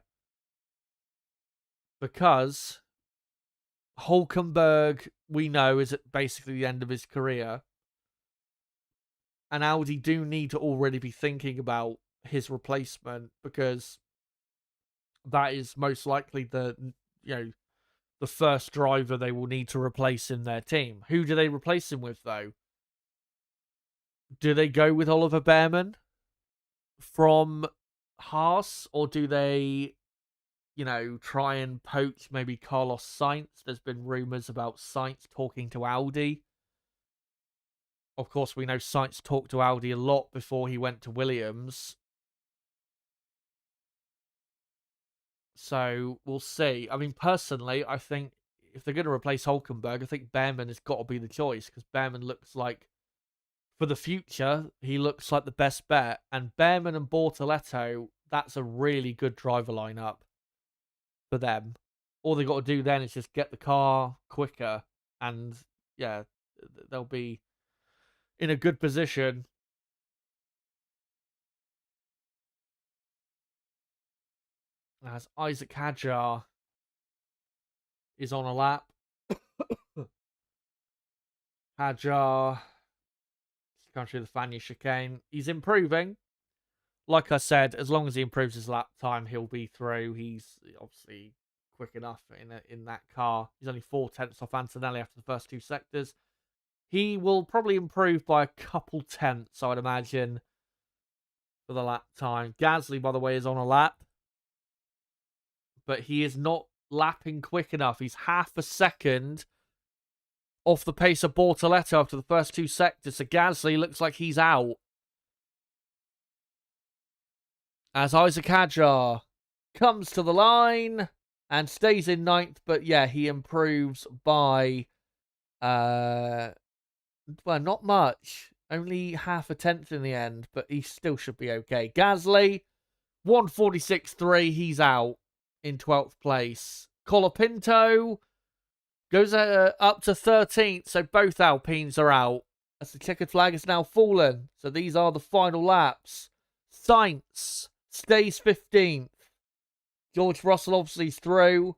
Because Hulkenberg, we know, is at basically the end of his career. And Audi do need to already be thinking about his replacement because that is most likely the first driver they will need to replace in their team. Who do they replace him with, though? Do they go with Oliver Behrman from Haas, or do they, try and poach maybe Carlos Sainz? There's been rumours about Sainz talking to Audi. Of course, we know Sainz talked to Audi a lot before he went to Williams. So, we'll see. I mean, personally, I think if they're going to replace Hulkenberg, I think Behrman has got to be the choice because Behrman looks like, for the future, he looks like the best bet. And Behrman and Bortoletto, that's a really good driver lineup for them. All they got to do then is just get the car quicker. And, they'll be in a good position. As Isaac Hadjar is on a lap. Hadjar... going through the Fania chicane. He's improving. Like I said, as long as he improves his lap time, he'll be through. He's obviously quick enough in that car. He's only 0.4 off Antonelli after the first 2 sectors. He will probably improve by a couple tenths, I would imagine, for the lap time. Gasly, by the way, is on a lap. But he is not lapping quick enough. He's half a second off the pace of Bortoletto after the first 2 sectors. So Gasly looks like he's out. As Isaac Hadjar comes to the line and stays in 9th. But he improves by, not much. Only half a tenth in the end, but he still should be okay. Gasly, 1:46.3. He's out in 12th place. Colapinto goes up to 13th, so both Alpines are out. As the checkered flag has now fallen. So these are the final laps. Sainz stays 15th. George Russell obviously through.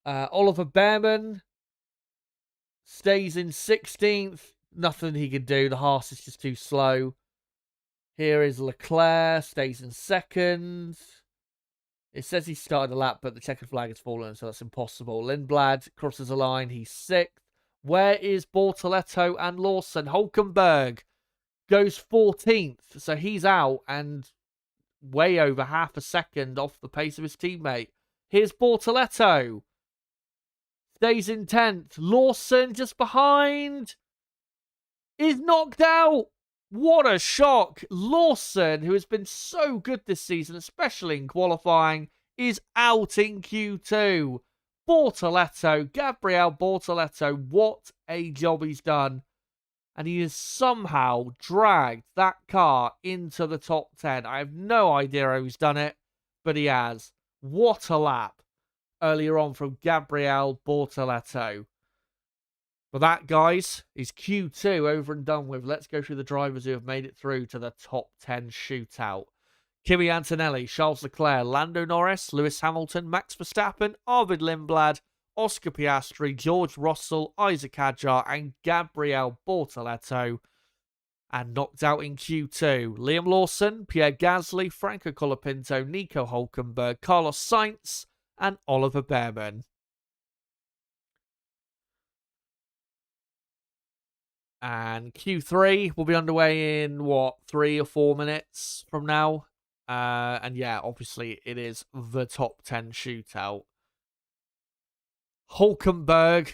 Oliver Behrman stays in 16th. Nothing he can do. The Haas is just too slow. Here is Leclerc, stays in 2nd. It says he started a lap, but the checkered flag has fallen, so that's impossible. Lindblad crosses the line. He's 6th. Where is Bortoleto and Lawson? Hulkenberg goes 14th, so he's out and way over half a second off the pace of his teammate. Here's Bortoleto. Stays in 10th. Lawson just behind. Is knocked out. What a shock. Lawson, who has been so good this season, especially in qualifying, is out in Q2. Bortoleto, Gabriel Bortoleto, what a job he's done. And he has somehow dragged that car into the top 10. I have no idea how he's done it, but he has. What a lap earlier on from Gabriel Bortoleto. But that, guys, is Q2 over and done with. Let's go through the drivers who have made it through to the top 10 shootout. Kimi Antonelli, Charles Leclerc, Lando Norris, Lewis Hamilton, Max Verstappen, Arvid Lindblad, Oscar Piastri, George Russell, Isaac Hadjar, and Gabriel Bortoleto. And knocked out in Q2, Liam Lawson, Pierre Gasly, Franco Colapinto, Nico Hulkenberg, Carlos Sainz, and Oliver Behrman. And Q3 will be underway in, 3 or 4 minutes from now? And yeah, obviously it is the top 10 shootout. Hulkenberg,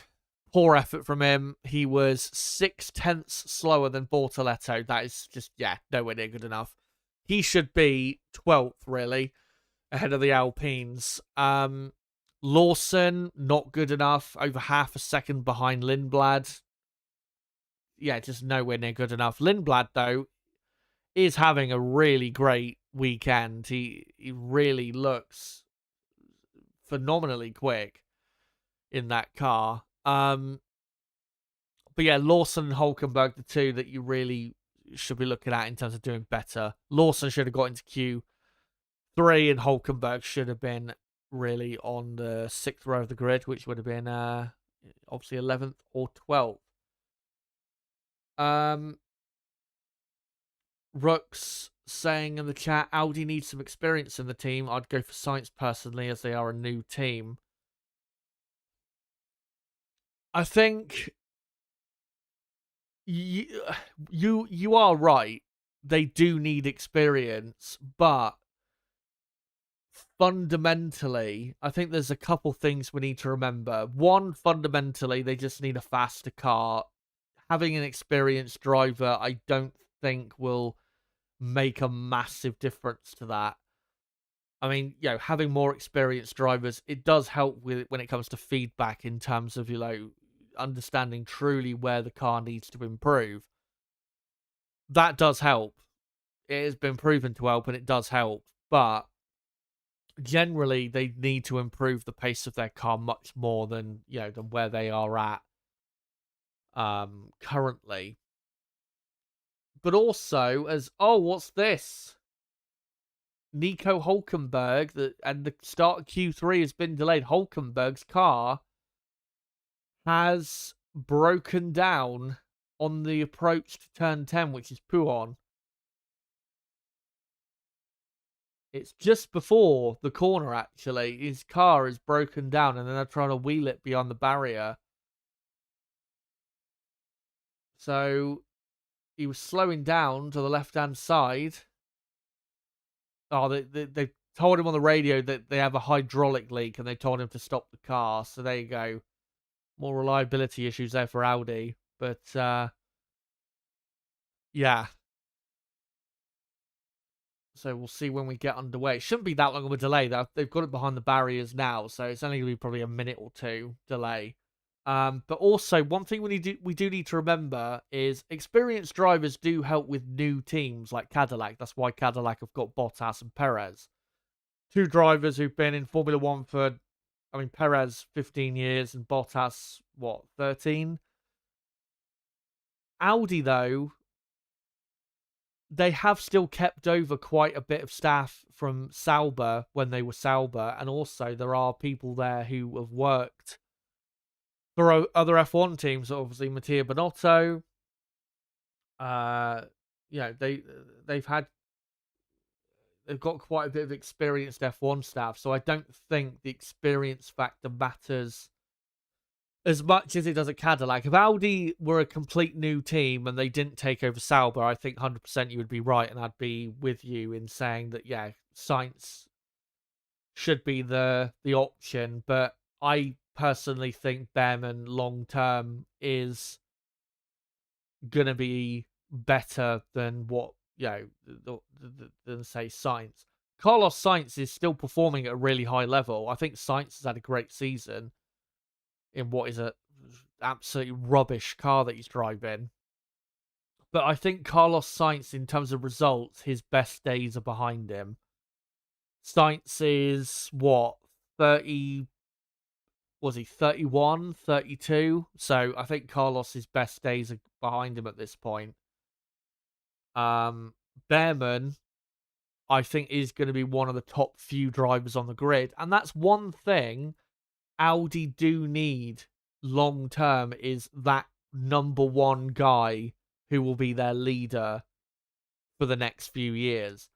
poor effort from him. He was 0.6 slower than Bortoleto. That is just, nowhere near good enough. He should be 12th, really, ahead of the Alpines. Lawson, not good enough. Over half a second behind Lindblad. Yeah, just nowhere near good enough. Lindblad, though, is having a really great weekend. He really looks phenomenally quick in that car. But yeah, Lawson and Hulkenberg, the two that you really should be looking at in terms of doing better. Lawson should have got into Q3, and Hulkenberg should have been really on the 6th row of the grid, which would have been obviously 11th or 12th. Rooks saying in the chat, Audi needs some experience in the team. I'd go for Sainz personally, as they are a new team. I think you are right. They do need experience, but fundamentally, I think there's a couple things we need to remember. One, fundamentally, they just need a faster car. Having an experienced driver, I don't think will make a massive difference to that. I mean, having more experienced drivers, it does help with when it comes to feedback in terms of, understanding truly where the car needs to improve. That does help. It has been proven to help, and it does help. But generally, they need to improve the pace of their car much more than where they are at currently. But also, what's this? Nico Hulkenberg, and the start of Q3 has been delayed. Hulkenberg's car has broken down on the approach to turn 10, which is Pouhon. It's just before the corner, actually. His car is broken down, and then they're trying to wheel it beyond the barrier. So he was slowing down to the left-hand side. Oh, they told him on the radio that they have a hydraulic leak, and they told him to stop the car. So there you go. More reliability issues there for Audi. But, yeah. So we'll see when we get underway. It shouldn't be that long of a delay, though. They've got it behind the barriers now, so it's only going to be probably a minute or two delay. But also, one thing we do need to remember is experienced drivers do help with new teams like Cadillac. That's why Cadillac have got Bottas and Perez. Two drivers who've been in Formula One for, Perez 15 years and Bottas, 13? Audi, though, they have still kept over quite a bit of staff from Sauber when they were Sauber, and also there are people there who have worked for other F1 teams. Obviously, Mattia Binotto. You know, they've got quite a bit of experienced F1 staff, so I don't think the experience factor matters as much as it does at Cadillac. If Audi were a complete new team and they didn't take over Sauber, I think 100% you would be right, and I'd be with you in saying that, yeah, Sainz should be the option. But I personally think Behrman long term is going to be better than what, you know, than say Sainz. Carlos Sainz is still performing at a really high level. I think Sainz has had a great season in what is a absolutely rubbish car that he's driving. But I think Carlos Sainz, in terms of results, his best days are behind him. Sainz is, what, 30... Was he 31, 32? So I think Carlos's best days are behind him at this point. Behrman, I think, is going to be one of the top few drivers on the grid. And that's one thing Audi do need long term, is that number one guy who will be their leader for the next few years.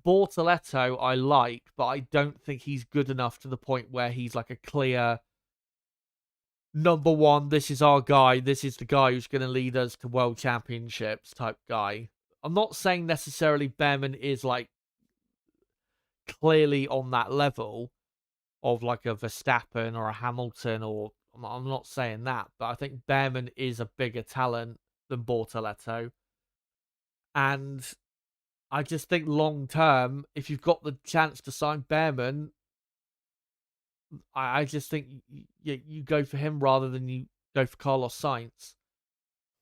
Bortoleto I like, but I don't think he's good enough to the point where he's like a clear number one, this is our guy, this is the guy who's going to lead us to world championships type guy. I'm not saying necessarily Behrman is like clearly on that level of like a Verstappen or a Hamilton, or I'm not saying that, but I think Behrman is a bigger talent than Bortoleto. And I just think long term, if you've got the chance to sign Behrman, I just think you go for him rather than you go for Carlos Sainz.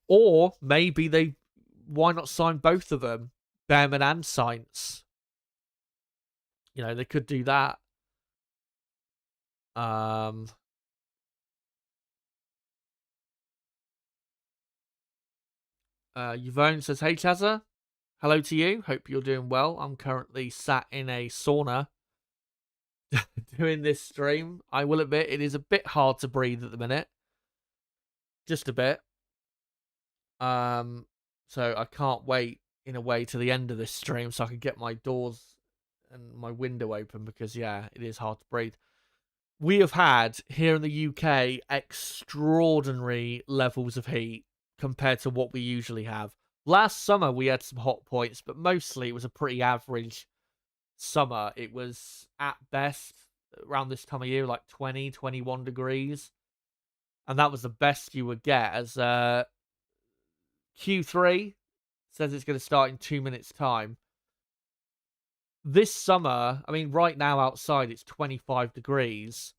Or maybe why not sign both of them, Behrman and Sainz? You know, they could do that. Yvonne says, "Hey Chazza, hello to you. Hope you're doing well. I'm currently sat in a sauna doing this stream. I will admit it is a bit hard to breathe at the minute, just a bit. So I can't wait in a way to the end of this stream so I can get my doors and my window open, because yeah, it is hard to breathe. We have had here in the UK extraordinary levels of heat compared to what we usually have. Last summer we had some hot points, but mostly it was a pretty average summer. It was at best around this time of year like 20, 21 degrees. And that was the best you would get, as Q3 says it's going to start in 2 minutes' time. This summer, I mean, right now outside it's 25 degrees.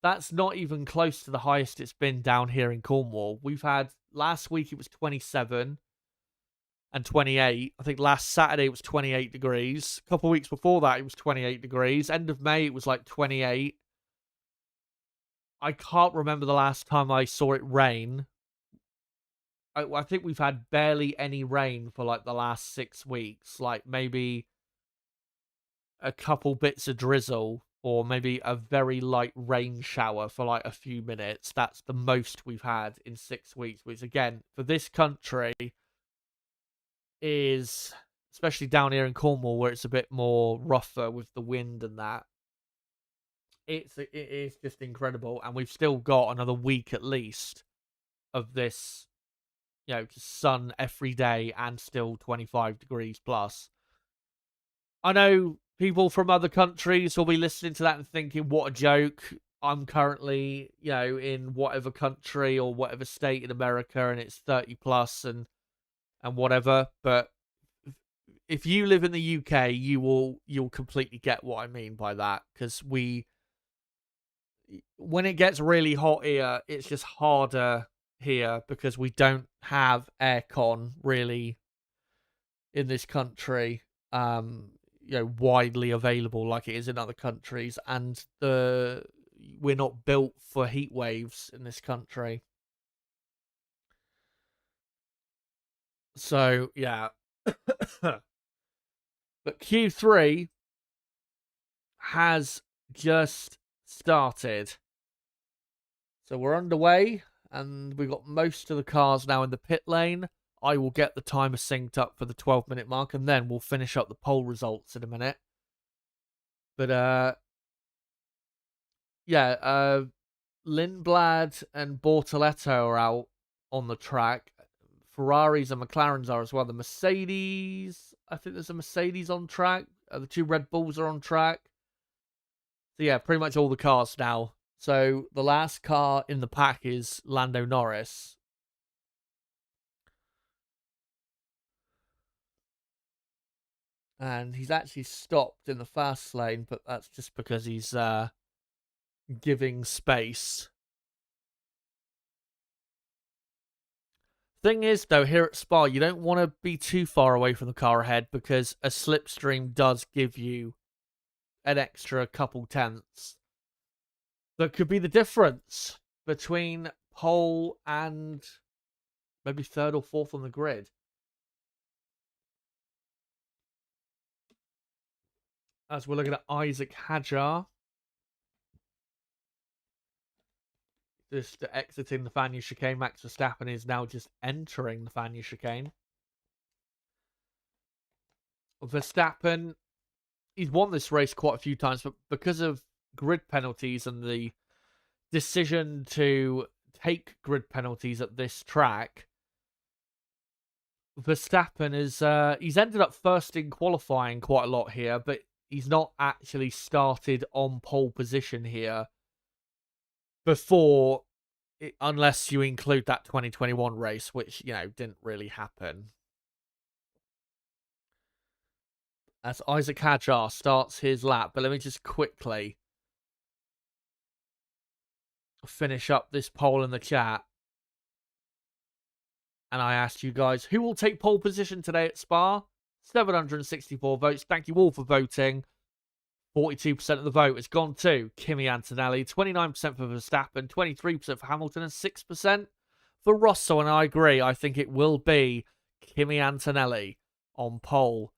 That's not even close to the highest it's been down here in Cornwall. We've had, last week it was 27 and 28. I think last Saturday it was 28 degrees. A couple of weeks before that it was 28 degrees. End of May it was like 28. I can't remember the last time I saw it rain. I think we've had barely any rain for like the last 6 weeks. Like maybe a couple bits of drizzle, or maybe a very light rain shower for like a few minutes. That's the most we've had in 6 weeks, which again, for this country, is, especially down here in Cornwall where it's a bit more rougher with the wind and that, it is just incredible. And we've still got another week at least of this, you know, sun every day and still 25 degrees plus. I know people from other countries will be listening to that and thinking, what a joke. I'm currently, you know, in whatever country or whatever state in America and it's 30 plus and whatever. But if you live in the UK, you'll completely get what I mean by that, because when it gets really hot here, it's just harder here because we don't have aircon really in this country, you know, widely available like it is in other countries, and we're not built for heat waves in this country. So yeah. But Q3 has just started. So we're underway, and we've got most of the cars now in the pit lane. I will get the timer synced up for the 12-minute mark, and then we'll finish up the poll results in a minute. But, yeah, Lindblad and Bortoletto are out on the track. Ferraris and McLarens are as well. The Mercedes, I think there's a Mercedes on track. The 2 Red Bulls are on track. So yeah, pretty much all the cars now. So the last car in the pack is Lando Norris. And he's actually stopped in the fast lane, but that's just because he's giving space. Thing is, though, here at Spa, you don't want to be too far away from the car ahead because a slipstream does give you an extra couple tenths. That could be the difference between pole and maybe 3rd or 4th on the grid. As we're looking at Isaac Hadjar. Just exiting the Fania chicane. Max Verstappen is now just entering the Fania chicane. Verstappen, he's won this race quite a few times, but because of grid penalties and the decision to take grid penalties at this track, Verstappen is he's ended up first in qualifying quite a lot here, but he's not actually started on pole position here before, unless you include that 2021 race, which, you know, didn't really happen. As Isaac Hadjar starts his lap, but let me just quickly finish up this poll in the chat. And I asked you guys, who will take pole position today at Spa? 764 votes. Thank you all for voting. 42% of the vote has gone to Kimi Antonelli, 29% for Verstappen, 23% for Hamilton, and 6% for Russell. And I agree, I think it will be Kimi Antonelli on pole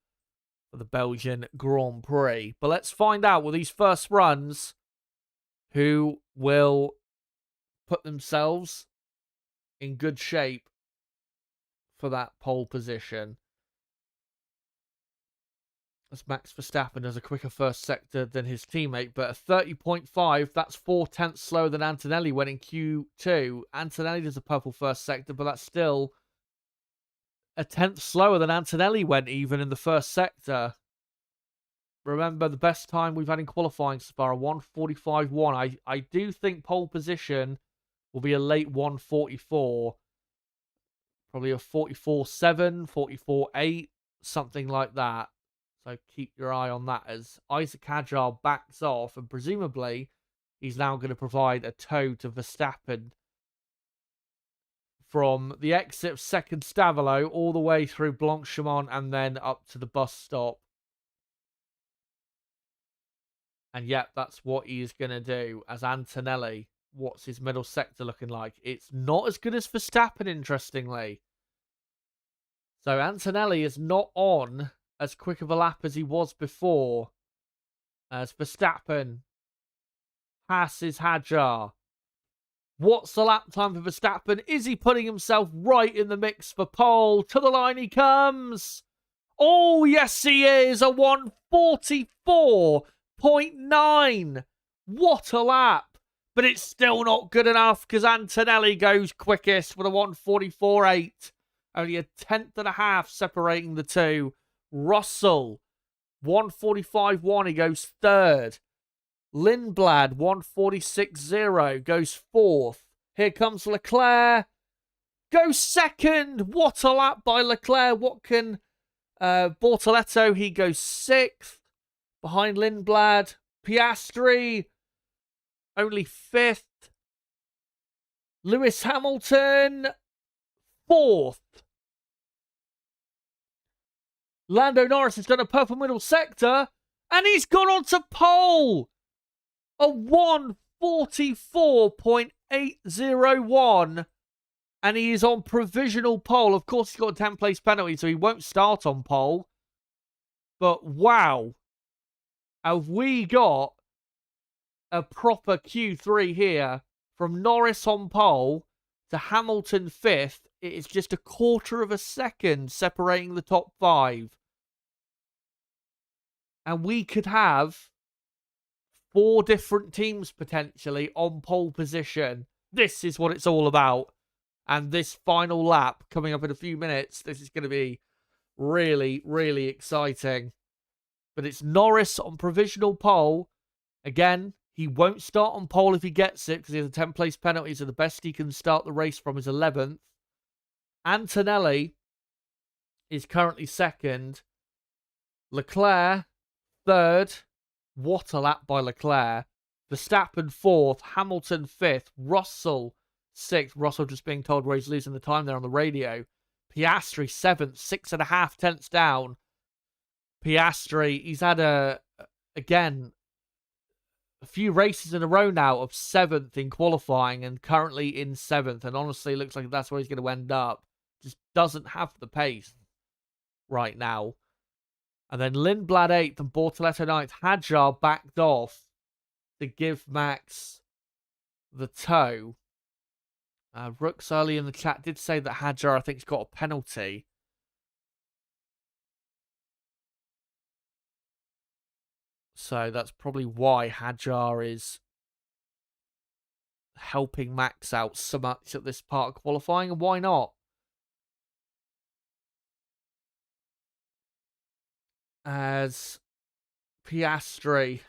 for the Belgian Grand Prix. But let's find out with these first runs who will put themselves in good shape for that pole position. As Max Verstappen has a quicker first sector than his teammate, but a 30.5, that's 4 tenths slower than Antonelli went in Q2. Antonelli does a purple first sector, but that's still a tenth slower than Antonelli went even in the first sector. Remember, the best time we've had in qualifying so far, a 1:45.1. I do think pole position will be a late 1:44. Probably a 44.7, 44.8, something like that. So keep your eye on that as Isaac Hadjar backs off, and presumably he's now going to provide a tow to Verstappen from the exit of 2nd Stavelot all the way through Blanchemont and then up to the bus stop. And yep, that's what he's going to do. As Antonelli, what's his middle sector looking like? It's not as good as Verstappen, interestingly. So Antonelli is not on as quick of a lap as he was before. As Verstappen passes Hadjar. What's the lap time for Verstappen? Is he putting himself right in the mix for pole? To the line he comes. Oh, yes, he is. A 1:44.9. What a lap. But it's still not good enough because Antonelli goes quickest with a 1:44.8. Only a tenth and a half separating the two. Russell, 1:45.1. He goes 3rd. Lindblad, 1:46.0. Goes 4th. Here comes Leclerc. Goes 2nd. What a lap by Leclerc. What can Bortoletto? He goes 6th. Behind Lindblad. Piastri, only 5th. Lewis Hamilton, 4th. Lando Norris has done a purple middle sector, and he's gone on to pole. A 1:44.801. And he is on provisional pole. Of course, he's got a 10th place penalty, so he won't start on pole. But wow, have we got a proper Q3 here from Norris on pole to Hamilton 5th. It is just a quarter of a second separating the top 5. And we could have 4 different teams potentially on pole position. This is what it's all about. And this final lap coming up in a few minutes, this is going to be really, really exciting. But it's Norris on provisional pole. Again, he won't start on pole if he gets it because he has a 10th place penalty, so the best he can start the race from is 11th. Antonelli is currently 2nd. Leclerc 3rd. What a lap by Leclerc. Verstappen 4th. Hamilton 5th. Russell 6th. Russell just being told where he's losing the time there on the radio. Piastri 7th. 6.5 tenths down. Piastri, he's had again, a few races in a row now of 7th in qualifying and currently in 7th. And honestly, looks like that's where he's going to end up. Just doesn't have the pace right now. And then Lindblad 8th and Bortoletto 9th. Hadjar backed off to give Max the toe. Rooks early in the chat did say that Hadjar, I think, has got a penalty. So that's probably why Hadjar is helping Max out so much at this part of qualifying. And why not? As Piastri,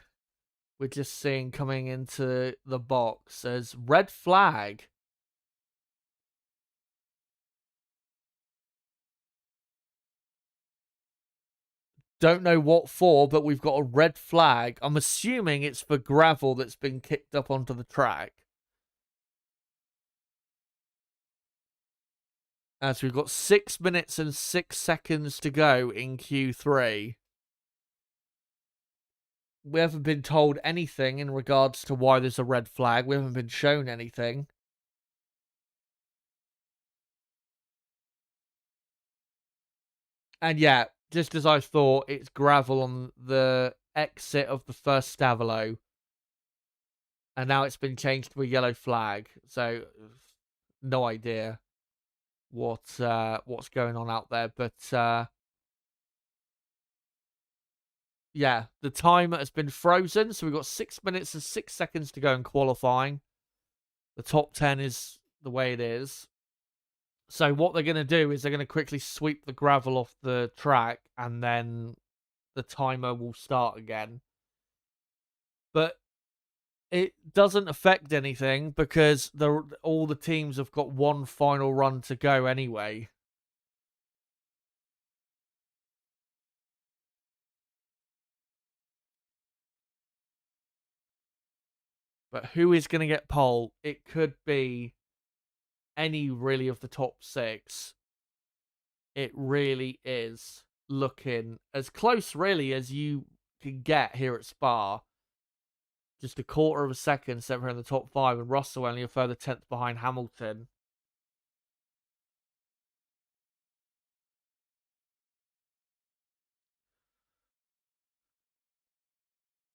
we're just seeing coming into the box as red flag. Don't know what for, but we've got a red flag. I'm assuming it's for gravel that's been kicked up onto the track. As we've got 6 minutes and 6 seconds to go in Q3. We haven't been told anything in regards to why there's a red flag. We haven't been shown anything. And yeah, just as I thought, it's gravel on the exit of the first Stavolo. And now it's been changed to a yellow flag. So, no idea what's going on out there. But, yeah, the timer has been frozen. So we've got 6 minutes and 6 seconds to go in qualifying. The top 10 is the way it is. So what they're going to do is they're going to quickly sweep the gravel off the track and then the timer will start again. But it doesn't affect anything because all the teams have got one final run to go anyway. But who is going to get pole? It could be any really of the top 6. It really is looking as close really as you can get here at Spa. Just a quarter of a second separating the top 5, and Russell only a further 10th behind Hamilton.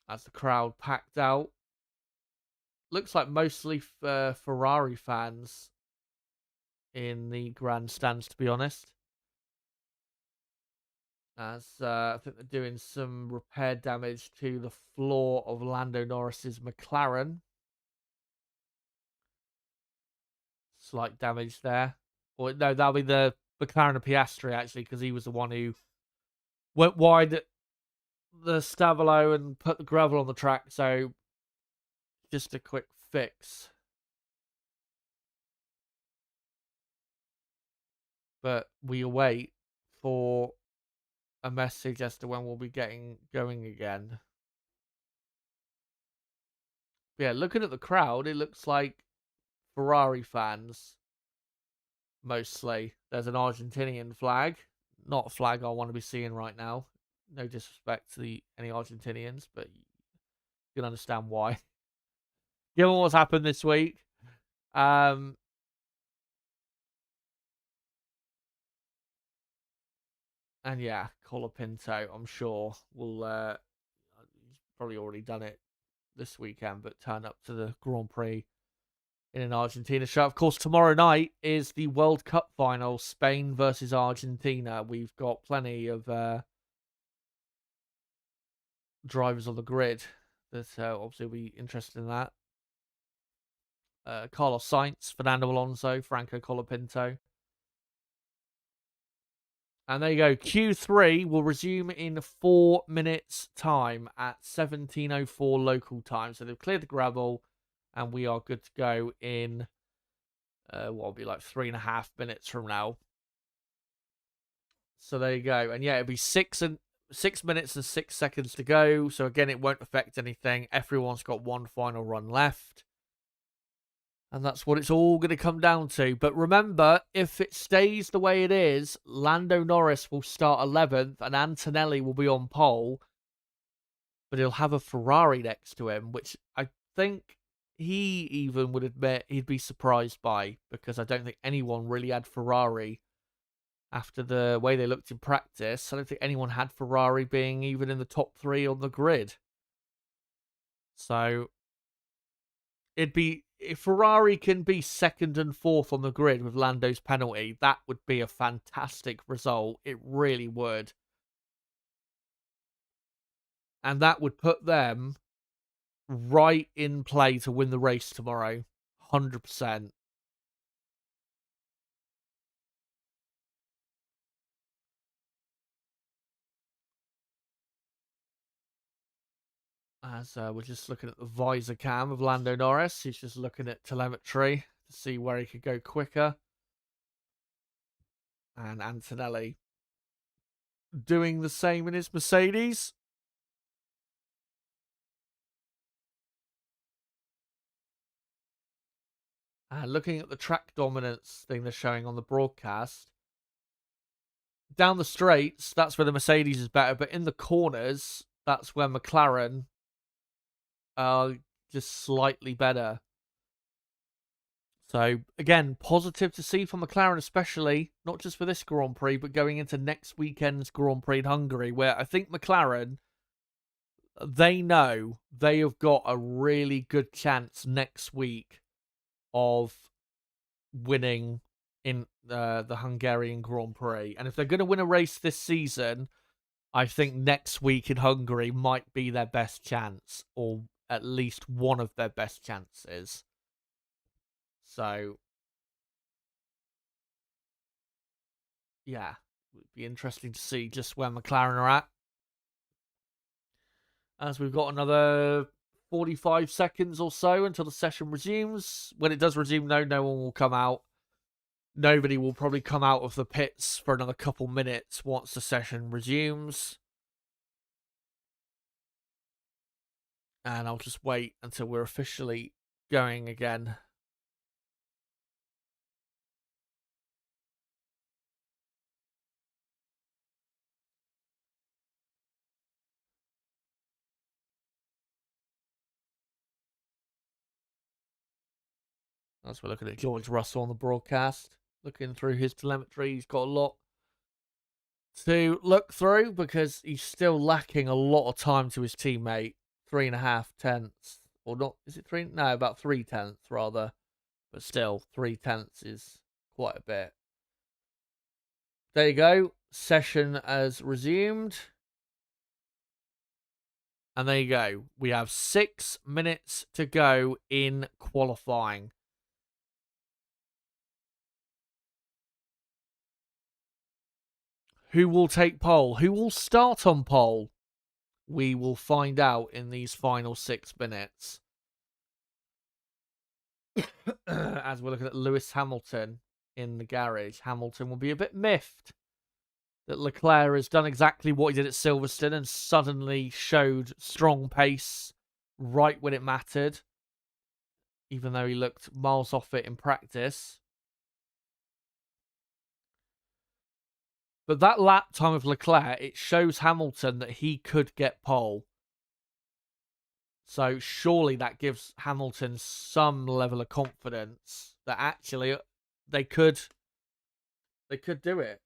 As the crowd packed out. Looks like mostly Ferrari fans in the grandstands, to be honest. As I think they're doing some repair damage to the floor of Lando Norris's McLaren. Slight damage there. Or no, that'll be the McLaren of Piastri, actually, because he was the one who went wide at the Stavolo and put the gravel on the track. So just a quick fix. But we await for a message as to when we'll be getting going again. Yeah, looking at the crowd, it looks like Ferrari fans mostly. There's an Argentinian flag. Not a flag I want to be seeing right now. No disrespect to any Argentinians, but you can understand why. Given what's happened this week, And yeah, Colapinto, I'm sure, will he's probably already done it this weekend, but turn up to the Grand Prix in an Argentina show. Of course, tomorrow night is the World Cup final, Spain versus Argentina. We've got plenty of drivers on the grid that obviously will be interested in that. Carlos Sainz, Fernando Alonso, Franco Colapinto. And there you go. Q3 will resume in 4 minutes' time at 17:04 local time. So they've cleared the gravel, and we are good to go in what will be like 3.5 minutes from now. So there you go. And yeah, it'll be 6 minutes and 6 seconds to go. So again, it won't affect anything. Everyone's got one final run left. And that's what it's all going to come down to. But remember, if it stays the way it is, Lando Norris will start 11th and Antonelli will be on pole. But he'll have a Ferrari next to him, which I think he even would admit he'd be surprised by, because I don't think anyone really had Ferrari after the way they looked in practice. I don't think anyone had Ferrari being even in the top 3 on the grid. So it'd be, if Ferrari can be 2nd and 4th on the grid with Lando's penalty, that would be a fantastic result. It really would. And that would put them right in play to win the race tomorrow. 100%. As we're just looking at the visor cam of Lando Norris. He's just looking at telemetry to see where he could go quicker. And Antonelli doing the same in his Mercedes. And looking at the track dominance thing they're showing on the broadcast. Down the straights, that's where the Mercedes is better. But in the corners, that's where McLaren are just slightly better. So, again, positive to see for McLaren, especially, not just for this Grand Prix, but going into next weekend's Grand Prix in Hungary, where I think McLaren, they know they have got a really good chance next week of winning in the Hungarian Grand Prix. And if they're going to win a race this season, I think next week in Hungary might be their best chance, or at least one of their best chances. So, yeah, it would be interesting to see just where McLaren are at. As we've got another 45 seconds or so until the session resumes. When it does resume, no one will come out. Nobody will probably come out of the pits for another couple minutes once the session resumes. And I'll just wait until we're officially going again. As we're looking at George Russell on the broadcast, looking through his telemetry, he's got a lot to look through because he's still lacking a lot of time to his teammate. 3.5 tenths, or not? Is it 3? No, about 3 tenths rather. But still, 3 tenths is quite a bit. There you go. Session has resumed. And there you go. We have 6 minutes to go in qualifying. Who will take pole? Who will start on pole? We will find out in these final 6 minutes. As we're looking at Lewis Hamilton in the garage, Hamilton will be a bit miffed that Leclerc has done exactly what he did at Silverstone and suddenly showed strong pace right when it mattered, even though he looked miles off it in practice. But that lap time of Leclerc, it shows Hamilton that he could get pole. So surely that gives Hamilton some level of confidence that actually they could do it.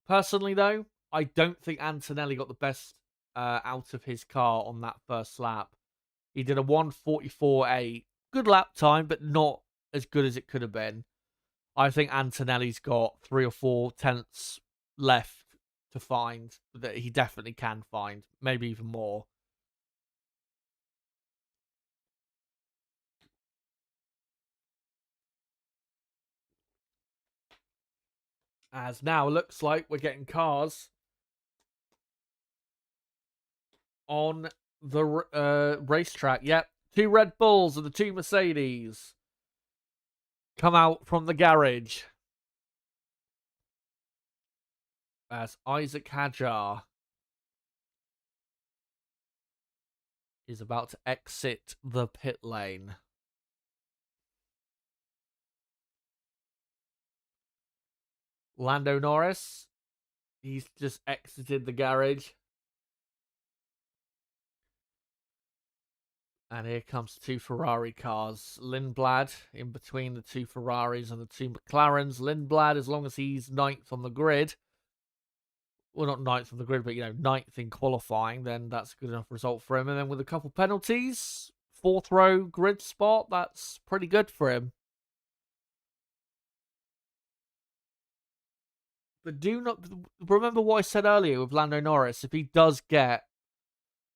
Personally, though, I don't think Antonelli got the best out of his car on that first lap. He did a 1:44.8. Good lap time, but not as good as it could have been. I think Antonelli's got 3 or 4 tenths left to find that he definitely can find, maybe even more. As now it looks like we're getting cars on the racetrack. Yep, 2 Red Bulls and the 2 Mercedes come out from the garage. As Isaac Hadjar is about to exit the pit lane. Lando Norris, he's just exited the garage. And here comes 2 Ferrari cars. Lindblad in between the 2 Ferraris and the 2 McLarens. Lindblad, as long as he's 9th on the grid, well, not 9th on the grid, but, 9th in qualifying, then that's a good enough result for him. And then with a couple penalties, 4th row grid spot, that's pretty good for him. But do not remember what I said earlier with Lando Norris. If he does get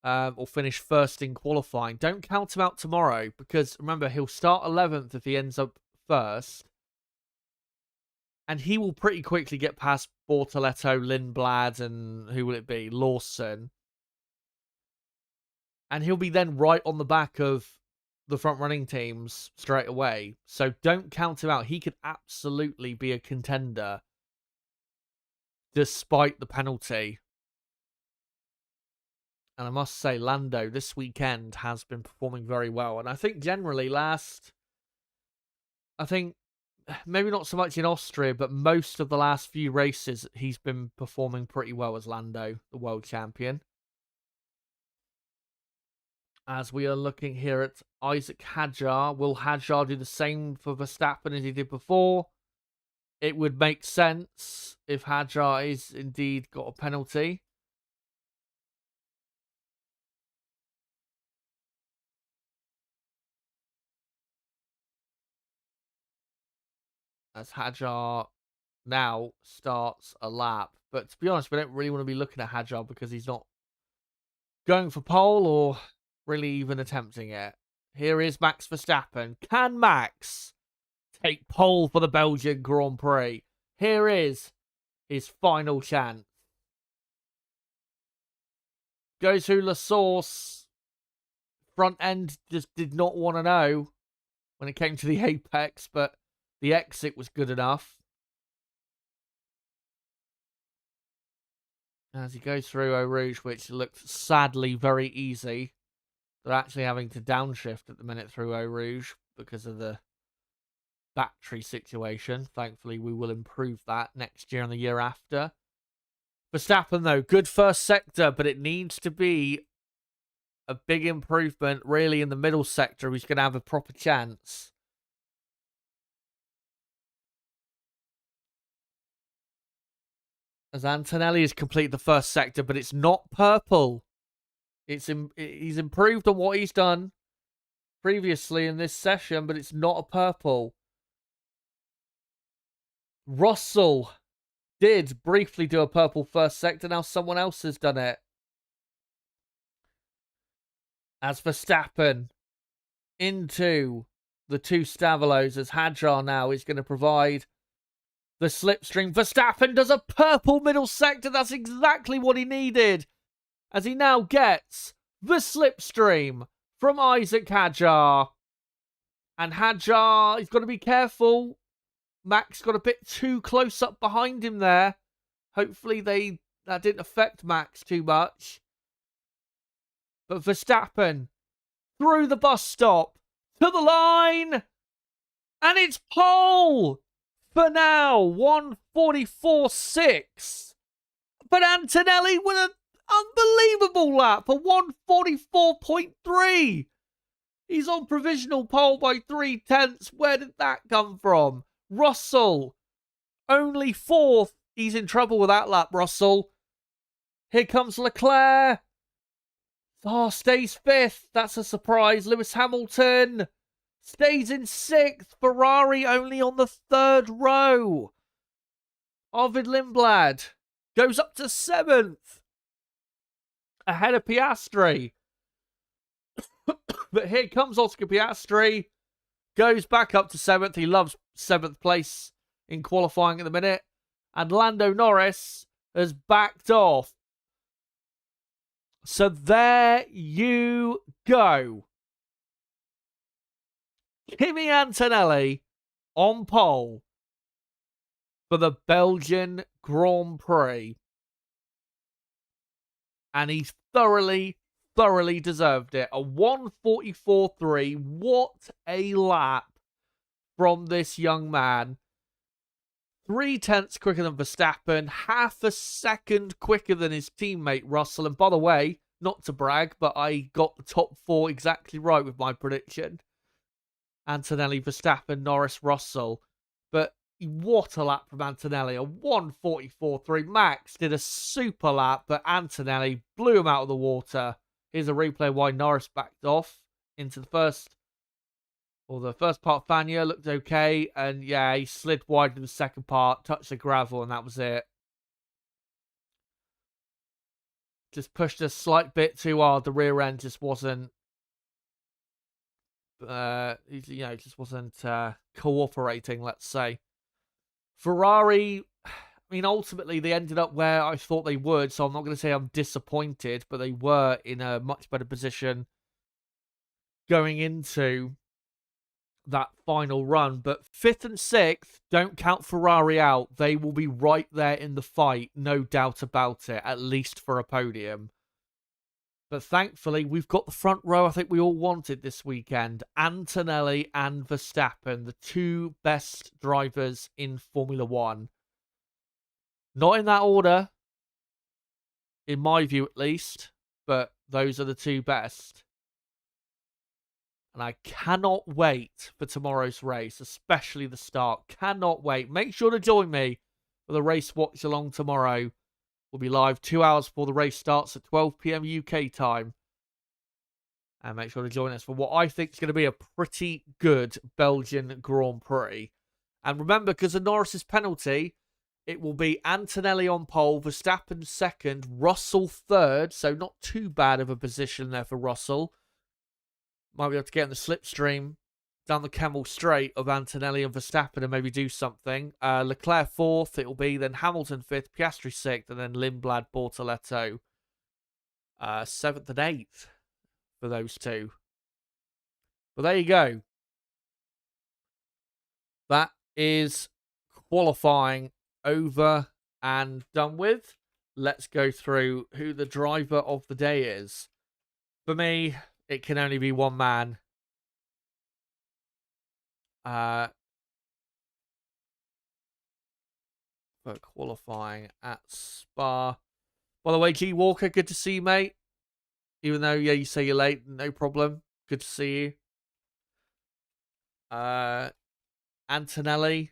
or finish first in qualifying, don't count him out tomorrow, because remember, he'll start 11th if he ends up first. And he will pretty quickly get past Bortoletto, Lindblad, and who will it be? Lawson. And he'll be then right on the back of the front-running teams straight away. So don't count him out. He could absolutely be a contender despite the penalty. And I must say, Lando this weekend has been performing very well. And I think generally maybe not so much in Austria, but most of the last few races, he's been performing pretty well as Lando, the world champion. As we are looking here at Isaac Hadjar, will Hadjar do the same for Verstappen as he did before? It would make sense if Hadjar is indeed got a penalty. As Hadjar now starts a lap. But to be honest, we don't really want to be looking at Hadjar because he's not going for pole or really even attempting it. Here is Max Verstappen. Can Max take pole for the Belgian Grand Prix? Here is his final chance. Goes through La Source. Front end just did not want to know when it came to the apex, but the exit was good enough. As he goes through Eau Rouge, which looked sadly very easy. They're actually having to downshift at the minute through Eau Rouge because of the battery situation. Thankfully, we will improve that next year and the year after. Verstappen, though, good first sector, but it needs to be a big improvement, really, in the middle sector. He's going to have a proper chance. As Antonelli has completed the first sector, but it's not purple. He's improved on what he's done previously in this session, but it's not a purple. Russell did briefly do a purple first sector. Now someone else has done it. As Verstappen into the 2 Stavolos, as Hadjar now is going to provide the slipstream. Verstappen does a purple middle sector. That's exactly what he needed. As he now gets the slipstream from Isaac Hadjar. And Hadjar, he's got to be careful. Max got a bit too close up behind him there. Hopefully that didn't affect Max too much. But Verstappen through the bus stop to the line. And it's pole for now. 1:44.6. But Antonelli with an unbelievable lap. A 1:44.3. He's on provisional pole by 3 tenths. Where did that come from? Russell, only 4th. He's in trouble with that lap, Russell. Here comes Leclerc. Oh, stays 5th. That's a surprise. Lewis Hamilton stays in 6th. Ferrari only on the 3rd row. Arvid Lindblad goes up to 7th. Ahead of Piastri. But here comes Oscar Piastri. Goes back up to 7th. He loves 7th place in qualifying at the minute. And Lando Norris has backed off. So there you go. Kimi Antonelli on pole for the Belgian Grand Prix. And he's thoroughly deserved it. A 1:44.3. What a lap from this young man. 0.3 quicker than Verstappen, half a second quicker than his teammate Russell. And by the way, not to brag, but I got the top 4 exactly right with my prediction. Antonelli, Verstappen, Norris, Russell. But what a lap from Antonelli. A 1:44.3. Max did a super lap, but Antonelli blew him out of the water. Here's a replay why Norris backed off into the first part of Fania, looked okay, and yeah, he slid wide in the second part, touched the gravel, and that was it. Just pushed a slight bit too hard. The rear end just wasn't, just wasn't cooperating, let's say. Ferrari, I mean, ultimately, they ended up where I thought they would, so I'm not going to say I'm disappointed, but they were in a much better position going into that final run. But 5th and 6th, don't count Ferrari out. They will be right there in the fight, no doubt about it, at least for a podium. But thankfully, we've got the front row I think we all wanted this weekend. Antonelli and Verstappen, the 2 best drivers in Formula 1. Not in that order, in my view at least, but those are the 2 best. And I cannot wait for tomorrow's race, especially the start. Cannot wait. Make sure to join me for the race watch along tomorrow. We'll be live 2 hours before the race starts at 12 p.m. UK time. And make sure to join us for what I think is going to be a pretty good Belgian Grand Prix. And remember, because of Norris's penalty, it will be Antonelli on pole, Verstappen 2nd, Russell 3rd. So not too bad of a position there for Russell. Might be able to get in the slipstream down the camel straight of Antonelli and Verstappen and maybe do something. Leclerc 4th, it will be. Then Hamilton 5th, Piastri 6th, and then Lindblad, Bortoletto 7th and 8th for those 2. But there you go. That is qualifying over and done with. Let's go through who the driver of the day is. For me, it can only be one man. For qualifying at Spa. By the way, G Walker, good to see you, mate. Even though, yeah, you say you're late, no problem. Good to see you. Antonelli,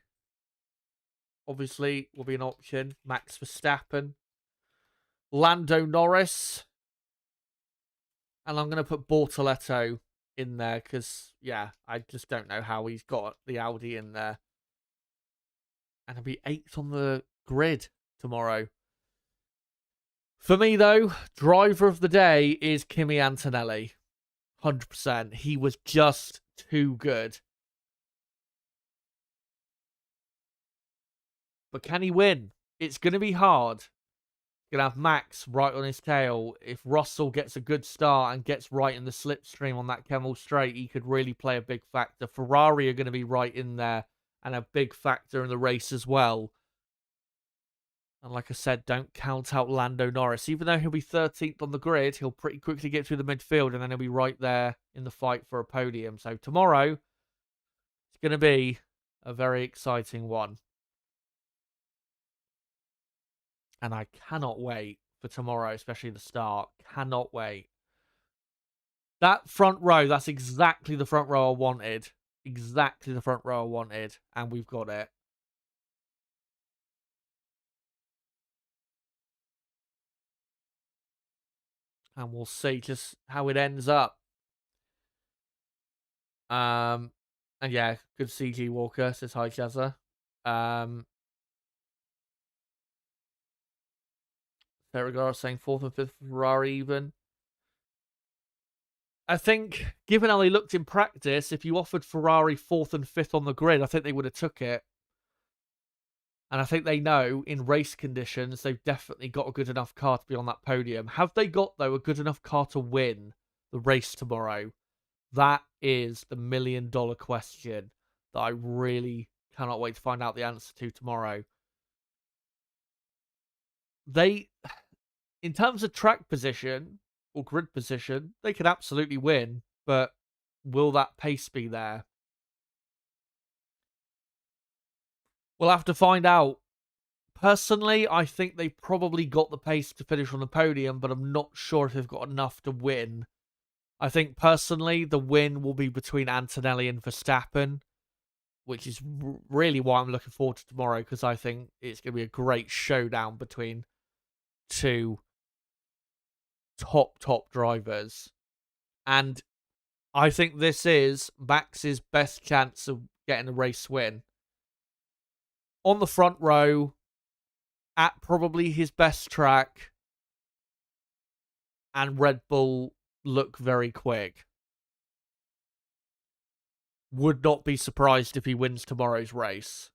obviously, will be an option. Max Verstappen. Lando Norris. And I'm going to put Bortoletto in there because, yeah, I just don't know how he's got the Audi in there. And he'll be 8th on the grid tomorrow. For me, though, driver of the day is Kimi Antonelli. 100%. He was just too good. But can he win? It's going to be hard. Going to have Max right on his tail. If Russell gets a good start and gets right in the slipstream on that Kemmel straight, he could really play a big factor. Ferrari are going to be right in there and a big factor in the race as well. And like I said, don't count out Lando Norris. Even though he'll be 13th on the grid, he'll pretty quickly get through the midfield and then he'll be right there in the fight for a podium. So tomorrow, it's going to be a very exciting one. And I cannot wait for tomorrow, especially the start. Cannot wait. That front row, that's exactly the front row I wanted. Exactly the front row I wanted. And we've got it. And we'll see just how it ends up. And yeah, good CG Walker, says hi, Jazza. Ferrari saying 4th and 5th Ferrari even. I think, given how they looked in practice, if you offered Ferrari 4th and 5th on the grid, I think they would have took it. And I think they know, in race conditions, they've definitely got a good enough car to be on that podium. Have they got, though, a good enough car to win the race tomorrow? That is the $1 million question that I really cannot wait to find out the answer to tomorrow. They, in terms of track position or grid position, they could absolutely win, but will that pace be there? We'll have to find out. Personally, I think they probably got the pace to finish on the podium, but I'm not sure if they've got enough to win. I think, personally, the win will be between Antonelli and Verstappen, which is really why I'm looking forward to tomorrow, because I think it's going to be a great showdown between two top drivers. And I think this is Max's best chance of getting a race win. On the front row, at probably his best track, and Red Bull look very quick. Would not be surprised if he wins tomorrow's race.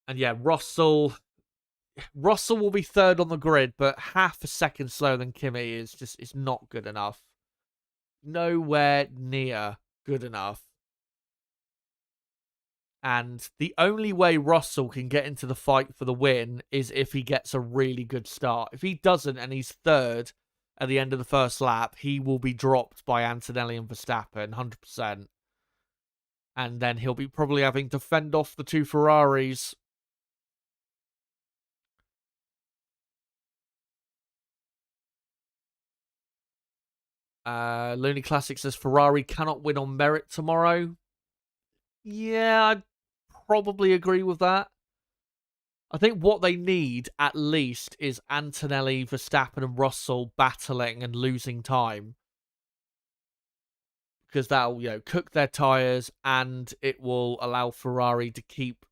And yeah, Russell will be third on the grid, but half a second slower than Kimi is not good enough. Nowhere near good enough. And the only way Russell can get into the fight for the win is if he gets a really good start. If he doesn't and he's third at the end of the first lap, he will be dropped by Antonelli and Verstappen, 100%. And then he'll be probably having to fend off the two Ferraris. Looney Classic says Ferrari cannot win on merit tomorrow. Yeah, I'd probably agree with that. I think what they need, at least, is Antonelli, Verstappen, and Russell battling and losing time. Because that'll, cook their tyres, and it will allow Ferrari to keep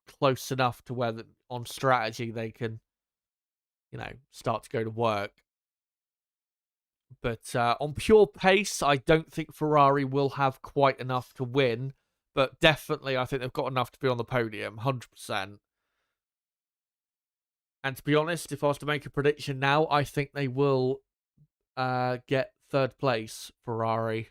close enough to where, on strategy, they can, start to go to work. But on pure pace, I don't think Ferrari will have quite enough to win. But definitely, I think they've got enough to be on the podium, 100%. And to be honest, if I was to make a prediction now, I think they will get third place, Ferrari.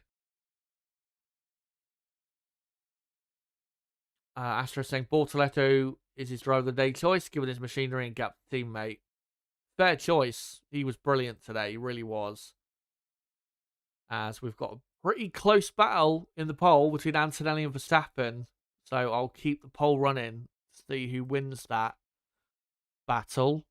Astro saying Bortoletto is his driver of the day choice, given his machinery and gap teammate. Fair choice. He was brilliant today. He really was. As we've got a pretty close battle in the poll between Antonelli and Verstappen. So I'll keep the poll running to see who wins that battle.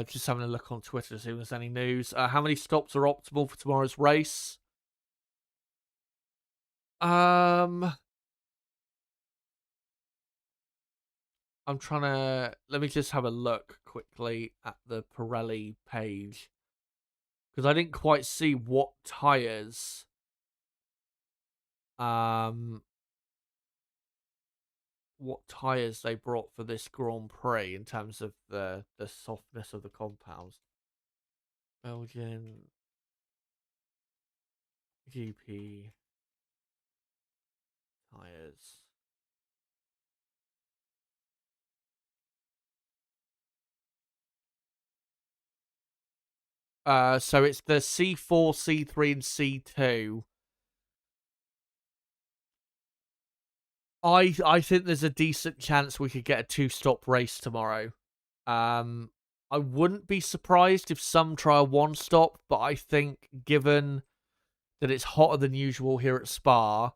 Just having a look on Twitter to see if there's any news. How many stops are optimal for tomorrow's race? I'm trying to... Let me just have a look quickly at the Pirelli page. Because I didn't quite see what tyres... what tyres they brought for this Grand Prix in terms of the softness of the compounds. Belgian GP tyres. So it's the C4, C3, and C2. I think there's a decent chance we could get a 2-stop race tomorrow. I wouldn't be surprised if some try a 1-stop, but I think given that it's hotter than usual here at Spa,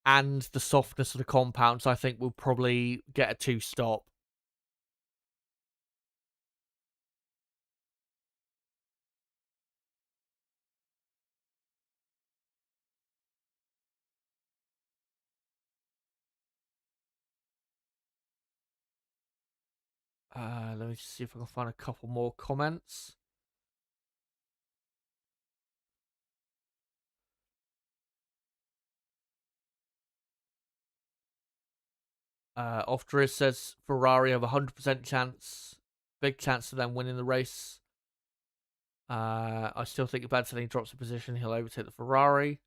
and the softness of the compounds, I think we'll probably get a 2-stop. Let me just see if I can find a couple more comments. Off-Driz says Ferrari have a 100% chance, big chance of them winning the race. I still think if Antonelli drops a position, he'll overtake the Ferrari.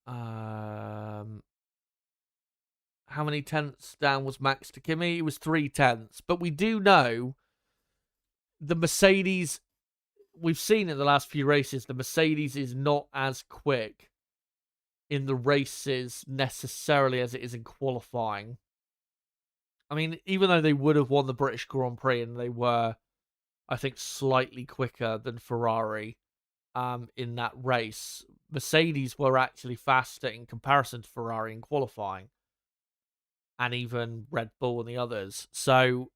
How many tenths down was Max to Kimi? It was 3 tenths. But we do know the Mercedes, we've seen in the last few races, the Mercedes is not as quick in the races necessarily as it is in qualifying. I mean, even though they would have won the British Grand Prix and they were, I think, slightly quicker than Ferrari in that race, Mercedes were actually faster in comparison to Ferrari in qualifying, and even Red Bull and the others. So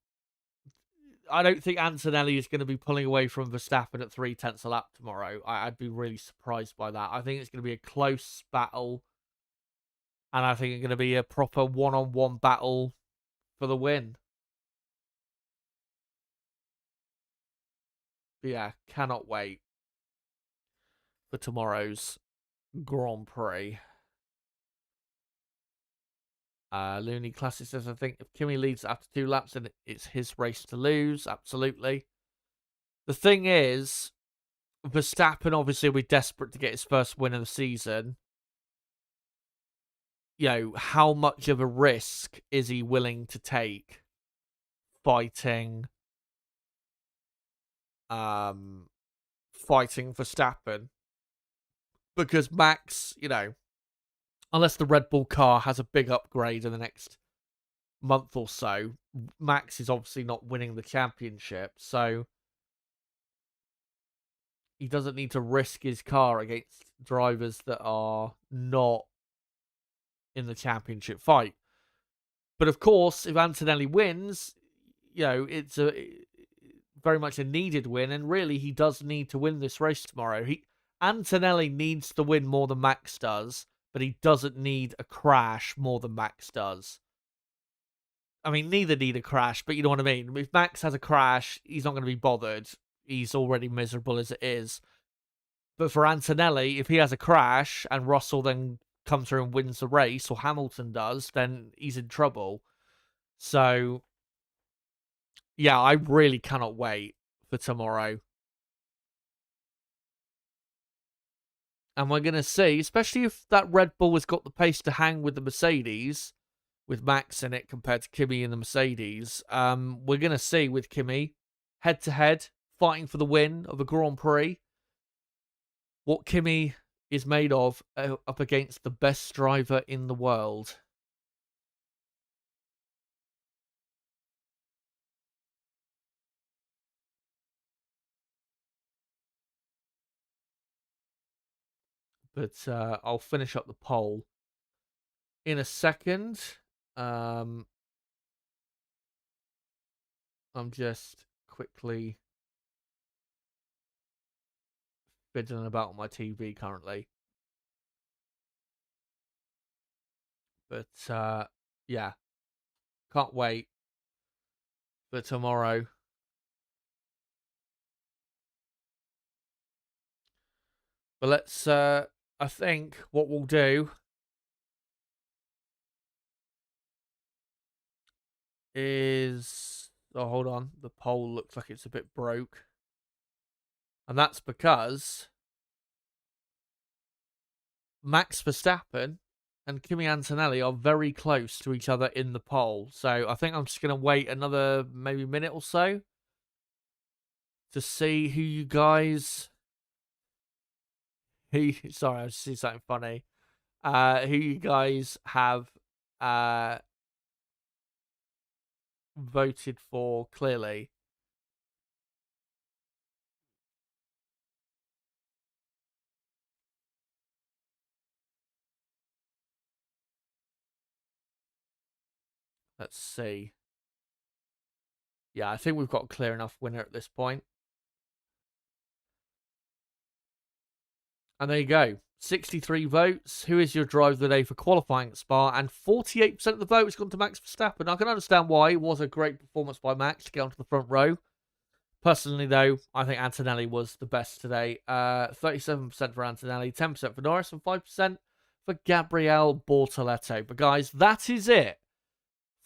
I don't think Antonelli is going to be pulling away from Verstappen at 3/10 a lap tomorrow. I'd be really surprised by that. I think it's going to be a close battle, and I think it's going to be a proper one-on-one battle for the win. But yeah, cannot wait for tomorrow's Grand Prix. Looney Classic says, I think if Kimi leads after 2 laps, then it's his race to lose. Absolutely. The thing is, Verstappen obviously will be desperate to get his first win of the season. You know, how much of a risk is he willing to take fighting Verstappen? Because Max, you know, unless the Red Bull car has a big upgrade in the next month or so, Max is obviously not winning the championship, so he doesn't need to risk his car against drivers that are not in the championship fight. But of course, if Antonelli wins, you know, it's a very much a needed win, and really he does need to win this race tomorrow. Antonelli needs to win more than Max does, but he doesn't need a crash more than Max does. I mean, neither need a crash, but you know what I mean. If Max has a crash, he's not going to be bothered. He's already miserable as it is. But for Antonelli, if he has a crash and Russell then comes through and wins the race, or Hamilton does, then he's in trouble. So, yeah, I really cannot wait for tomorrow. And we're going to see, especially if that Red Bull has got the pace to hang with the Mercedes, with Max in it compared to Kimi and the Mercedes, we're going to see with Kimi, head-to-head, fighting for the win of a Grand Prix, what Kimi is made of up against the best driver in the world. But I'll finish up the poll in a second. I'm just quickly fiddling about on my TV currently. But yeah, can't wait for tomorrow. But let's, I think what we'll do is, oh, hold on, the poll looks like it's a bit broke. And that's because Max Verstappen and Kimi Antonelli are very close to each other in the poll. So I think I'm just going to wait another maybe minute or so to see who you guys... sorry, I just see something funny. Who you guys have voted for clearly. Let's see. Yeah, I think we've got a clear enough winner at this point. And there you go. 63 votes. Who is your driver of the day for qualifying at Spa? And 48% of the vote has gone to Max Verstappen. I can understand why. It was a great performance by Max to get onto the front row. Personally, though, I think Antonelli was the best today. 37% for Antonelli, 10% for Norris, and 5% for Gabriel Bortoleto. But guys, that is it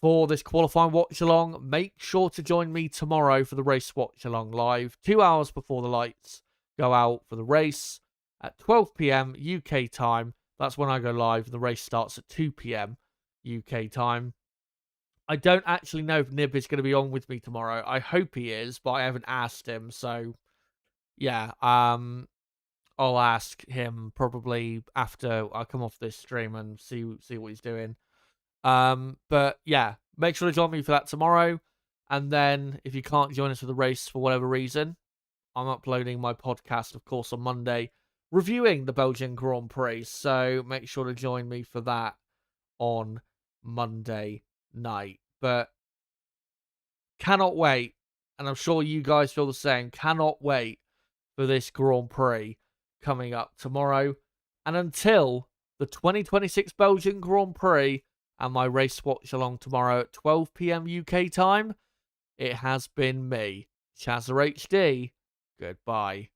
for this qualifying watch-along. Make sure to join me tomorrow for the race watch-along live, 2 hours before the lights go out for the race. At 12 p.m. UK time, that's when I go live. The race starts at 2 p.m. UK time. I don't actually know if Nib is going to be on with me tomorrow. I hope he is, but I haven't asked him. So, yeah, I'll ask him probably after I come off this stream and see what he's doing. But yeah, make sure to join me for that tomorrow. And then if you can't join us for the race for whatever reason, I'm uploading my podcast, of course, on Monday, reviewing the Belgian Grand Prix. So make sure to join me for that on Monday night. But cannot wait, and I'm sure you guys feel the same, cannot wait for this Grand Prix coming up tomorrow. And until the 2026 Belgian Grand Prix and my race watch along tomorrow at 12 p.m. UK time, it has been me, Chazza HD. Goodbye.